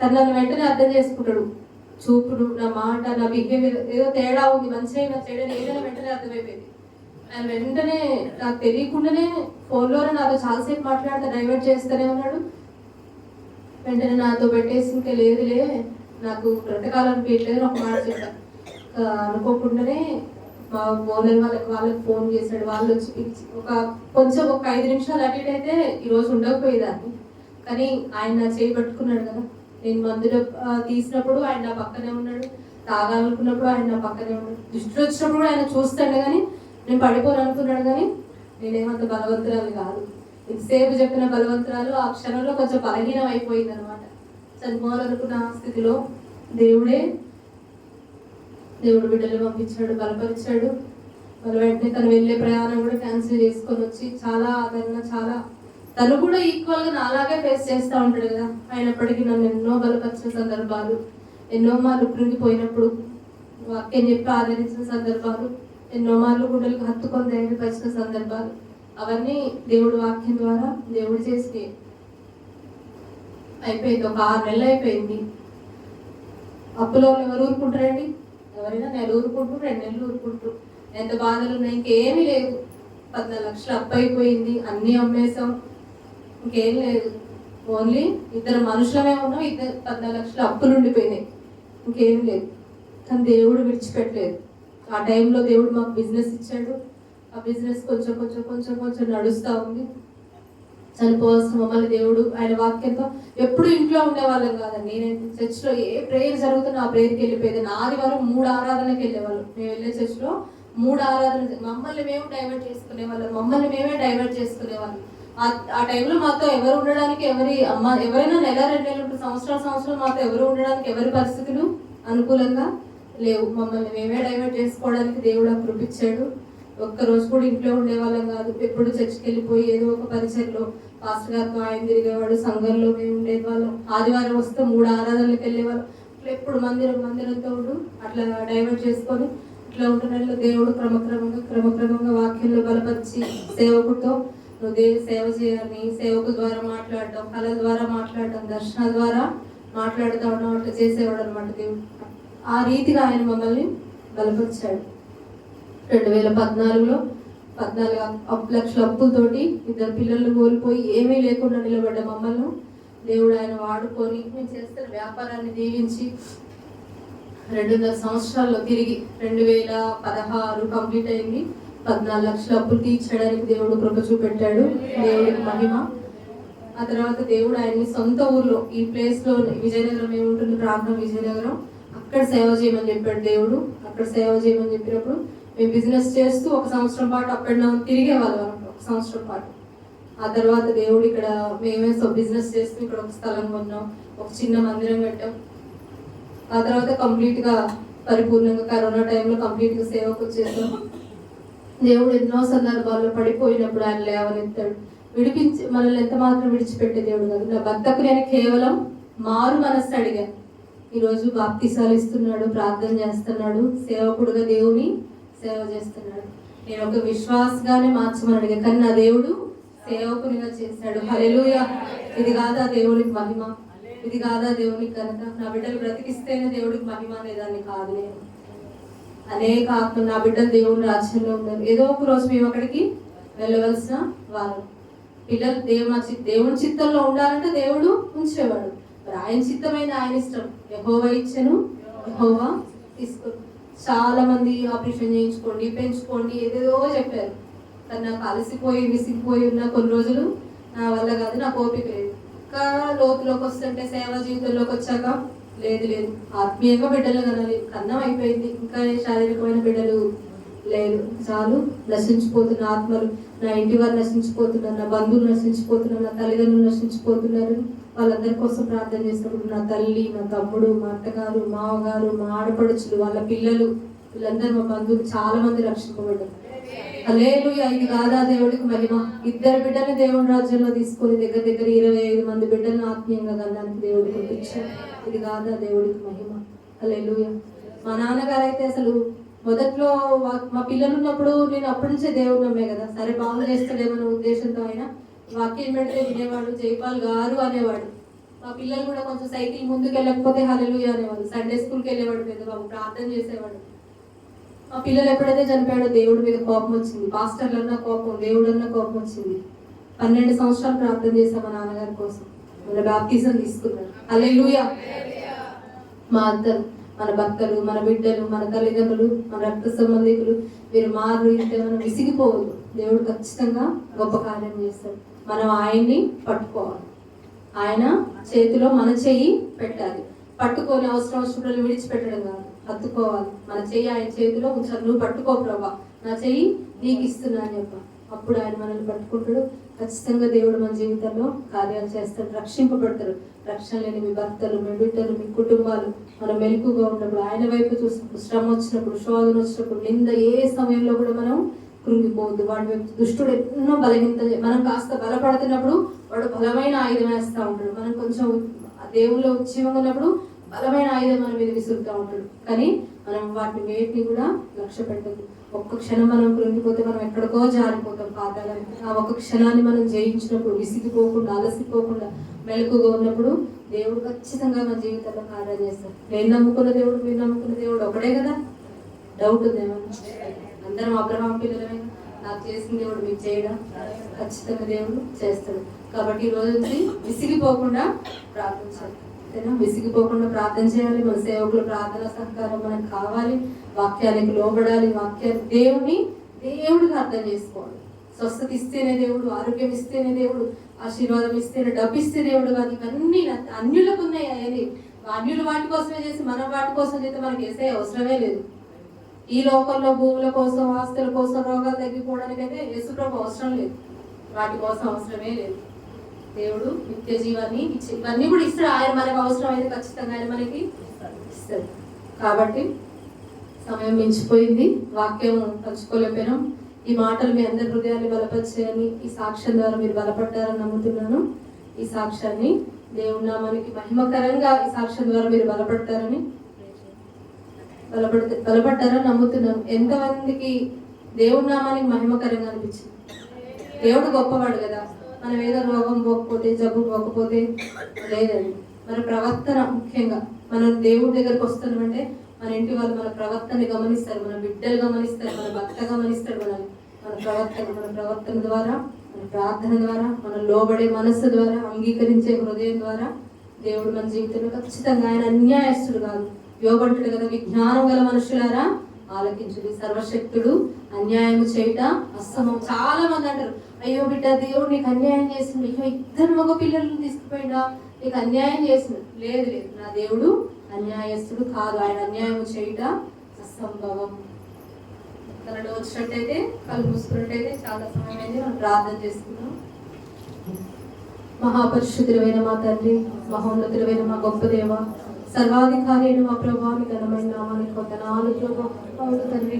తను నన్ను వెంటనే అర్థం చేసుకుంటాడు. చూపుడు, నా మాట, నా బిహేవియర్ ఏదో తేడా ఉంది, మంచిగా చెడని ఏదైనా వెంటనే అర్థమైపోయింది. ఆయన వెంటనే నాకు తెలియకుండానే ఫోన్లోనే నాతో చాలాసేపు మాట్లాడితే డైవర్ట్ చేస్తూనే ఉన్నాడు. వెంటనే నాతో పెట్టేసి ఇంకా లేదులే నాకు బ్రతకాలనిపించలేదు ఒక మాట చెప్పాను. అనుకోకుండానే మా ఓనర్ వాళ్ళకి ఫోన్ చేశాడు. వాళ్ళు వచ్చి పిలిచి ఒక 5 నిమిషాలు అటు ఇటు అయితే ఈరోజు ఉండకపోయేదాన్ని. కానీ ఆయన నా చేయి పట్టుకున్నాడు కదా, నేను మందులో తీసినప్పుడు ఆయన నా పక్కనే ఉన్నాడు, తాగాలనుకున్నప్పుడు ఆయన నా పక్కనే ఉన్నాడు, దృష్టిలో వచ్చినప్పుడు ఆయన చూస్తాడు. కానీ నేను పడిపోను అనుకున్నాడు. కానీ నేనేమంత బలవంతురాలు కాదు. ఇంతసేపు చెప్పిన బలవంతురాలు ఆ క్షణంలో కొంచెం బలహీనం అయిపోయింది అనమాట. చనిపోవాలనుకున్న స్థితిలో దేవుడు బిడ్డలు పంపించాడు, బలపరిచాడు. వాళ్ళ వెంటనే తను వెళ్ళే ప్రయాణం కూడా క్యాన్సిల్ చేసుకొని వచ్చి చాలా ఆదరణ, చాలా తను కూడా ఈక్వల్గా నాలాగే ఫేస్ చేస్తూ ఉంటాడు కదా. అయినప్పటికీ నన్ను ఎన్నో బలపరిచిన సందర్భాలు, ఎన్నో మార్లు కృంగిపోయినప్పుడు వాక్యం చెప్పి ఆదరించిన సందర్భాలు, ఎన్నో మార్లు గుండెలకు హత్తుకొని ధైర్యపరిచిన సందర్భాలు, అవన్నీ దేవుడు వాక్యం ద్వారా దేవుడు చేసి అయిపోయింది. ఒక 6 నెలలు అయిపోయింది. అప్పులో ఎవరు ఊరుకుంటారండి? ఎవరైనా నెల ఊరుకుంటారు, 2 నెలలు ఊరుకుంటారు. ఎంత బాధలు ఉన్నాయి, ఇంకేమీ లేదు. 14 లక్షలు అప్పు అయిపోయింది, అన్నీ అమ్మేశాం, ఇంకేం లేదు. ఓన్లీ 2 మనుషులమే ఉన్నాం, 14 లక్షలు అప్పులు ఉండిపోయినాయి, ఇంకేం లేదు. కానీ దేవుడు విడిచిపెట్టలేదు. ఆ టైంలో దేవుడు మాకు బిజినెస్ ఇచ్చాడు. ఆ బిజినెస్ కొంచెం నడుస్తూ ఉంది. చనిపోవాల్సిన మమ్మల్ని దేవుడు ఆయన వాక్యంతో ఎప్పుడు ఇంట్లో ఉండేవాళ్ళం కాదండి. నేను చర్చ్లో ఏ ప్రేయర్ జరుగుతున్నా ఆ ప్రేయర్కి వెళ్ళిపోయేది. ఆదివారం 3 ఆరాధనకి వెళ్ళేవాళ్ళు. మేము వెళ్ళే చర్చ్లో 3 ఆరాధన, మమ్మల్ని మేము డైవర్ట్ చేసుకునేవాళ్ళం. ఆ టైంలో మాతో ఎవరు ఉండడానికి, ఎవరైనా నెల 2 నెలలు సంవత్సరాలు మాతో ఎవరు ఉండడానికి ఎవరి పరిస్థితులు అనుకూలంగా లేవు. మమ్మల్ని మేమే డైవర్ట్ చేసుకోవడానికి దేవుడు కృపించాడు. ఒక్కరోజు కూడా ఇంట్లో ఉండేవాళ్ళం కాదు. ఎప్పుడు చర్చికి వెళ్ళిపోయి ఏదో ఒక పరిచయంలో పాస్టర్ గారితో ఆయన తిరిగేవాడు, సంఘంలో మేము ఉండేవాళ్ళం. ఆదివారం వస్తే 3 ఆరాధనలకు వెళ్ళేవాళ్ళం. ఎప్పుడు మందిరంతో అట్లా డైవర్ట్ చేసుకొని ఇట్లా ఉంటున్న దేవుడు క్రమక్రమంగా వాక్యంలో బలపరిచి సేవకుడితో నువ్వు సేవ చేయాలని, సేవకుల ద్వారా మాట్లాడటం, కళల ద్వారా మాట్లాడటం, దర్శనాల ద్వారా మాట్లాడుతూ ఉండడం అట్లా చేసేవాడు అనమాట దేవుడు. ఆ రీతిగా ఆయన మమ్మల్ని బలపరిచాడు. 2014లో 14 లక్షల అప్పులతోటి 2 పిల్లలు కోల్పోయి ఏమీ లేకుండా నిలబడ్డ మమ్మల్ని దేవుడు ఆయన వాడుకొని మేము చేస్తున్న వ్యాపారాన్ని దీవించి 2.5 సంవత్సరాల్లో తిరిగి 2016 కంప్లీట్ అయింది. 14 లక్షల అప్పులు తీర్చడానికి దేవుడు కృప చూపెట్టాడు. దేవుడికి మహిమ. ఆ తర్వాత దేవుడు ఆయన్ని సొంత ఊర్లో ఈ ప్లేస్ లో విజయనగరం ఏముంటుంది, ప్రాంతం విజయనగరం, అక్కడ సేవ చేయమని చెప్పాడు దేవుడు. అక్కడ సేవ చేయమని చెప్పినప్పుడు మేము బిజినెస్ చేస్తూ 1 సంవత్సరం పాటు అప్ అండ్ డౌన్ తిరిగే వాళ్ళం. 1 సంవత్సరం పాటు. ఆ తర్వాత దేవుడు ఇక్కడ మేమే బిజినెస్ చేస్తూ ఇక్కడ ఒక స్థలం కొన్నాం, ఒక చిన్న మందిరం పెట్టాం. ఆ తర్వాత కంప్లీట్ గా పరిపూర్ణంగా కరోనా టైంలో కంప్లీట్ గా సేవకు వచ్చేసాం. దేవుడు ఎన్నో సందర్భాల్లో పడిపోయినప్పుడు ఆయన లేవనెత్తాడు, విడిపించి మనల్ని ఎంత మాత్రం విడిచిపెట్టే దేవుడు కాదు. నా భర్తకు నేను కేవలం మారు మనస్సు అడిగాను. ఈరోజు బాప్తిసాలు ఇస్తున్నాడు, ప్రార్థన చేస్తున్నాడు, సేవకుడుగా దేవుని సేవ చేస్తున్నాడు. నేను ఒక విశ్వాసగానే మార్చమని అడిగాను, కానీ నా దేవుడు సేవకునిగా చేశాడు. హల్లెలూయా. ఇది కాదా దేవునికి మహిమ? ఇది కాదా దేవునికి కనుక? నా బిడ్డలు బ్రతికిస్తేనే దేవుడికి మహిమ అనేదాన్ని కాదు. నేను అనేక ఆత్మ నా బిడ్డలు దేవుని రాజ్యంలో ఉన్నారు. ఏదో ఒక రోజు మేము అక్కడికి వెళ్ళవలసిన వారు. పిల్లలు దేవుని చిత్తంలో ఉండాలంటే దేవుడు ఉంచేవాడు. మరి ఆయన చిత్తమైన ఆయన ఇష్టం. యెహోవా ఇచ్చెను, యెహోవా తీసుకో. చాలా మంది ఆపరేషన్ చేయించుకోండి, పెంచుకోండి ఏదేదో చెప్పారు. కానీ నాకు అలసిపోయి విసిగిపోయి ఉన్న కొన్ని రోజులు నా వల్ల కాదు, నాకు ఓపిక లేదు. ఇంకా లోతులోకి వస్తుంటే సేవ జీవితంలోకి వచ్చాక లేదు ఆత్మీయంగా బిడ్డలు కనాలి, కన్నం అయిపోయింది, ఇంకా శారీరకమైన బిడ్డలు లేదు, చాలు. నశించిపోతున్న ఆత్మలు, నా ఇంటి వారు నశించిపోతున్నారు, నా బంధువులు నశించిపోతున్నారు, నా తల్లిదండ్రులు నశించిపోతున్నారు. వాళ్ళందరి కోసం ప్రార్థన చేసినప్పుడు నా తల్లి, మా తమ్ముడు, మా అత్తగారు, మామగారు, మా ఆడపడుచులు, వాళ్ళ పిల్లలు, వీళ్ళందరూ మా బంధువులు చాలా మంది రక్షింపబడ్డారు. హల్లెలూయా. ఇది కాదా దేవుడికి మహిమ? 2 బిడ్డల్ని దేవుని రాజ్యంలో తీసుకొని దగ్గర 25 మంది బిడ్డలను ఆత్మీయంగా కనడానికి దేవుడికి పంపించాడు. ఇది కాదా దేవుడికి మహిమ? హల్లెలూయా. మా నాన్నగారు అయితే అసలు మొదట్లో మా పిల్లలు ఉన్నప్పుడు నేను అప్పటి నుంచే దేవుడు నమ్మే కదా, సరే బాగు చేస్తాడేమన్న ఉద్దేశంతో అయినా వాక్యం పెడితే వినేవాడు, జైపాల్ గారు అనేవాడు. మా పిల్లలు కూడా కొంచెం సైకిల్ ముందుకు వెళ్ళకపోతే హల్లెలూయా అనేవాడు. సండే స్కూల్కి వెళ్ళేవాడు, పెద్దబాబు ప్రార్థన చేసేవాడు. మా పిల్లలు ఎప్పుడైతే చనిపోయాడో దేవుడి మీద కోపం వచ్చింది. పాస్టర్లన్నా కోపం, దేవుడన్నా కోపం వచ్చింది. 12 సంవత్సరాలు ప్రార్థన చేశాం మా నాన్నగారి కోసం. మన బాప్తిజం తీసుకున్నారు. హల్లెలూయా. మా అత్తలు, మన భక్తులు, మన బిడ్డలు, మన తల్లిదండ్రులు, మన రక్త సంబంధికులు మీరు మారు ఇంటే మనం విసిగిపోవద్దు. దేవుడు ఖచ్చితంగా గొప్ప కార్యం చేస్తాడు. మనం ఆయన్ని పట్టుకోవాలి. ఆయన చేతిలో మన చెయ్యి పెట్టాలి. పట్టుకొని అవసరం వచ్చినప్పుడు విడిచిపెట్టడం కాదు, హత్తుకోవాలి. మన చెయ్యి ఆయన చేతిలో ఉంచాలి. నువ్వు పట్టుకో ప్రభా, నా చెయ్యి నీకు ఇస్తున్నా అని చెప్ప. అప్పుడు ఆయన మనల్ని పట్టుకుంటాడు. ఖచ్చితంగా దేవుడు మన జీవితంలో కార్యాలు చేస్తాడు, రక్షింపబడతారు. రక్షణ లేని మీ భర్తలు, మీ బిడ్డలు, మీ కుటుంబాలు మనం మెలకుగా ఉన్నప్పుడు, ఆయన వైపు చూసినప్పుడు, శ్రమ వచ్చినప్పుడు, శోధన వచ్చినప్పుడు, నింద ఏ సమయంలో కూడా మనం కృంగిపోవద్దు. వాడి వైపు దుష్టుడు ఎన్నో బలహీనత, మనం కాస్త బలపడుతున్నప్పుడు వాడు బలమైన ఆయుధం వేస్తూ ఉంటాడు. మనం కొంచెం దేవుల్లో ఉద్యమంగా ఉన్నప్పుడు బలమైన ఆయుధం మన మీద విసురుతూ ఉంటాడు. కానీ మనం వాటిని వేటిని కూడా లక్ష్య పెట్టదు. ఒక్క క్షణం మనం కృంగిపోతే మనం ఎక్కడికో జారిపోతాం పాతాళానికి. ఆ ఒక్క క్షణాన్ని మనం జయించినప్పుడు, విసిగిపోకుండా, అలసిపోకుండా మెలకుగా ఉన్నప్పుడు దేవుడు ఖచ్చితంగా మన జీవితంలో కార్యం చేస్తాడు. నేను నమ్ముకున్న దేవుడు, మీరు నమ్ముకున్న దేవుడు ఒకటే కదా? డౌట్ ఉందేమన్నా? అందరం అబ్రహాం పిల్లలమే. నాకు చేసిన దేవుడు మీకు చేయడం ఖచ్చితంగా దేవుడు చేస్తాడు. కాబట్టి ఈ రోజు నుంచి విసిగిపోకుండా ప్రార్థించాలి. విసిగిపోకుండా ప్రార్థన చేయాలి. మన సేవకుల ప్రార్థన సహకారం మనకు కావాలి. వాక్యానికి లోబడాలి. వాక్యాన్ని దేవుడికి అర్థం చేసుకోవాలి. స్వస్థత ఇస్తేనే దేవుడు, ఆరోగ్యం ఇస్తేనే దేవుడు, ఆశీర్వాదం ఇస్తేనే, డబ్బు ఇస్తే దేవుడు కాదు. ఇవన్నీ అన్యులకు ఉన్నాయి. అయ్యేది అన్యులు వాటి కోసమే చేసి మనం వాటి కోసం చేస్తే మనకి వేసే అవసరమే లేదు. ఈ లోకంలో భూముల కోసం, ఆస్తుల కోసం, రోగాలు తగ్గిపోవడానికి అయితే యేసుప్రభు అవసరం లేదు. వాటి కోసం అవసరమే లేదు. దేవుడు నిత్య జీవాన్ని ఇచ్చి ఇవన్నీ కూడా ఇస్తాడు. ఆయన మనకు అవసరం అయితే ఖచ్చితంగా ఆయన మనకి ఇస్తాడు. కాబట్టి సమయం మించిపోయింది, వాక్యం పంచుకోలేకపోయినాం. ఈ మాటలు మీ అందరి హృదయాన్ని బలపరిచాయని, ఈ సాక్ష్యం ద్వారా మీరు బలపడ్డారని నమ్ముతున్నాను. ఈ సాక్ష్యాన్ని దేవుడు నామానికి మహిమకరంగా ఈ సాక్ష్యం ద్వారా మీరు బలపడతారని బలపడ్డారని నమ్ముతున్నాను. ఎంతమందికి దేవుడి నామానికి మహిమకరంగా అనిపించింది? దేవుడు గొప్పవాడు కదా. మనం ఏదో రోగం పోకపోతే, జబ్బు పోకపోతే లేదండి. మన ప్రవర్తన ముఖ్యంగా మనం దేవుడి దగ్గరకు వస్తున్నామంటే మన ఇంటి వాళ్ళు మన ప్రవర్తన గమనిస్తారు, మన బిడ్డలు గమనిస్తారు, మన భర్త గమనిస్తాడు. మన ప్రవర్తన ద్వారా, మన ప్రార్థన ద్వారా, మన లోబడే మనస్సు ద్వారా, అంగీకరించే హృదయం ద్వారా దేవుడు మన జీవితంలో ఖచ్చితంగా ఆయన అన్యాయస్తుడు కాదు. యోబంటుడు కదా, విజ్ఞానం గల మనుషులారా ఆలకించుడి, సర్వశక్తుడు అన్యాయము చేయట అసమం. చాలా మంది అంటారు, అయ్యో బిడ్డ దేవుడు నీకు అన్యాయం చేసిండు, అయ్యో 2 మగ పిల్లలను తీసుకుపోయినా నీకు అన్యాయం చేసిండు. లేదు లేదు, నా దేవుడు అన్యాయస్తుడు కాదు. ఆయన అన్యాయం చేయట అసంభవం. తనలో వచ్చినట్టయితే, కళ్ళు మూసుకున్నట్టయితే చాలా సమయం అయింది, మనం ప్రార్థన చేసుకున్నాం. మహాపరిశుద్ధులైన మా తండ్రి, మహోన్నతులైన మా గొప్ప దేవ, సర్వాధికారి అయిన మా ప్రభావి ఘనమైన నామానికి వందనాలు ప్రభా. తండ్రి